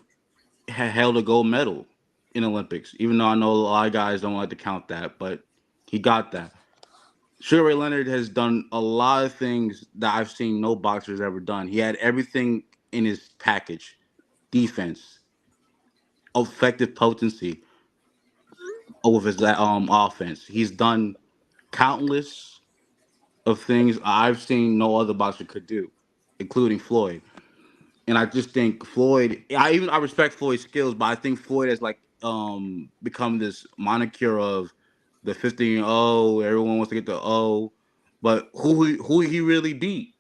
held a gold medal in Olympics, even though I know a lot of guys don't like to count that, but he got that. Sugar Ray Leonard has done a lot of things that I've seen no boxer's ever done. He had everything in his package: defense, effective potency with his offense. He's done countless of things I've seen no other boxer could do, including Floyd. And I just think Floyd. I respect Floyd's skills, but I think Floyd has like become this moniker of the 15-0. Everyone wants to get the O, but who he really beat?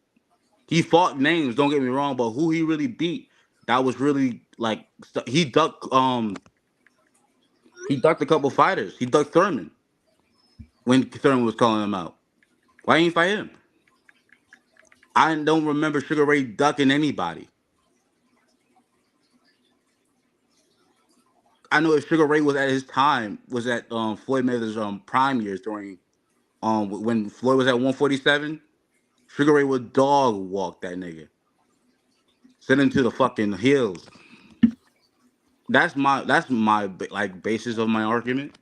He fought names. Don't get me wrong, but who he really beat? That was really like he ducked. He ducked a couple fighters. He ducked Thurman when Thurman was calling him out. Why didn't he fight him? I don't remember Sugar Ray ducking anybody. I know if Sugar Ray was at his time, was at Floyd Mayweather's prime years during when Floyd was at 147, Sugar Ray would dog walk that nigga. Send him to the fucking hills. That's my like basis of my argument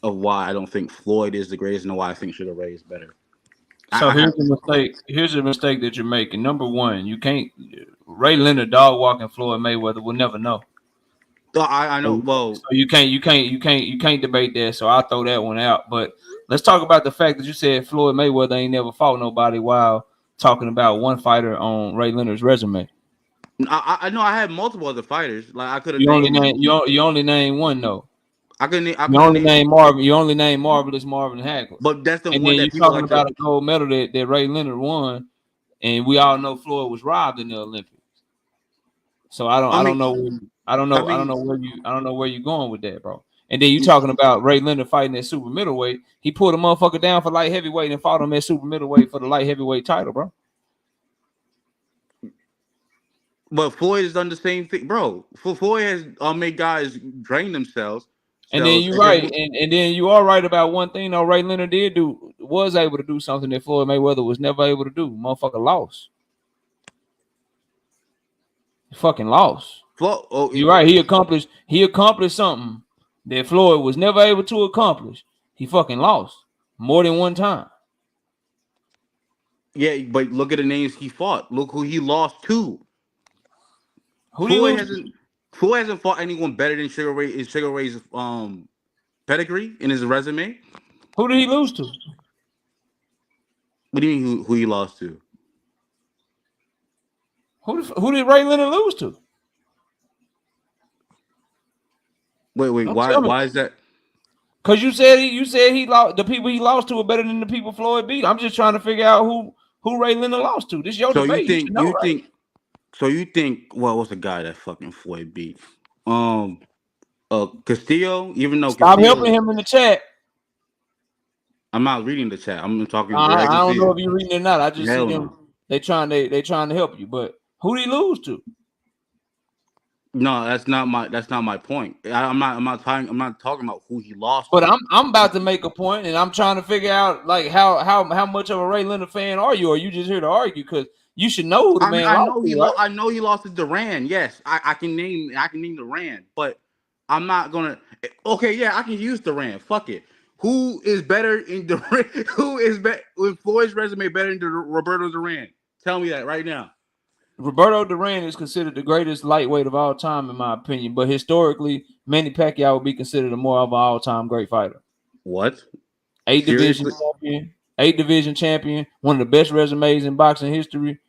of why I don't think Floyd is the greatest and why I think Sugar Ray is better. So here's the mistake. Here's a mistake that you're making. Number one, you can't Ray Leonard dog walking Floyd Mayweather will never know. I know. Well, so you can't debate that. So I'll throw that one out. But let's talk about the fact that you said Floyd Mayweather ain't never fought nobody while talking about one fighter on Ray Leonard's resume. I know I had multiple other fighters. Like I could have You only named. you only name one though. I couldn't. You only name Marvin. You only name Marvelous Marvin Hagler. But that's the and one then that you're people talking like about to. a gold medal that Ray Leonard won, and we all know Floyd was robbed in the Olympics. So I don't know where you're going with that, bro. And then you talking about Ray Leonard fighting at super middleweight. He pulled a motherfucker down for light heavyweight and fought him at super middleweight for the light heavyweight title, bro. But Floyd has done the same thing, bro. Floyd has made guys drain themselves. And then you're right, and then you are right about one thing. Though Ray Leonard was able to do something that Floyd Mayweather was never able to do. Motherfucker lost. He fucking lost. You're right. He accomplished something that Floyd was never able to accomplish. He fucking lost more than one time. Yeah, but look at the names he fought. Look who he lost to. Floyd hasn't fought anyone better than Sugar Ray. Is Sugar Ray's pedigree in his resume? Who did he lose to? What do you mean who he lost to? Who did Ray Leonard lose to? Wait, why is that? Because you said he lost, the people he lost to are better than the people Floyd beat. I'm just trying to figure out who Ray Leonard lost to. This is your debate. So you think well, what's the guy that fucking Floyd beat? Castillo. Even though stop helping him in the chat. I'm not reading the chat. I'm talking. I don't know if you're reading it or not. I just see them. They trying to help you. But who did he lose to? No, that's not my point. I'm not talking about who he lost But to. I'm about to make a point, and I'm trying to figure out like how much of a Ray Leonard fan are you? Or are you just here to argue? Because you should know who the man I lost know to, right? I know he lost to Duran. Yes, I can name Duran, but I'm not gonna. Okay, yeah, I can use Duran. Fuck it. Who is better in Duran? Who is better with Floyd's resume better than Roberto Duran? Tell me that right now. Roberto Duran is considered the greatest lightweight of all time, in my opinion. But historically, Manny Pacquiao would be considered a more of an all-time great fighter. What? 8 division Seriously? champion, one of the best resumes in boxing history.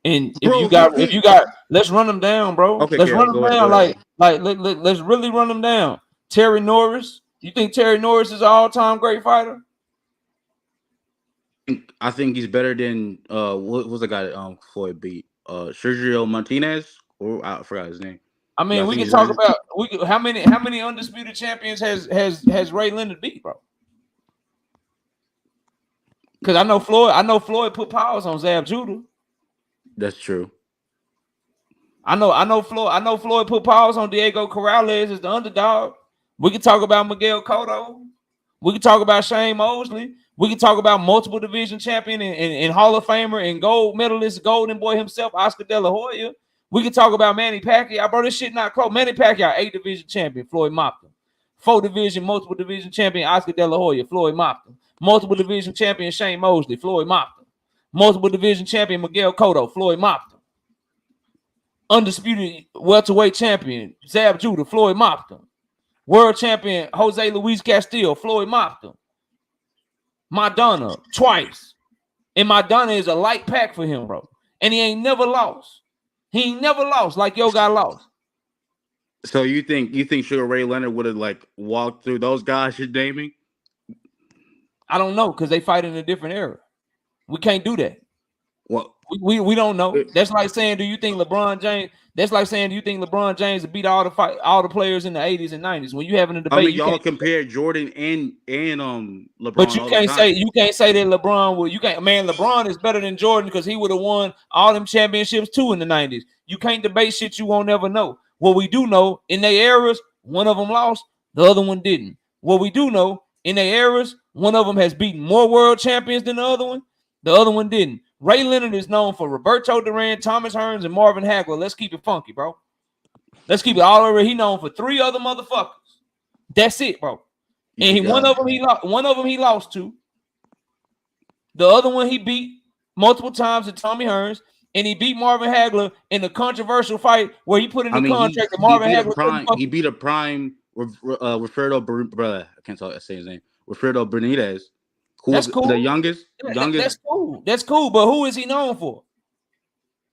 And Bro, if you got, let's run them down, bro. Okay, Let's okay, run them go down. ahead. Let's really run them down. Terry Norris. You think Terry Norris is an all-time great fighter? I think he's better than what was the guy that Floyd beat? Sergio Martinez, or I forgot his name. I mean, I we think can talk about how many undisputed champions has Ray Leonard beat, bro? Because I know Floyd put powers on Zab Judah. That's true. I know Floyd put powers on Diego Corrales as the underdog. We can talk about Miguel Cotto. We can talk about Shane Mosley. We can talk about multiple division champion and Hall of Famer and gold medalist, Golden Boy himself, Oscar De La Hoya. We can talk about Manny Pacquiao. Bro, this shit not close. Manny Pacquiao, 8 division champion, Floyd mopped him. 4 division, multiple division champion, Oscar De La Hoya, Floyd mopped him. Multiple division champion, Shane Mosley, Floyd mopped him. Multiple division champion, Miguel Cotto, Floyd mopped him. Undisputed welterweight champion, Zab Judah, Floyd mopped him. World champion, Jose Luis Castillo, Floyd mopped him. Madonna, twice. And Madonna is a light pack for him, bro. And he ain't never lost. He ain't never lost like Yo got lost. So you think Sugar Ray Leonard would have like walked through those guys you're naming? I don't know, because they fight in a different era. We can't do that. Well, we don't know. That's like saying, do you think LeBron James? That's like saying, do you think LeBron James would beat all the players in the 80s and 90s? When you having a debate, y'all compare Jordan and LeBron. But you can't say that LeBron will. You can't. Man, LeBron is better than Jordan because he would have won all them championships too in the 90s. You can't debate shit you won't ever know. What we do know in their eras, one of them lost, the other one didn't. What we do know in their eras, one of them has beaten more world champions than the other one didn't. Ray Leonard is known for Roberto Duran, Thomas Hearns, and Marvin Hagler. Let's keep it funky, bro. Let's keep it all over. He known for 3 other motherfuckers. That's it, bro. And one of them he lost to. The other one he beat multiple times at Tommy Hearns, and he beat Marvin Hagler in a controversial fight where he put in the contract that Marvin Hagler. He beat a prime Wilfredo. I can't say his name. Wilfredo Benitez. Who was cool. The youngest? That's cool. That's cool. But who is he known for?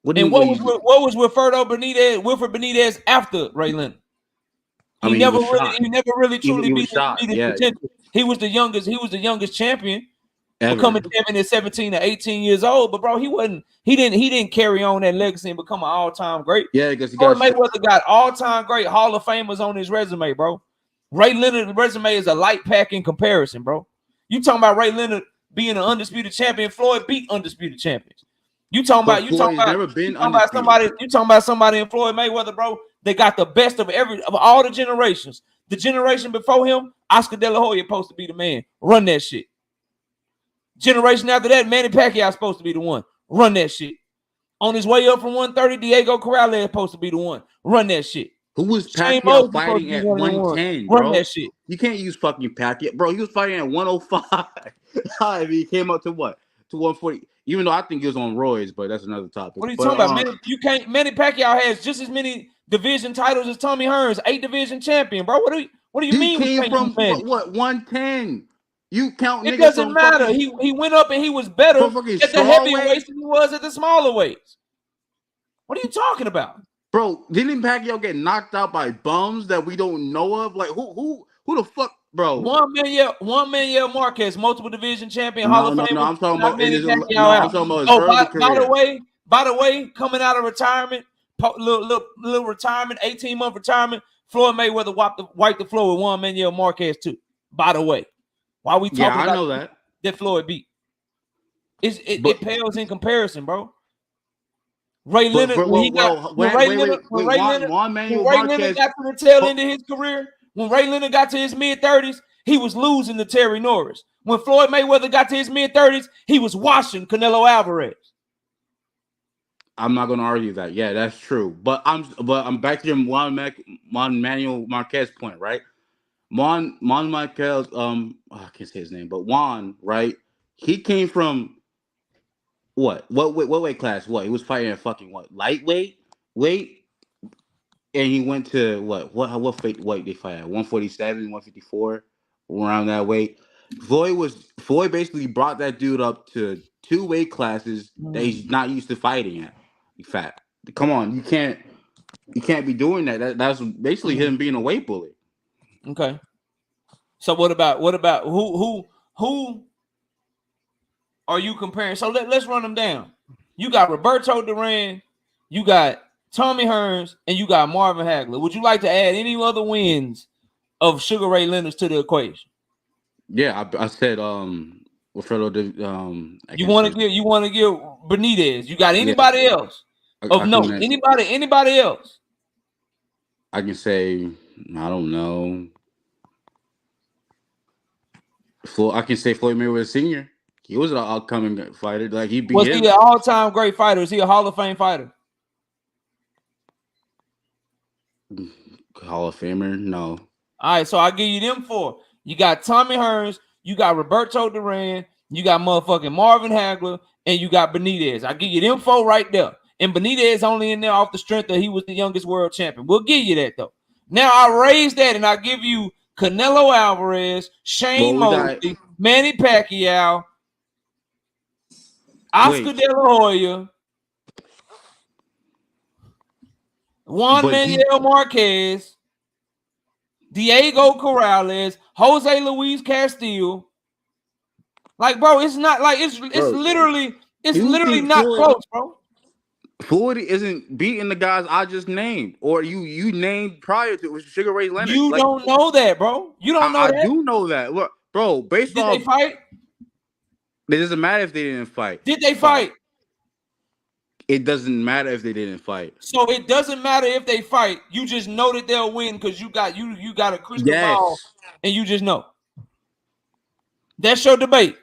What was Wilfredo Benitez after Ray Leonard? He never really truly beat his potential. He was the youngest champion, becoming champion at 17 or 18 years old. But bro, he didn't carry on that legacy and become an all-time great. Yeah, because Mayweather got all-time great Hall of Famers on his resume, bro. Ray Leonard's resume is a light pack in comparison, bro. You talking about Ray Leonard being an undisputed champion? Floyd beat undisputed champions. You talking about somebody in Floyd Mayweather, bro. They got the best of all the generations. The generation before him, Oscar De La Hoya supposed to be the man. Run that shit. Generation after that, Manny Pacquiao supposed to be the one. Run that shit. On his way up from 130, Diego Corrales supposed to be the one. Run that shit. Who was Pacquiao fighting at 110, bro? Run that shit. You can't use fucking Pacquiao. Bro, he was fighting at 105. He came up to what? To 140. Even though I think he was on roids, but that's another topic. What are you talking about? Manny Pacquiao has just as many division titles as Tommy Hearns, 8 division champion, bro. What do you mean? He came from what 110? You count niggas. It doesn't matter. He went up and he was better at the heavyweights than he was at the smaller weights. What are you talking about? Bro, didn't Pacquiao get knocked out by bums that we don't know of? Like who the fuck, bro? Juan Manuel Marquez, multiple division champion, Hall of Famer. No, I'm talking about his early By the way, coming out of retirement, little retirement, 18-month retirement, Floyd Mayweather wiped the floor with Juan Manuel Marquez too. By the way, why we talking about I know that Floyd beat? It pales in comparison, bro. Ray Leonard, when Ray Leonard got to the tail end of his career, when Ray Leonard got to his mid-30s, he was losing to Terry Norris. When Floyd Mayweather got to his mid-30s, he was washing Canelo Alvarez. I'm not going to argue that. Yeah, that's true. But I'm back to your Juan Manuel Marquez point, right? Juan Marquez, I can't say his name, but Juan, right? He came from what weight class? What he was fighting at fucking what lightweight weight, and he went to what weight they fight at 147, 154, around that weight. Floyd basically brought that dude up to 2 weight classes that he's not used to fighting at. Fat. Come on, you can't be doing that. That's basically him being a weight bully. Okay. So what about who are you comparing? So let's run them down. You got Roberto Duran, you got Tommy Hearns, and you got Marvin Hagler. Would you like to add any other wins of Sugar Ray Leonard to the equation? Yeah, I said Wilfredo. You want to give Benitez. You got anybody else of note? Anybody else? I can say I don't know. I can say Floyd Mayweather Sr. He was an upcoming fighter. Like he beat him. Was he an all-time great fighter? Is he a Hall of Fame fighter? Hall of Famer? No. All right, so I'll give you them 4. You got Tommy Hearns, you got Roberto Duran, you got motherfucking Marvin Hagler, and you got Benitez. I'll give you them 4 right there. And Benitez only in there off the strength that he was the youngest world champion. We'll give you that, though. Now, I raise that, and I give you Canelo Alvarez, Shane Mosley, Manny Pacquiao, Oscar De La Hoya, Juan Manuel Marquez, Diego Corrales, Jose Luis Castillo. Like, bro, it's not like it's literally not close, bro. Floyd isn't beating the guys I just named, or you named prior to Sugar Ray Leonard. You don't know that, bro. You don't know that. I do know that. Look, bro, based on did they fight? It doesn't matter if they didn't fight. Did they fight? It doesn't matter if they didn't fight. So it doesn't matter if they fight. You just know that they'll win because you got a crystal ball and you just know. That's your debate.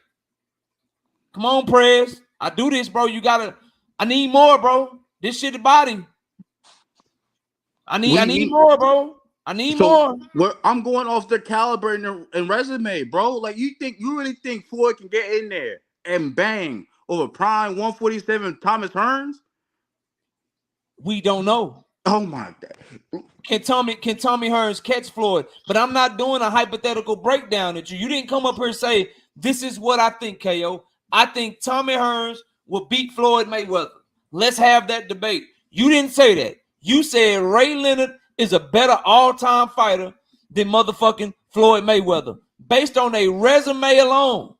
Come on, Prez. I do this, bro. I need more, bro. This shit is body. I need more, bro. I need more. I'm going off their caliber and resume, bro. Like you really think Floyd can get in there and bang over prime 147 Thomas Hearns? We don't know. Oh my God. Can Tommy Hearns catch Floyd? But I'm not doing a hypothetical breakdown at you. You didn't come up here and say, this is what I think, KO. I think Tommy Hearns will beat Floyd Mayweather. Let's have that debate. You didn't say that. You said Ray Leonard is a better all-time fighter than motherfucking Floyd Mayweather. Based on a resume alone.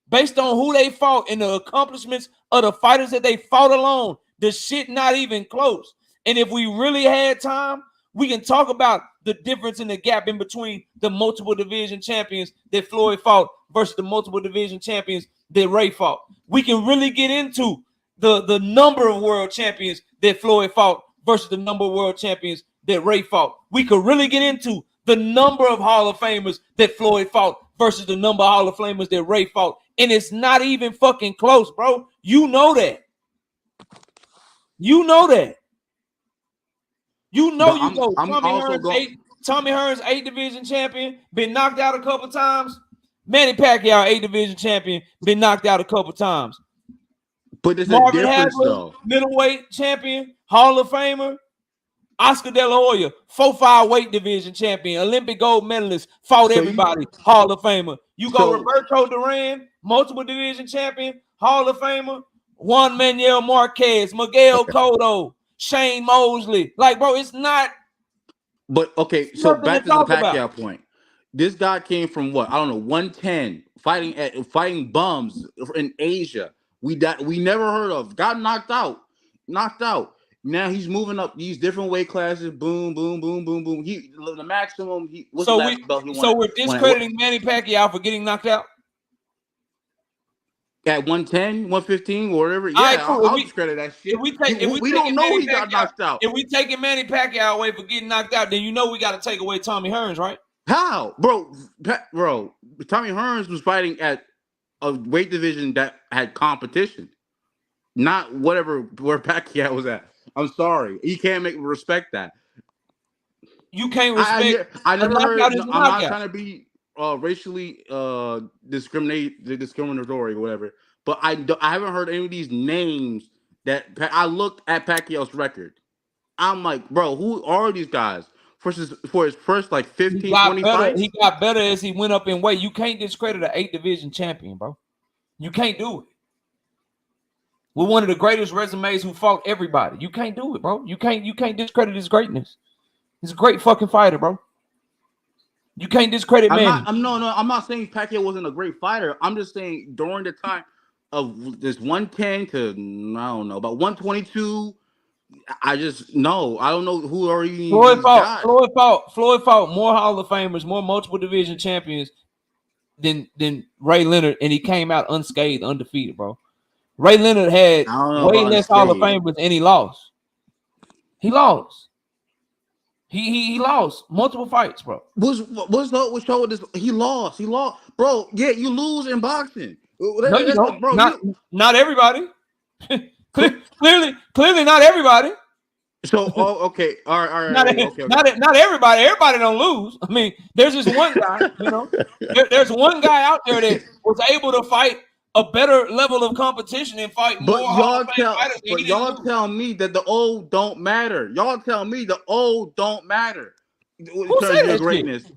Based on who they fought and the accomplishments of the fighters that they fought alone. The shit not even close. And if we really had time, we can talk about the difference in the gap in between the multiple division champions that Floyd fought versus the multiple division champions that Ray fought. We can really get into the number of world champions that Floyd fought versus the number of world champions that Ray fought. We could really get into the number of Hall of Famers that Floyd fought versus the number of Hall of Famers that Ray fought. And it's not even fucking close, bro. You know that. You know that. You know you go. Tommy Hearns, 8 division champion, been knocked out a couple times. Manny Pacquiao, 8 division champion, been knocked out a couple times. But there's Marvin a difference, Hagler, though. Middleweight champion, Hall of Famer. Oscar De La Hoya, 4-5 weight division champion, Olympic gold medalist, fought everybody, Hall of Famer. You go Roberto Duran, multiple division champion, Hall of Famer. Juan Manuel Marquez, Miguel Cotto, Shane Mosley. Like, bro, it's not. But okay, so back to the Pacquiao point. This guy came from what? I don't know, 110, fighting bums in Asia. We never heard of. Got knocked out. Now he's moving up these different weight classes. Boom, boom, boom, boom, boom. The maximum. So we're discrediting Manny Pacquiao for getting knocked out. At 110, 115, or whatever. All right, Yeah, cool. I'll discredit that shit. We don't Taking know Manny he got Pacquiao, knocked out. if we taking Manny Pacquiao away for getting knocked out, then you know we got to take away Tommy Hearns, right? How, bro? Bro, Tommy Hearns was fighting at a weight division that had competition, not whatever where Pacquiao was at. I'm sorry, he can't respect that. You can't respect. I never heard. Is a I'm not knockout. trying to be racially discriminatory or whatever, but I haven't heard any of these names that I looked at Pacquiao's record. I'm like, bro, who are these guys? For his first like 15, 20 fights? He got better as he went up in weight. You can't discredit an 8 division champion, bro. You can't do it. We're one of the greatest resumes who fought everybody. You can't do it, bro. You can't discredit his greatness. He's a great fucking fighter, bro. You can't discredit Manny. I'm not saying Pacquiao wasn't a great fighter. I'm just saying during the time of this 110 to I don't know about 122. I don't know who are you. Floyd fought more Hall of Famers, more multiple division champions than Ray Leonard, and he came out unscathed, undefeated, bro. Ray Leonard had way less Hall of Famers, and he lost. He lost. He lost multiple fights, bro. He lost, bro. Yeah, you lose in boxing. No, you don't, bro. Not everybody. clearly, not everybody. So, okay, all right. Not everybody. Everybody don't lose. I mean, there's just one guy. You know, there's one guy out there that was able to fight a better level of competition and fight more. Y'all tell me that the old don't matter. Y'all tell me the old don't matter. Who said that greatness?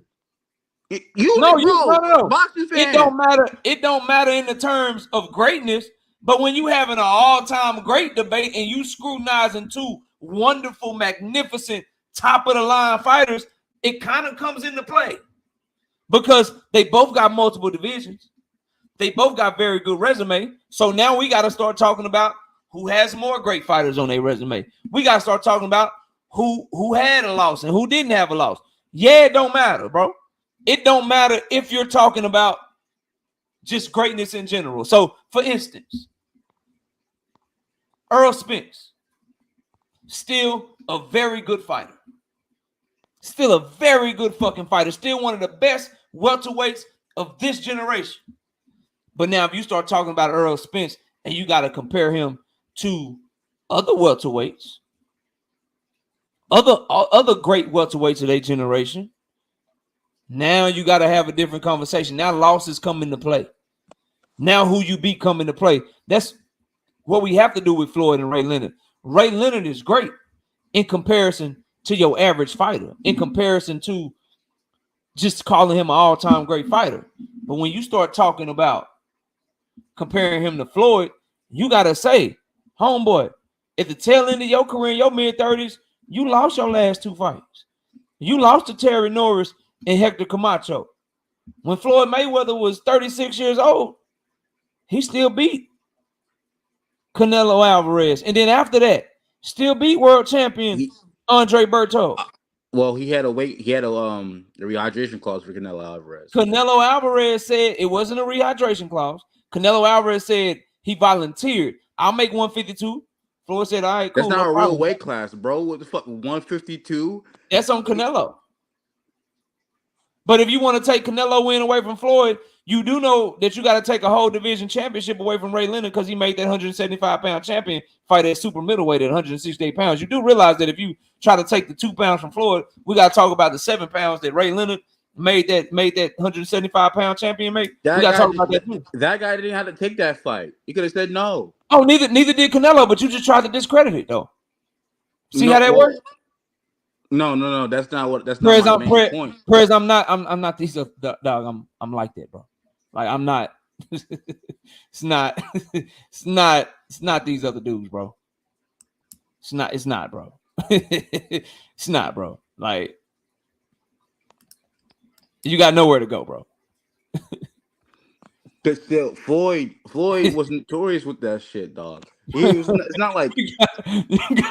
No. Boxing fan. It don't matter. It don't matter in the terms of greatness. But when you having an all-time great debate and you scrutinizing two wonderful, magnificent, top-of-the-line fighters, it kind of comes into play because they both got multiple divisions. They both got very good resume. So now we got to start talking about who has more great fighters on their resume. We got to start talking about who had a loss and who didn't have a loss. Yeah, it don't matter, bro. It don't matter if you're talking about just greatness in general. So, for instance, Errol Spence, still a very good fighter. Still a very good fucking fighter. Still one of the best welterweights of this generation. But now if you start talking about Errol Spence and you got to compare him to other welterweights, other great welterweights of their generation, now you got to have a different conversation. Now losses come into play. Now who you beat come into play. That's what we have to do with Floyd and Ray Leonard. Ray Leonard is great in comparison to your average fighter, in comparison to just calling him an all-time great fighter. But when you start talking about comparing him to Floyd, you got to say, homeboy, at the tail end of your career, in your mid-30s, you lost your last two fights. You lost to Terry Norris and Hector Camacho. When Floyd Mayweather was 36 years old, he still beat Canelo Alvarez. And then after that, still beat world champion Andre Berto. Well, he had a rehydration clause for Canelo Alvarez. Canelo Alvarez said it wasn't a rehydration clause. Canelo Alvarez said he volunteered. I'll make 152. Floyd said, all right, cool. That's not a real weight class, bro. What the fuck, 152? That's on Canelo. But if you want to take Canelo win away from Floyd, you do know that you got to take a whole division championship away from Ray Leonard because he made that 175-pound champion fight at super middleweight at 168 pounds. You do realize that if you try to take the 2 pounds from Floyd, we got to talk about the 7 pounds that Ray Leonard made that 175-pound champion make. We got to talk about that too. That guy didn't have to take that fight. He could have said no. Oh, neither did Canelo, but you just tried to discredit it though. See how that works? No. That's not my main point. Perez, I'm not these dog. I'm like that, bro. Like I'm not. It's not these other dudes, bro. It's not, bro. It's not, bro. Like you got nowhere to go, bro. But still, Floyd was notorious with that shit, dog. It's not like you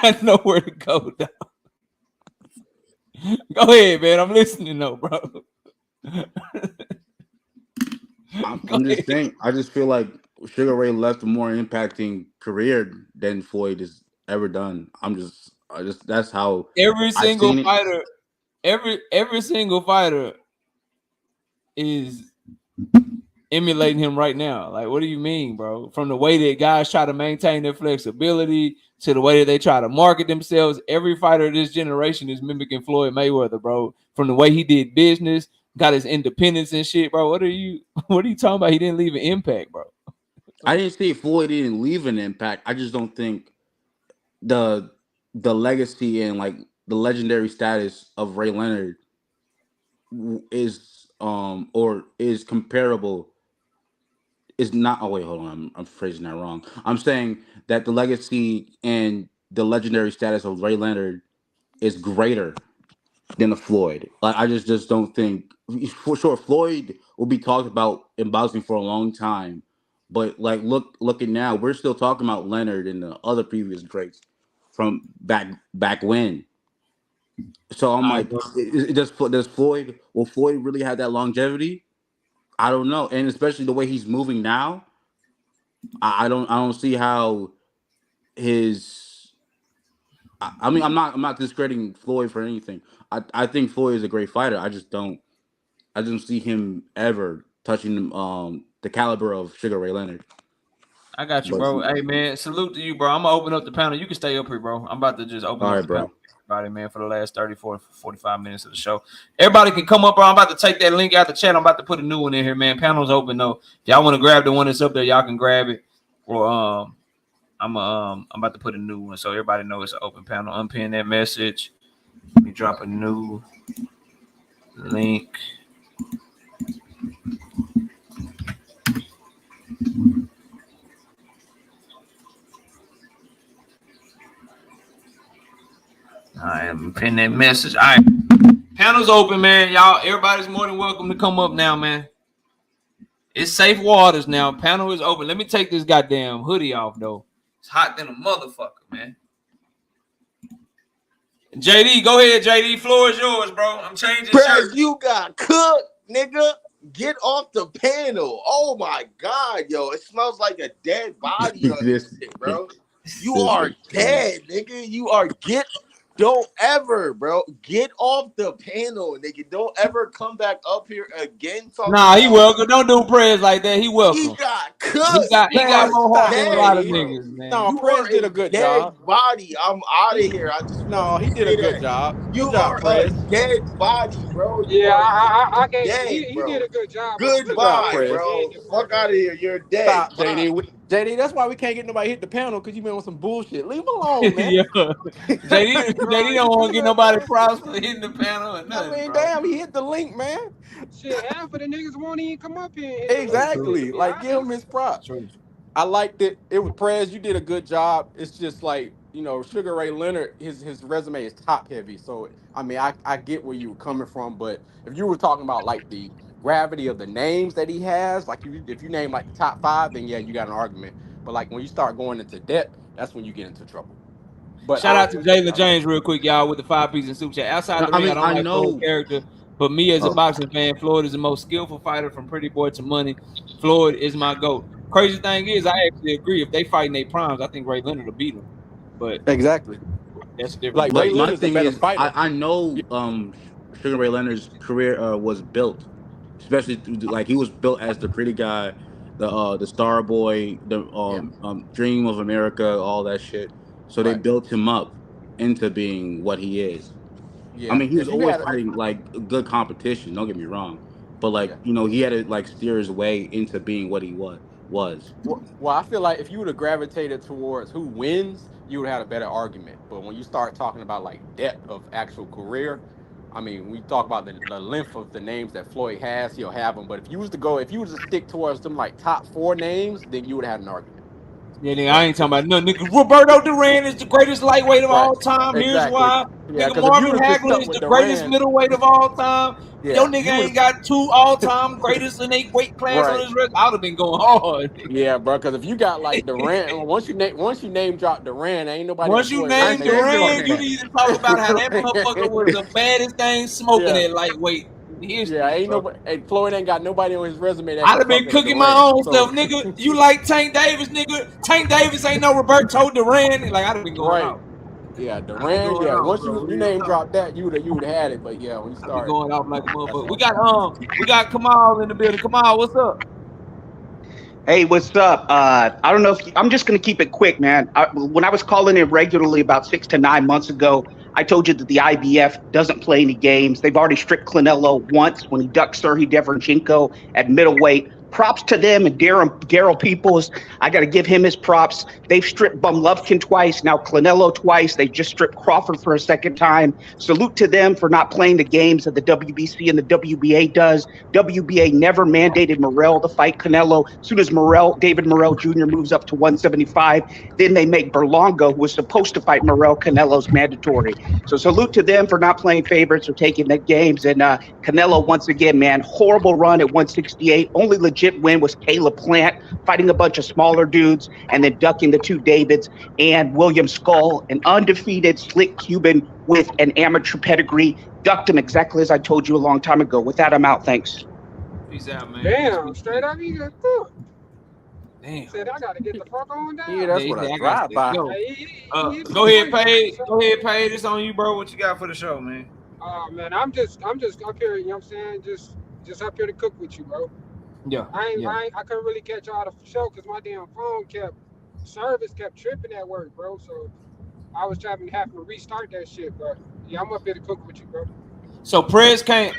got nowhere to go, dog. Go ahead, man. I'm listening, though, bro. I'm just saying. I just feel like Sugar Ray left a more impacting career than Floyd has ever done. I just that's how Every I've single seen it. fighter, every single fighter is emulating him right now. Like, what do you mean, bro? From the way that guys try to maintain their flexibility to the way that they try to market themselves, every fighter of this generation is mimicking Floyd Mayweather, bro. From the way he did business, got his independence and shit, bro. What are you talking about? He didn't leave an impact, bro. I didn't say Floyd didn't leave an impact. I just don't think the legacy and like the legendary status of Ray Leonard is or is comparable. Is not. Oh wait, hold on. I'm phrasing that wrong. I'm saying that the legacy and the legendary status of Ray Leonard is greater than a Floyd. Like I just don't think for sure Floyd will be talked about in boxing for a long time. But like looking now, we're still talking about Leonard and the other previous greats from back when. So I'm like, does Floyd will Floyd really have that longevity? I don't know, and especially the way he's moving now, I don't see how his. I mean, I'm not discrediting Floyd for anything. I think Floyd is a great fighter. I don't see him ever touching the caliber of Sugar Ray Leonard. I got you, bro. Hey, man, salute to you, bro. I'm going to open up the panel. You can stay up here, bro. I'm about to just open up the panel. Everybody, man, for the last 45 minutes of the show. Everybody can come up, bro. I'm about to take that link out the chat. I'm about to put a new one in here, man. Panel's open, though. If y'all want to grab the one that's up there, y'all can grab it. Or I'm about to put a new one so everybody knows it's an open panel. Unpin that message. Let me drop a new link. I am pin that message. All right. Panel's open, man. Y'all, everybody's more than welcome to come up now, man. It's safe waters now. Panel is open. Let me take this goddamn hoodie off, though. It's hot than a motherfucker, man. JD, go ahead, JD. Floor is yours, bro. I'm changing shirts. You got cooked, nigga. Get off the panel. Oh my god, yo. It smells like a dead body on this shit, bro. You are dead, nigga. Don't ever, bro. Get off the panel, nigga. Don't ever come back up here again. Nah, he welcome. Don't do prayers like that. He welcome. He got cut. He got more heart than a lot of niggas, man. No, Prez did a good job. Body. I'm out of here. He did a good job. You are a dead body, bro. I gave he bro. did a good job. Goodbye, bro. Fuck out of here. You're dead. Stop, JD. JD, that's why we can't get nobody hit the panel because you been with some bullshit. Leave him alone, man. Yeah. JD don't want to get nobody props for hitting the panel or nothing. I mean, damn, he hit the link, man. Shit, half of the niggas won't even come up here. Exactly. Like, give him his props. I liked it. It was Prez. You did a good job. It's just like, Sugar Ray Leonard, his resume is top heavy. So, I mean, I get where you were coming from. But if you were talking about like the gravity of the names that he has, like if you name like the top 5, then yeah, you got an argument. But like when you start going into depth, that's when you get into trouble. But shout out to Jalen James real quick, y'all, with the 5 pieces super chat. Outside the ring, I don't like Floyd's character, but me as a boxing fan, Floyd is the most skillful fighter from Pretty Boy to Money. Floyd is my GOAT. Crazy thing is, I actually agree. If they fight in their primes, I think Ray Leonard will beat him. But exactly, that's different. Like Ray Leonard's my thing is, fighter. I know Sugar Ray Leonard's career was built, especially like he was built as the pretty guy, the star boy, the dream of America, all that shit. So they built him up into being what he is. Yeah. I mean, he was always fighting like good competition. Don't get me wrong, but like he had to like steer his way into being what he was. Well, I feel like if you would have gravitated towards who wins, you would have had a better argument. But when you start talking about like depth of actual career, I mean, we talk about the length of the names that Floyd has, he'll have them. But if you was to stick towards them like top 4 names, then you would have had an argument. Yeah, nigga, I ain't talking about no nigga. Roberto Duran is the greatest lightweight of all time. Exactly. Here's why. Yeah, nigga, Marvin Hagler is the greatest middleweight of all time. Yeah. Your nigga ain't got 2 all-time greatest in 8 weight class on his record. I would have been going hard. Yeah, bro. Because if you got like Durant, once you name drop Durant, ain't nobody. Once you name Durant, you need to talk about how that motherfucker was the baddest thing smoking at lightweight. history. Yeah, ain't Bro. nobody. Hey, Floyd ain't got nobody on his resume that I'd can have been fuck up cooking my Durant. own So stuff, nigga. You like Tank Davis, nigga? Tank Davis ain't no Roberto Duran. Like I'd have been going right. off. Yeah, I'd be Durant. going Yeah, off, once bro. you Real name talk. drop that, you would have had it. But yeah, when you I'd be start, going off like a that's motherfucker. all. We got Kamal in the building. Kamal, what's up? Hey, what's up? I don't know if I'm just going to keep it quick, man. When I was calling in regularly about 6 to 9 months ago, I told you that the IBF doesn't play any games. They've already stripped Canelo once when he ducked Sergey Deverenchenko at middleweight. Props to them and Daryl Peoples. I got to give him his props. They've stripped Bumlovkin twice, now Canelo twice. They just stripped Crawford for a second time. Salute to them for not playing the games that the WBC and the WBA does. WBA never mandated Morrell to fight Canelo. As soon as David Morrell Jr. moves up to 175, then they make Berlongo, who was supposed to fight Morrell Canelo's mandatory. So salute to them for not playing favorites or taking the games. And Canelo, once again, man, horrible run at 168. Only legit win was Caleb Plant fighting a bunch of smaller dudes and then ducking the two Davids and William Skull, an undefeated slick Cuban with an amateur pedigree. Ducked him exactly as I told you a long time ago. With that, I'm out. Thanks. Peace out, man. Damn, straight up, he just Damn. said, I gotta get the fuck on down. Yeah, Yeah, that's he what said I I got drive to by. go. Hey, he Go ahead, playing. Paige. Go ahead, Paige. It's on you, bro. What you got for the show, man? Man, I'm just up here, you know what I'm saying? Just up here to cook with you, bro. Yeah. I couldn't really catch all the show because my damn phone service kept tripping at work, bro. So I was having to restart that shit, but yeah, I'm up here to cook with you, bro. So Prez came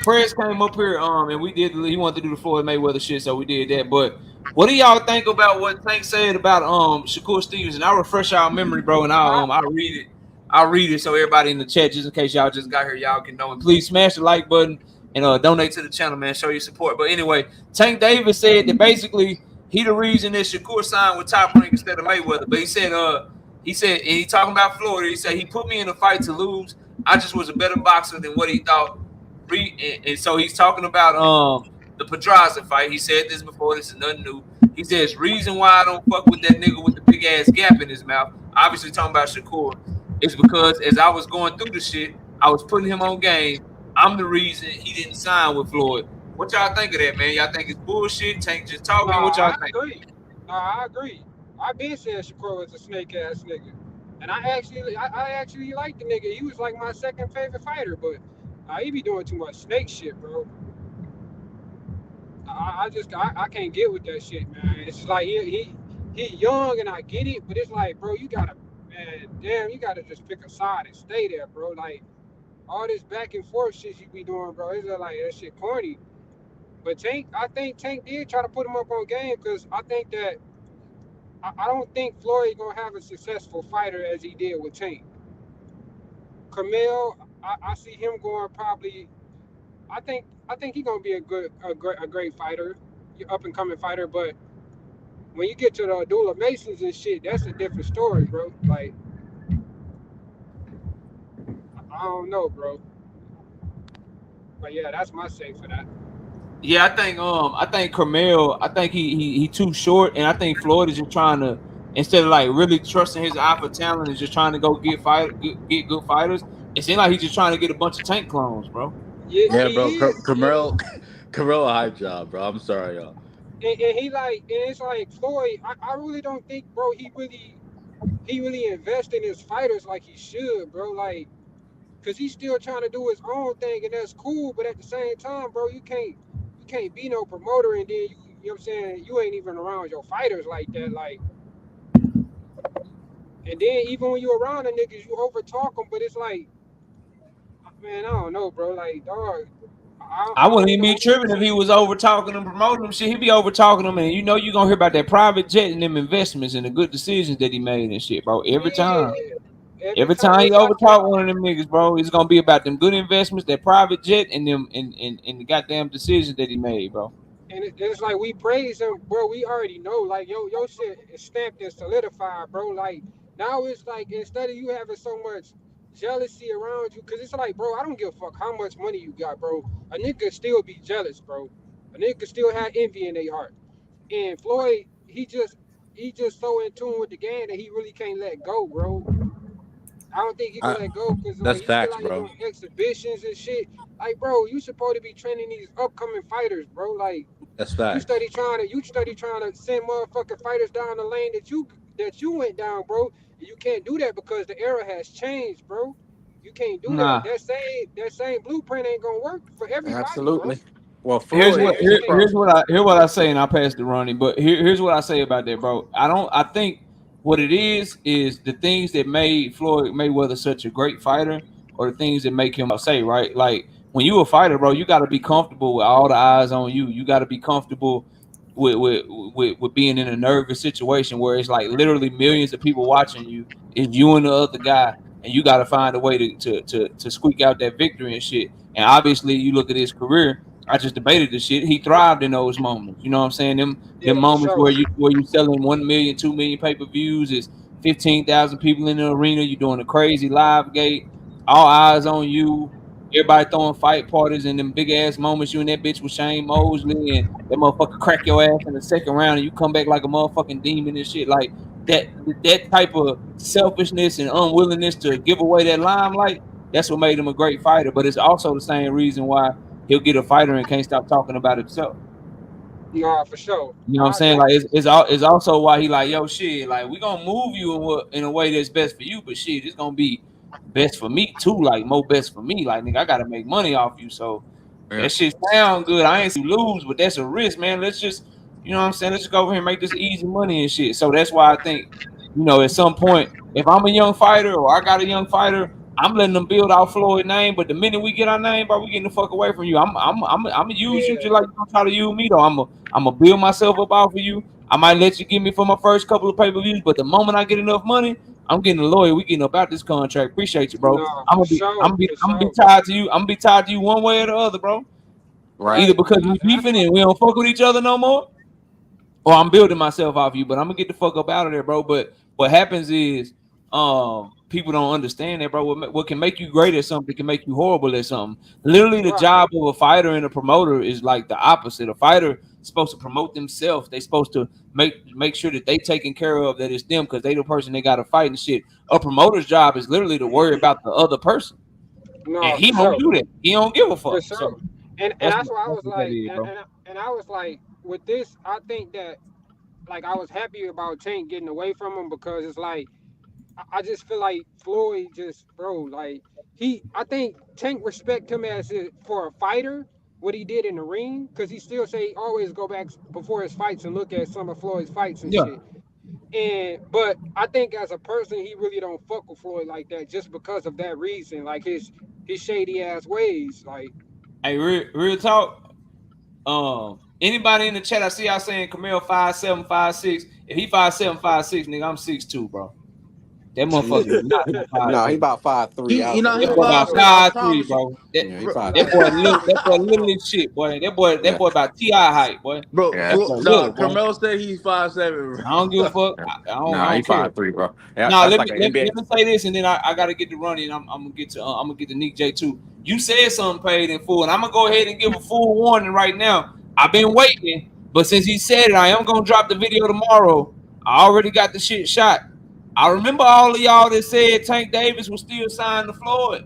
up here, and we did. He wanted to do the Floyd Mayweather shit, so we did that. But what do y'all think about what Tank said about Shakur Stevens? And I'll refresh y'all memory, bro, and I'll read it. I'll read it so everybody in the chat, just in case y'all just got here, y'all can know. And please smash the like button and donate to the channel, man. Show your support. But anyway, Tank Davis said that basically he the reason that Shakur signed with Top Rank instead of Mayweather. But he said, and he talking about Florida. He said he put me in a fight to lose. I just was a better boxer than what he thought. And so he's talking about the Pedraza fight. He said this before. This is nothing new. He says reason why I don't fuck with that nigga with the big ass gap in his mouth. Obviously talking about Shakur. Is because as I was going through the shit, I was putting him on game. I'm the reason he didn't sign with Floyd. What y'all think of that, man? Y'all think it's bullshit? Tank just talking? No, What y'all I think? agree. No, I agree. I've been saying Shakur was a snake ass nigga, and I actually like the nigga. He was like my second favorite fighter, but he be doing too much snake shit, bro. I can't get with that shit, man. It's just like he young and I get it, but it's like, bro, you gotta just pick a side and stay there, bro. Like all this back and forth shit you be doing, bro. It's just like that shit corny. But I think Tank did try to put him up on game because I think that I don't think Floyd gonna have a successful fighter as he did with Tank. Camille, I see him going probably. I think he's gonna be a great fighter, up and coming fighter. But when you get to the Abdullah Masons and shit, that's a different story, bro. Like I don't know, bro. But yeah, that's my say for that. Yeah, I think Carmel, I think he too short, and I think Floyd is just trying to, instead of like really trusting his eye for talent, is just trying to go get good fighters. It seems like he's just trying to get a bunch of Tank clones, bro. Yeah, Yeah, he bro. is. Yeah. Camaro, a hype job, bro. I'm sorry, y'all. And it's like Floyd. I really don't think, bro. He really invest in his fighters like he should, bro. Like, cause he's still trying to do his own thing, and that's cool. But at the same time, bro, you can't be no promoter, and then you know what I'm saying, you ain't even around your fighters like that, like. And then even when you around the niggas, you over talk them, but it's like, man, I don't know, bro. Like, dog, I I wouldn't really even be don't. tripping if he was over talking them, promoting them shit. He be over talking them, and you know you gonna hear about that private jet and them investments and the good decisions that he made and shit, bro. Every time. Yeah, every Every time time he it's like overtalk one of them niggas, bro, it's gonna be about them good investments, that private jet, and them and the goddamn decisions that he made, bro. and it's like we praise him, bro. We already know, like, your shit is stamped and solidified, bro. Like now it's like instead of you having so much jealousy around you, cause it's like, bro, I don't give a fuck how much money you got, bro. A nigga still be jealous, bro. A nigga still have envy in their heart. And Floyd, he just so in tune with the game that he really can't let go, bro. I don't think he can let go because like That's he still facts, out here bro. doing exhibitions and shit. Like, bro, you supposed to be training these upcoming fighters, bro. Like, That's facts. you study trying to send motherfucking fighters down the lane that you went down, bro. And you can't do that because the era has changed, bro. You can't do that. Nah. That same blueprint ain't gonna work for everybody, bro. Absolutely. Well, Here's Floyd, what You can't. here's what I say, and I pass the running. But here's what I say about that, bro. I think what it is the things that made Floyd Mayweather such a great fighter, or the things that make him say right. Like when you a fighter, bro, you got to be comfortable with all the eyes on you. You got to be comfortable with being in a nervous situation where it's like literally millions of people watching you. It's you and the other guy, and you got to find a way to squeak out that victory and shit. And obviously, you look at his career. I just debated this shit. He thrived in those moments. You know what I'm saying? Them Yeah, for moments sure. where you selling 1 million, 2 million pay-per-views, is 15,000 people in the arena. You doing a crazy live gate, all eyes on you. Everybody throwing fight parties and them big ass moments. You and that bitch with Shane Mosley and that motherfucker crack your ass in the second round and you come back like a motherfucking demon and shit. Like that that type of selfishness and unwillingness to give away that limelight. That's what made him a great fighter. But it's also the same reason why he'll get a fighter and can't stop talking about himself. Nah, for sure. You know what I'm I saying? agree. Like it's also why he like, yo, shit, like we gonna move you in a way that's best for you, but shit, it's gonna be best for me too. Like more best for me. Like nigga, I gotta make money off you. So Yeah. that shit sound good. I ain't see you lose, but that's a risk, man. Let's just, you know what I'm saying? Let's just go over here and make this easy money and shit. So that's why I think, at some point, if I'm a young fighter or I got a young fighter, I'm letting them build our Floyd name. But the minute we get our name, bro, we getting the fuck away from you. I'm gonna use you Yeah. just like you gonna try to use me though. I'm gonna build myself up off of you. I might let you give me for my first couple of pay-per-views, but the moment I get enough money, I'm getting a lawyer. We getting up out this contract. Appreciate you, bro. Nah, for sure. For I'm gonna be sure. tied to you. I'm gonna be tied to you one way or the other, bro. right? Either Right. because And, we and that's beefing why. and we don't fuck with each other no more, or I'm building myself off you. But I'm gonna get the fuck up out of there, bro. But what happens is, people don't understand that, bro. What can make you great at something can make you horrible at something. Literally, the Right. job of a fighter and a promoter is like the opposite. A fighter is supposed to promote themselves. They supposed to make sure that they taken care of, that it's them because they the person they got to fight and shit. A promoter's job is literally to worry about the other person, and No, he for don't sure. do that. He don't give a For fuck. sure. So And that's that's what why I that's was what that like, is, bro. and I was like, with this, I think that like I was happy about Tank getting away from him because it's like I just feel like Floyd just bro, like I think Tank respect him for a fighter, what he did in the ring, because he still say he always go back before his fights and look at some of Floyd's fights and Yeah. shit. But I think as a person, he really don't fuck with Floyd like that just because of that reason, like his shady ass ways, like Hey, real talk. Anybody in the chat, I see y'all saying Camille 5'7", 5'6". If he 5'7", 5'6", nigga, I'm 6'2", bro. That motherfucker is not no No, he 5'7". about 5'3". You know, That he Outside. boy about five seven. I 5'3", promise you, bro. Yeah, he That five boy three. little. That boy little as shit, boy. That Yeah, boy about Ti height, boy. bro. yeah, That boy little, Dog, boy. Carmelo said he's 5'7", I don't give a bro. fuck. yeah. I No, he don't care. 5'3", bro. Yeah, Now that's let like me an let, NBA. let me say this, and then I gotta get to running. I'm gonna get to Nick J too. You said something paid in full, and I'm gonna go ahead and give a full warning right now. I've been waiting, but since he said it, I am gonna drop the video tomorrow. I already got the shit shot. I remember all of y'all that said Tank Davis was still signed to Floyd.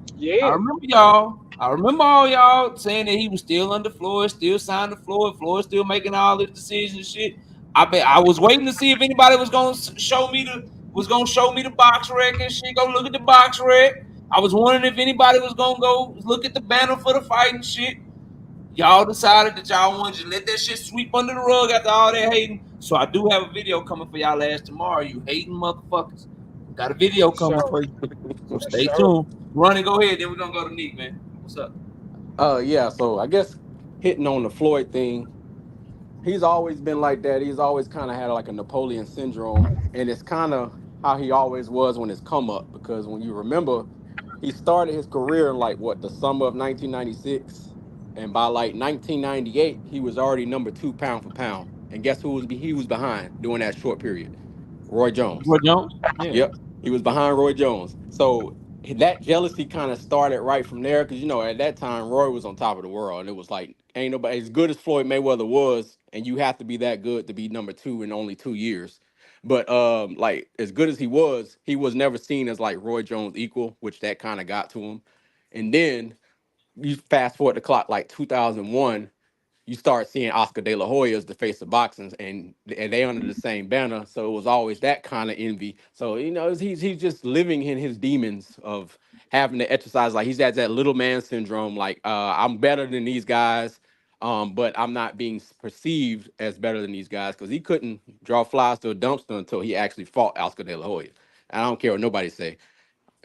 I yeah, remember y'all. I remember all y'all saying that he was still under Floyd, still signed to Floyd. Floyd still making all his decisions and shit. I was waiting to see if anybody was gonna show me the box rec and shit. Go look at the box rec. I was wondering if anybody was gonna go look at the banner for the fight and shit. Y'all decided that y'all wanted to let that shit sweep under the rug after all that hating. So I do have a video coming for y'all ass tomorrow, you hating motherfuckers. Got a video for coming sure, for you. So for stay sure. tuned. Ronnie, go ahead. Then we're gonna go to Nick, man. What's up? Yeah. So I guess hitting on the Floyd thing, he's always been like that. He's always kind of had like a Napoleon syndrome, and it's kind of how he always was when it's come up. Because when you remember, he started his career in like what the summer of 1996, and by like 1998, he was already number two pound for pound. And guess he was behind during that short period? Roy Jones. Roy Jones? Yeah. Yep, he was behind Roy Jones. So that jealousy kind of started right from there because at that time Roy was on top of the world, and it was like ain't nobody as good as Floyd Mayweather was, and you have to be that good to be number two in only 2 years. But like as good as he was never seen as like Roy Jones equal, which that kind of got to him. And then you fast forward the clock like 2001, you start seeing Oscar De La Hoya as the face of boxing, and they under the same banner. So it was always that kind of envy. So he's just living in his demons of having to exercise. Like he's at that little man syndrome. Like I'm better than these guys, but I'm not being perceived as better than these guys because he couldn't draw flies to a dumpster until he actually fought Oscar De La Hoya. And I don't care what nobody say.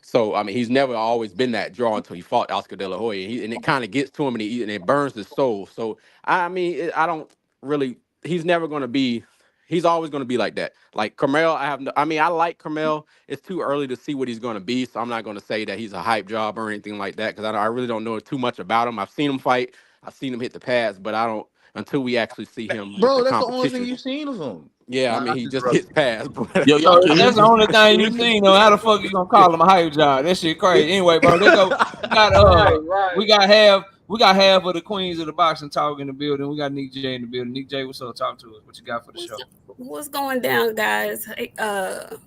So I mean, he's never always been that draw until he fought Oscar De La Hoya, and it kind of gets to him, and it burns his soul. So I mean, I don't really. He's never going to be. He's always going to be like that. Like Carmel, I mean, I like Carmel. It's too early to see what he's going to be, so I'm not going to say that he's a hype job or anything like that because I really don't know too much about him. I've seen him fight. I've seen him hit the pads, but I don't until we actually see him with the Bro, that's the only thing competition. you've seen of him. Yeah, I mean, he just hits pads, but Yo, So y'all can hear that's the me? only thing you seen. Though, how the fuck you gonna call him a hype job? That shit crazy. Anyway, bro, they go. Right. We got half of the queens of the boxing talk in the building. We got Nick J in the building. Nick J, what's up? Talk to us. What you got for the show? What's going down, guys?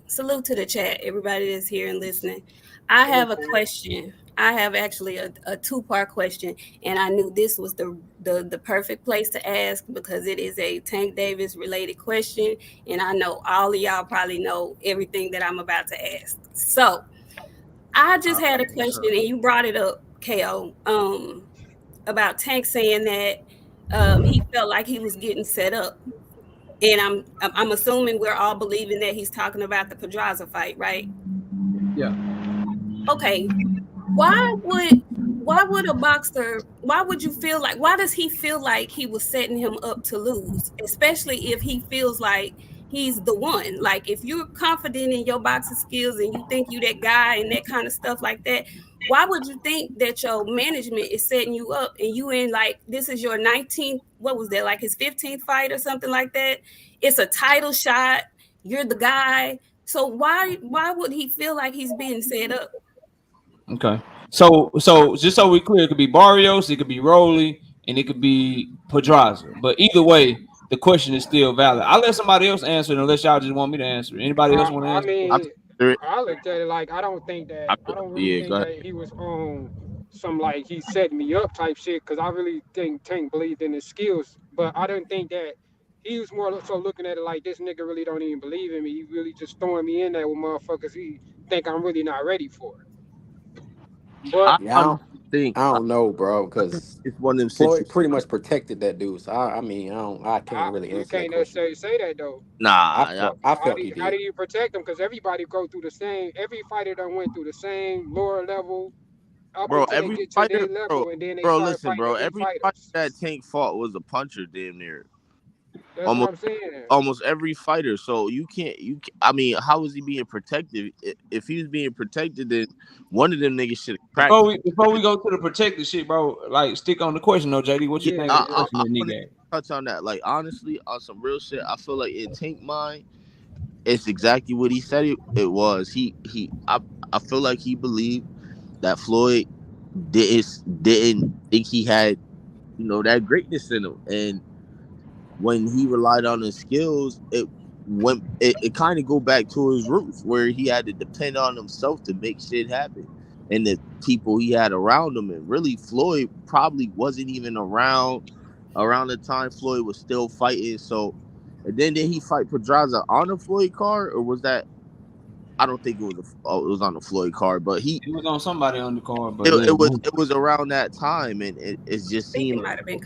Salute to the chat, everybody that's here and listening. I have a question. I have actually a two-part question, and I knew this was the perfect place to ask because it is a Tank Davis related question, and I know all of y'all probably know everything that I'm about to ask. So I just had a question, and you brought it up, KO, about Tank saying that he felt like he was getting set up. And I'm assuming we're all believing that he's talking about the Pedraza fight, right? Yeah. Okay. Why would a boxer, why does he feel like he was setting him up to lose? Especially if he feels like he's the one. Like if you're confident in your boxing skills and you think you that guy and that kind of stuff like that, why would you think that your management is setting you up and you in like this is your 19th, what was that, like his 15th fight or something like that? It's a title shot, you're the guy. So why would he feel like he's being set up? Okay. So just so we clear, it could be Barrios, it could be Rowley, and it could be Pedraza. But either way, the question is still valid. I'll let somebody else answer it unless y'all just want me to answer it. Anybody else want to I answer? mean, I looked at it like I don't really think that he was on some like he set me up type shit because I really think Tank believed in his skills, but I didn't think that he was more so looking at it like this nigga really don't even believe in me. He really just throwing me in there with motherfuckers he think I'm really not ready for. But I think I don't know, bro, because it's one of them Floyd situations. pretty much protected that dude. So I mean, I can't really you answer that can't question. necessarily say that though. Nah, I felt he How did. do you protect them? Because everybody go through the same. Every fighter done went through the same lower level up bro. until they Every get to their fighter, level, and then they bro. start Listen, fighting bro. elite Every fighter fighters. that Tank fought was a puncher, damn near. That's what I'm saying. Almost every fighter. So I mean, how was he being protected? If he was being protected, then one of them niggas should have cracked him. Before we go to the protected shit, bro, like stick on the question though, JD. What you think of the question I that want nigga to touch on that. Like honestly, on some real shit, I feel like in Tank mind, it's exactly what he said it was. I feel like he believed that Floyd didn't think he had, that greatness in him. And when he relied on his skills, it kind of go back to his roots where he had to depend on himself to make shit happen. And the people he had around him, and really Floyd probably wasn't even around the time Floyd was still fighting. So, and then did he fight Pedraza on a Floyd card, or was that? I don't think it was it was on the Floyd card, but it was on somebody on the card, but it was around that time, and it just seemed might have been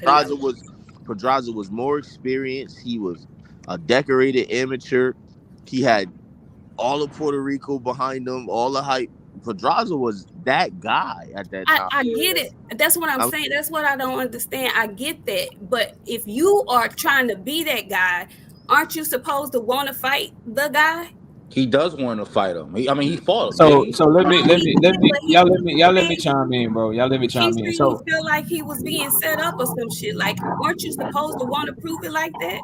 Pedraza was more experienced. He was a decorated amateur. He had all of Puerto Rico behind him, all the hype. Pedraza was that guy at that time. I get it. That's what I'm saying. That's what I don't understand. I get that. But if you are trying to be that guy, aren't you supposed to want to fight the guy? He does want to fight him. He fought him. So let me y'all let me chime in, bro. Y'all let me chime in. So he feel like he was being set up or some shit. Like, weren't you supposed to want to prove it like that?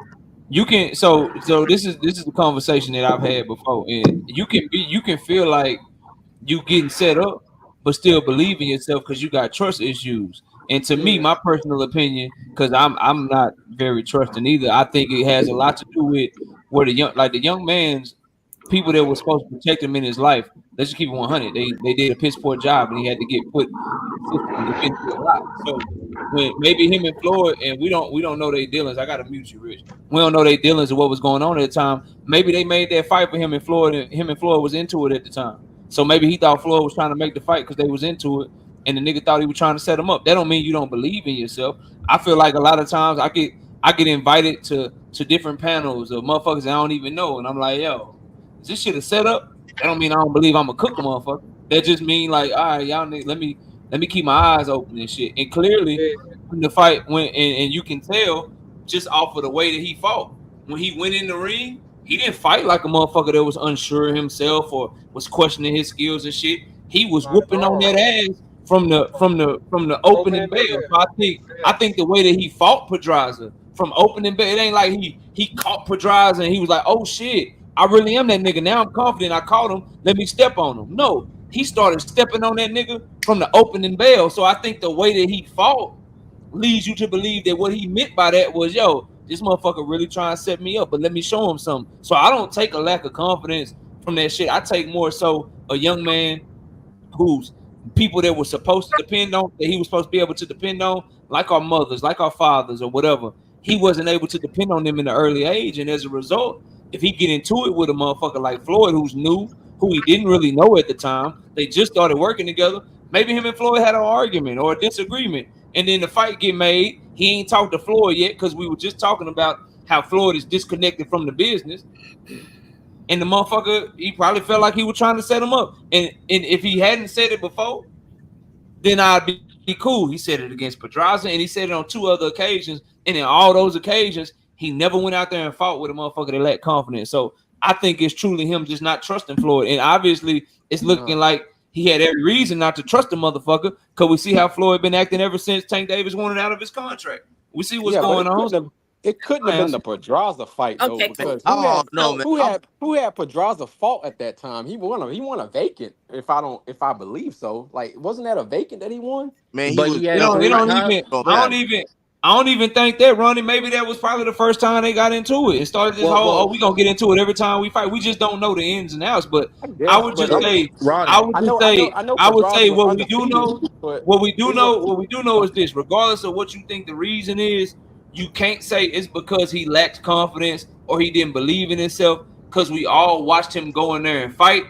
you can so this is the conversation that I've had before, and you can feel like you getting set up, but still believe in yourself because you got trust issues. And to me, my personal opinion, because I'm not very trusting either, I think it has a lot to do with where the young man's people that were supposed to protect him in his life. Let's just keep it 100. They did a piss poor job, and he had to get put in the system and defend his life. So when maybe him and Floyd, and we don't know their dealings. I gotta mute you, Rich. We don't know their dealings or what was going on at the time. Maybe they made that fight for him and Floyd, and him and Floyd was into it at the time. So maybe he thought Floyd was trying to make the fight because they was into it, and the nigga thought he was trying to set him up. That don't mean you don't believe in yourself. I feel like a lot of times I get invited to different panels of motherfuckers I don't even know, and I'm like, yo, is this shit a setup? That don't mean I don't believe I'm a cook, motherfucker. That just mean like, all right, y'all need, let me keep my eyes open and shit. And clearly, when the fight went, and you can tell just off of the way that he fought. When he went in the ring, he didn't fight like a motherfucker that was unsure of himself or was questioning his skills and shit. He was whooping on that ass from the opening bell. So I think the way that he fought Pedraza from opening bell, it ain't like he caught Pedraza and he was like, oh shit, I really am that nigga. Now I'm confident. I caught him. Let me step on him. No, he started stepping on that nigga from the opening bell. So I think the way that he fought leads you to believe that what he meant by that was, yo, this motherfucker really trying to set me up, but let me show him something. So I don't take a lack of confidence from that shit. I take more so a young man who's people that were supposed to depend on, that he was supposed to be able to depend on, like our mothers, like our fathers or whatever. He wasn't able to depend on them in the early age. And as a result, if he get into it with a motherfucker like Floyd, who's new, who he didn't really know at the time, they just started working together. Maybe him and Floyd had an argument or a disagreement, and then the fight get made. He ain't talked to Floyd yet because we were just talking about how Floyd is disconnected from the business. And the motherfucker, he probably felt like he was trying to set him up. And if he hadn't said it before, then I'd be cool. He said it against Pedraza, and he said it on 2 other occasions. And in all those occasions, he never went out there and fought with a motherfucker that lacked confidence. So I think it's truly him just not trusting Floyd. And obviously, it's looking like he had every reason not to trust the motherfucker, because we see how Floyd been acting ever since Tank Davis wanted out of his contract. We see what's going on. It couldn't have been the Pedraza fight though, because who had Pedraza fought at that time? He won a vacant, if I believe so. Like, wasn't that a vacant that he won? Man, I don't even think that, Ronnie. Maybe that was probably the first time they got into it. It started this we gonna get into it every time we fight. We just don't know the ins and outs. But I would just say what we do know is this: regardless of what you think the reason is, you can't say it's because he lacked confidence or he didn't believe in himself, because we all watched him go in there and fight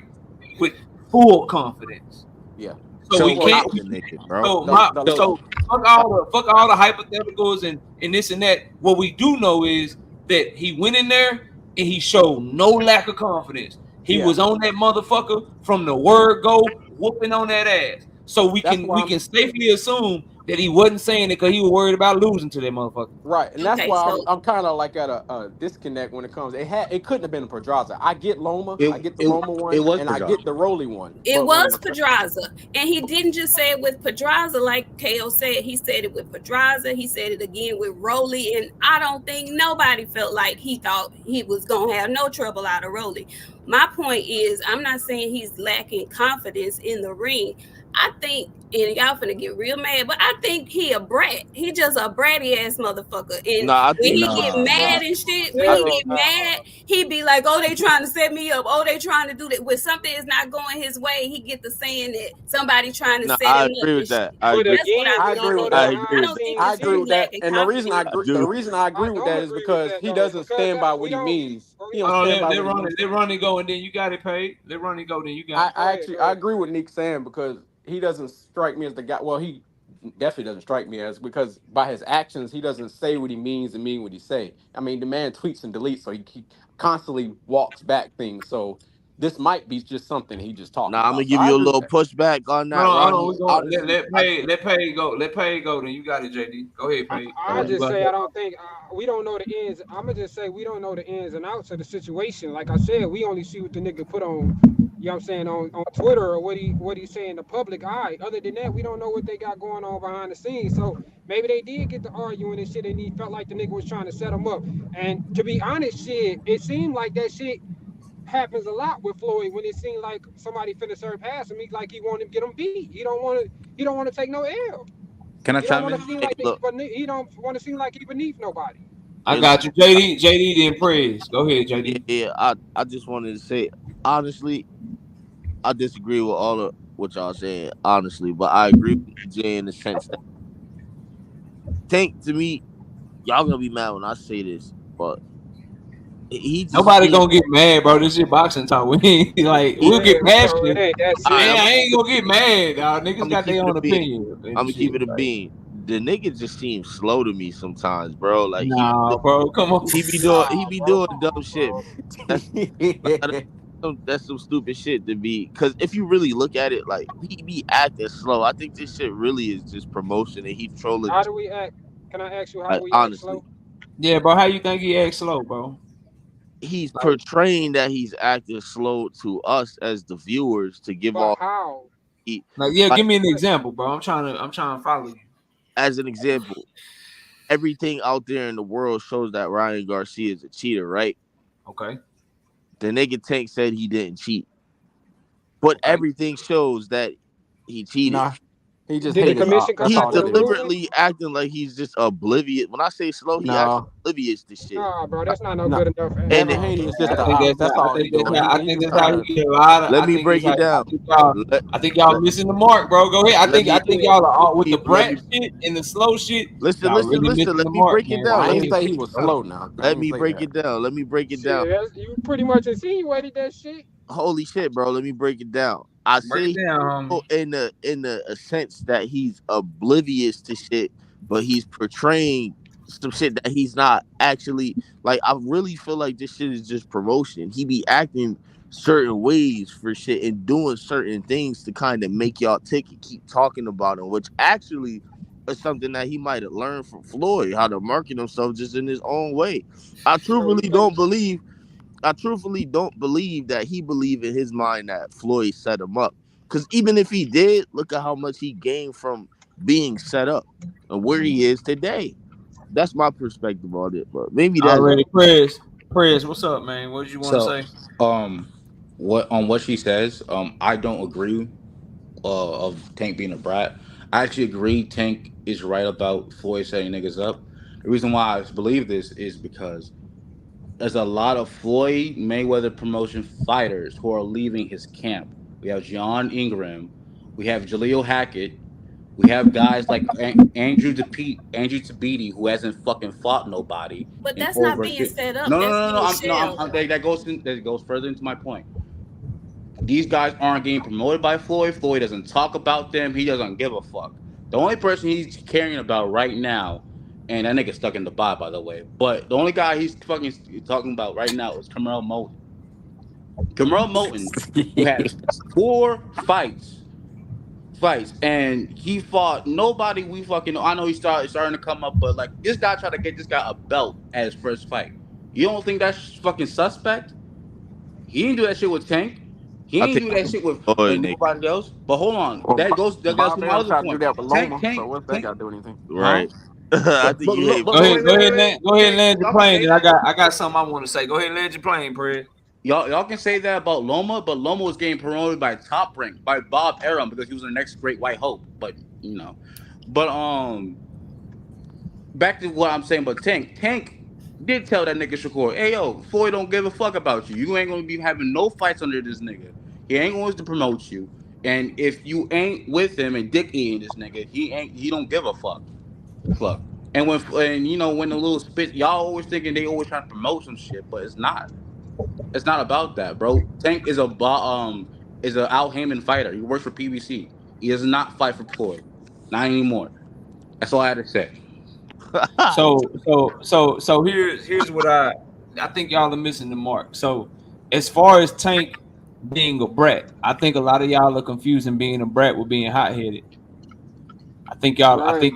with full confidence. Yeah. So we can't. So fuck all the hypotheticals and this and that. What we do know is that he went in there and he showed no lack of confidence. He was on that motherfucker from the word go, whooping on that ass. So we can safely assume that he wasn't saying it because he was worried about losing to that motherfucker. Right, and that's why I'm kind of like at a disconnect when it comes. It couldn't have been a Pedraza. I get Loma, I get the Loma one, and I get the Rolly one. It was Pedraza, and he didn't just say it with Pedraza like KO said. He said it with Pedraza. He said it again with Rolly, and I don't think nobody felt like he thought he was gonna have no trouble out of Rolly. My point is, I'm not saying he's lacking confidence in the ring. I think, and y'all finna get real mad, but I think he a brat. He just a bratty ass motherfucker. And when he get mad and shit, he be like, oh, they trying to set me up. Oh, they trying to do that. When something is not going his way, he get to saying that somebody trying to set him up. I agree with that. I agree with that. And the reason I agree with that is because he doesn't stand by what he means. Let Ronnie go, and then you got it paid. Let Ronnie go, then you got it. I agree with Nick saying, because he doesn't strike me as the guy. Well, he definitely doesn't strike me as, because by his actions, he doesn't say what he means and mean what he say. I mean, the man tweets and deletes, so he constantly walks back things. So this might be just something he just talking about. I'm gonna give you a little pushback on that. Let Pay go. Let Pay go. Then you got it, JD. Go ahead, Pay. I just say I don't think we don't know the ins. I'm gonna just say we don't know the ins and outs of the situation. Like I said, we only see what the nigga put on. You know what I'm saying, on Twitter, or what he say in the public eye. Other than that, we don't know what they got going on behind the scenes. So maybe they did get to arguing and shit, and he felt like the nigga was trying to set him up. And to be honest, shit, it seemed like that shit happens a lot with Floyd, when it seemed like somebody finna serve past him. He like he want to get him beat. He don't want to take no L. Can I chime in? He don't want to seem like he beneath nobody. I got you, JD, then praise. Go ahead, JD. Yeah. I just wanted to say, honestly, I disagree with all of what y'all saying, honestly, but I agree with Jay in the sense that Tank, to me, y'all gonna be mad when I say this, but he just Nobody seems. gonna get mad, bro. This shit boxing talk. We ain't like we'll get Yeah, bro, it passionate. ain't that All right, serious. I ain't gonna get mad, dog. I'm Niggas gonna got keep their it a own bean. opinion I'm and gonna keep shit. it a Like, bean. The nigga just seems slow to me sometimes, bro. Like nah, bro, come on. he Nah, be bro, doing come dumb on, shit. bro. That's that's some stupid shit to be. Because if you really look at it, like he be acting slow. I think this shit really is just promotion, and he's trolling. How do we act? Can I ask you how Like we act honestly, slow? Yeah, bro. How you think he acts slow, bro? he's Like, portraying that he's acting slow to us as the viewers to give But off. how? yeah, Like give me an What? example, bro. I'm trying to follow you. as an example, everything out there in the world shows that Ryan Garcia is a cheater, right? Okay, The nigga Tank said he didn't cheat, but okay. everything shows that he cheated. Nah, he just Did the hated commission op. come That's He's out all with that a is. ruling? deliberately acting like he's just oblivious. When I say slow, he actually No, oblivious to shit. Nah, bro, that's not no no. good enough And Kevin answer, Haney bro. is just I the think op. that's That's how. all he doing. I He think just that's how trying to. he get a lot of. let I me think it's break how. it down. Let, I think y'all let, missing the mark, bro. Go ahead. let I me think y'all are all with the let brat me shit and the slow shit. listen, Y'all listen, really listen. missing Let the me mark, break it man. Well, down. I Go Let ain't me ahead. say break he it was down. slow. Now I Let ain't me say break that. it down. Let me break it down. Shit, you pretty much insinuated that shit. Holy shit, bro. Let me break it down. I Break say it down, homie. in the a sense that he's oblivious to shit, but he's portraying some shit that he's not actually. Like I really feel like this shit is just promotion. He be acting certain ways for shit and doing certain things to kind of make y'all tick and keep talking about him, which actually is something that he might have learned from Floyd, how to market himself just in his own way. I So you truly think? don't believe I truthfully don't believe that he believed in his mind that Floyd set him up. Because even if he did, look at how much he gained from being set up and where he is today. That's my perspective on it. But maybe that's Already, Prez, what's up, man? What did you want to So, say? what she says, I don't agree of Tank being a brat. I actually agree Tank is right about Floyd setting niggas up. The reason why I believe this is because there's a lot of Floyd Mayweather promotion fighters who are leaving his camp. We have John Ingram, we have Jaleel Hackett, we have guys like Andrew Tabiti, who hasn't fucking fought nobody But in that's not over being shit. set up. No, no, That's no, no. being I'm shelled. that goes further into my point. These guys aren't getting promoted by Floyd. Floyd doesn't talk about them. He doesn't give a fuck. The only person he's caring about right now, and that nigga stuck in Dubai, by the way. But the only guy he's fucking talking about right now is Camaro Moten. Camaro Moten, who has four fights, and he fought nobody we fucking know. I know starting to come up, but like this guy tried to get this guy a belt at his first fight. You don't think that's fucking suspect? He didn't do that shit with Tank. He I didn't think do that shit with Floyd nigga. nobody else. But hold on, Well, that goes to Bob my Arum other tried to do point. that with Tank, Loma. So Tank, what's that Tank, got to do with anything? huh? Right. I think you hate Go ahead, Wait. go ahead and Okay, land your y'all can plane. say And that. I got something I want to say. Go ahead and land your plane, Prez. Y'all can say that about Loma, but Loma was getting promoted by Top Rank by Bob Arum because he was the next great white hope. But but back to what I'm saying about Tank. Tank did tell that nigga Shakur, hey yo, Floyd don't give a fuck about you. You ain't gonna be having no fights under this nigga. He ain't going to promote you. And if you ain't with him and dick eating this nigga, he don't give a fuck. Fuck. And when the little spit, y'all always thinking they always trying to promote some shit, but it's not. It's not about that, bro. Tank is a Al Heyman fighter. He works for PBC. He does not fight for Floyd. Not anymore. That's all I had to say. So here's what I think y'all are missing the mark. So as far as Tank being a brat, I think a lot of y'all are confusing being a brat with being hot headed. Right.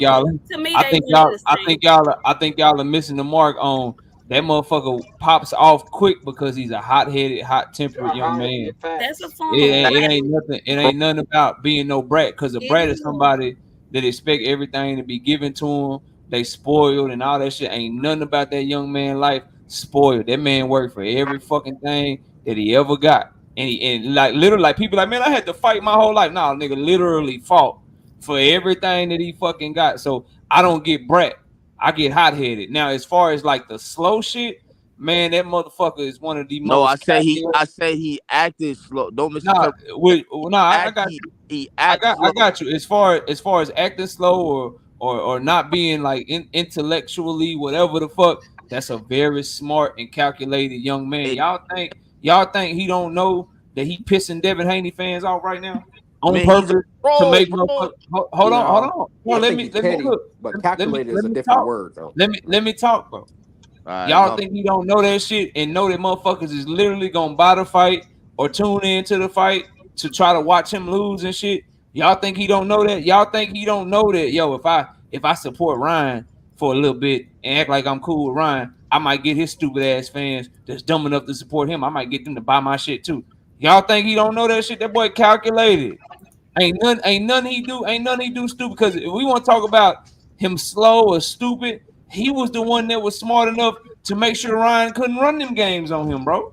To me, they one and the same. I think y'all are missing the mark on that motherfucker pops off quick because he's a hot headed, hot tempered young man. That's a Facts. form of It ain't bratty. nothing. It ain't nothing about being no brat. Because a It brat is is. somebody that expect everything to be given to him. They spoiled and all that shit. Ain't nothing about that young man life spoiled. That man worked for every fucking thing that he ever got. And like literally, like people like, man, I had to fight my whole life. Nah, nigga, literally fought for everything that he fucking got. So I don't get brat. I get hot headed. Now, as far as like the slow shit, man, that motherfucker is one of the No, most calculated. I said he acted slow. Don't Nah, misinterpret. I got you. He acts I slow. got you. As far as acting slow or not being like intellectually whatever the fuck, that's a very smart and calculated young man. It, Y'all think he don't know that he pissing Devin Haney fans off right now on man, he's a purpose to troll, make bro. motherfuckers. Hold No, on. Bro, I let think me he's petty, look. but Let calculated is a me different talk. word, though. Let me talk, bro. All right, Y'all think he don't know that shit and know that motherfuckers is literally gonna buy the fight or tune into the fight to try to watch him lose and shit? Y'all think he don't know that? Y'all think he don't know that? Yo, if I support Ryan for a little bit and act like I'm cool with Ryan, I might get his stupid ass fans that's dumb enough to support him. I might get them to buy my shit too. Y'all think he don't know that shit? That boy calculated. Ain't none he do stupid. Because if we want to talk about him slow or stupid, he was the one that was smart enough to make sure Ryan couldn't run them games on him, bro.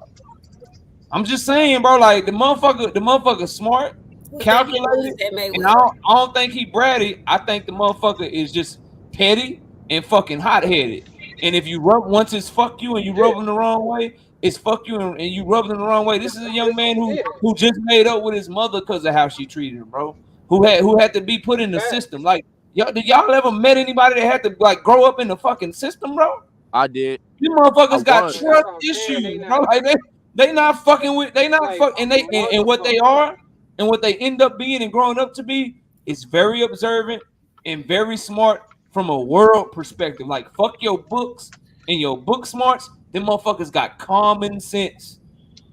I'm just saying, bro. Like the motherfucker smart, calculated, and I don't think he bratty. I think the motherfucker is just petty and fucking hot headed. And if you rub once it's fuck you and you rub him the wrong way, it's fuck you and you rub him the wrong way. This is a young man who just made up with his mother because of how she treated him, bro. Who had to be put in the system. Like did y'all ever met anybody that had to like grow up in the fucking system, bro? I did. You motherfuckers got trust issues, bro. Like they not fucking with they not fuck and they and what they are and what they end up being and growing up to be is very observant and very smart from a world perspective. Like fuck your books and your book smarts. Them motherfuckers got common sense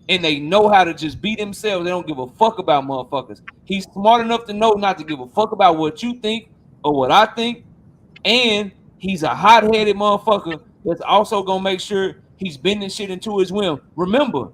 and they know how to just be themselves. They don't give a fuck about motherfuckers. He's smart enough to know not to give a fuck about what you think or what I think, and he's a hot-headed motherfucker that's also gonna make sure he's bending shit into his whim. Remember,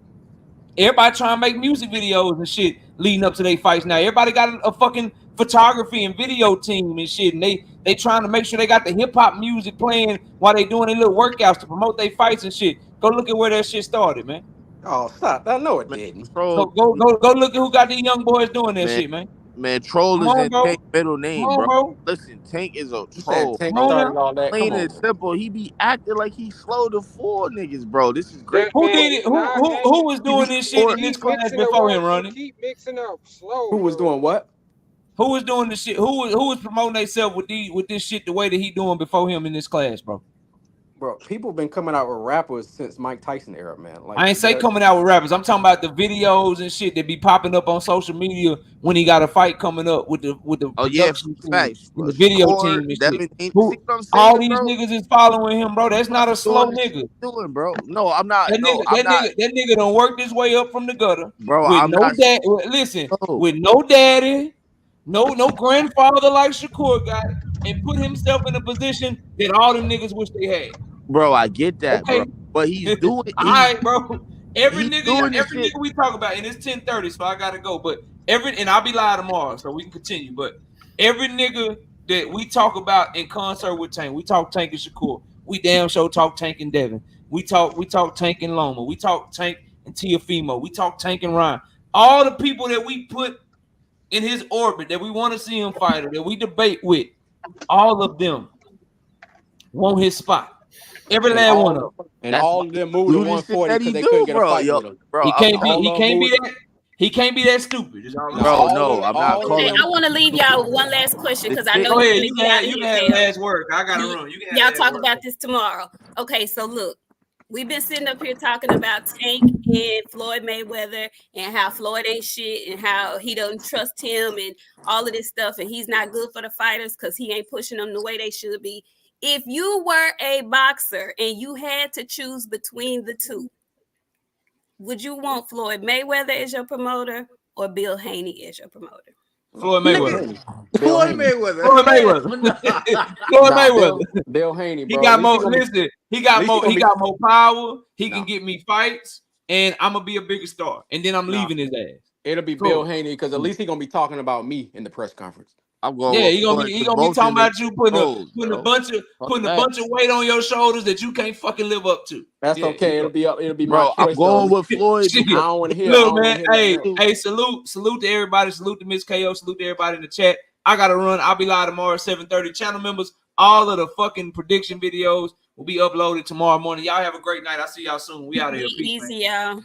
everybody trying to make music videos and shit leading up to their fights now. Everybody got a fucking photography and video team and shit, and they trying to make sure they got the hip-hop music playing while they doing their little workouts to promote their fights and shit. Go look at where that shit started, man. Oh, stop. I know it didn't. Go look at who got these young boys doing that shit, man. Man, troll is in Tank's middle name, bro. Listen, Tank is a troll. Tank started all that. Plain and simple. He be acting like he's slow to four niggas, bro. This is great. Who did it? Who was doing this shit in this class before him, Ronnie? Keep mixing up slow. Who was doing what? Who was doing the shit? Who was promoting themselves with this shit the way that he doing before him in this class, bro? Bro, people been coming out with rappers since Mike Tyson era, man. Like I ain't say coming out with rappers. I'm talking about the videos and shit that be popping up on social media when he got a fight coming up with the production team, facts, the video team and shit. All these niggas is following him, bro. That's not a slow nigga. Doing, bro. No, I'm not. That nigga done worked his way up from the gutter, bro. With I'm no not. Dad. Listen, with no daddy, no grandfather like Shakur got, and put himself in a position that all them niggas wish they had. Bro, I get that, bro. But he's doing all right, bro. Every nigga we talk about, and it's 10:30, so I gotta go. But and I'll be live tomorrow, so we can continue. But every nigga that we talk about in concert with Tank, we talk Tank and Shakur. We damn sure talk Tank and Devin. We talk Tank and Loma. We talk Tank and Tiafimo. We talk Tank and Ryan. All the people that we put in his orbit that we want to see him fight or that we debate with, all of them want his spot. Every last one of them. And all of them moved to 140 because they couldn't get a fight with him. Bro, he can't be that stupid. Bro, no, I'm not. Okay, I want to leave y'all one last question because I know go ahead. You can have the last word. I gotta run. Y'all talk about this tomorrow. Okay, so look, we've been sitting up here talking about Tank and Floyd Mayweather and how Floyd ain't shit and how he doesn't trust him and all of this stuff and he's not good for the fighters because he ain't pushing them the way they should be. If you were a boxer and you had to choose between the two, would you want Floyd Mayweather as your promoter or Bill Haney as your promoter? Floyd Mayweather. Floyd Mayweather. Floyd Mayweather. Floyd Mayweather. Bill Haney, bro. He got more. Listen, he got more power. He can get me fights, and I'm gonna be a bigger star. And then I'm leaving his ass. It'll be Bill Haney because at least he's gonna be talking about me in the press conference. I'm going. Yeah, he gonna be talking about you putting a bunch of weight on your shoulders that you can't fucking live up to. That's okay. It'll be bro. My I'm going with Floyd. I don't want to hear. Look, man. Hey, salute to everybody. Salute to Miss KO. Salute to everybody in the chat. I gotta run. I'll be live tomorrow at 7:30. Channel members, all of the fucking prediction videos will be uploaded tomorrow morning. Y'all have a great night. I'll see y'all soon. We out of here. Peace, man. Easy, y'all.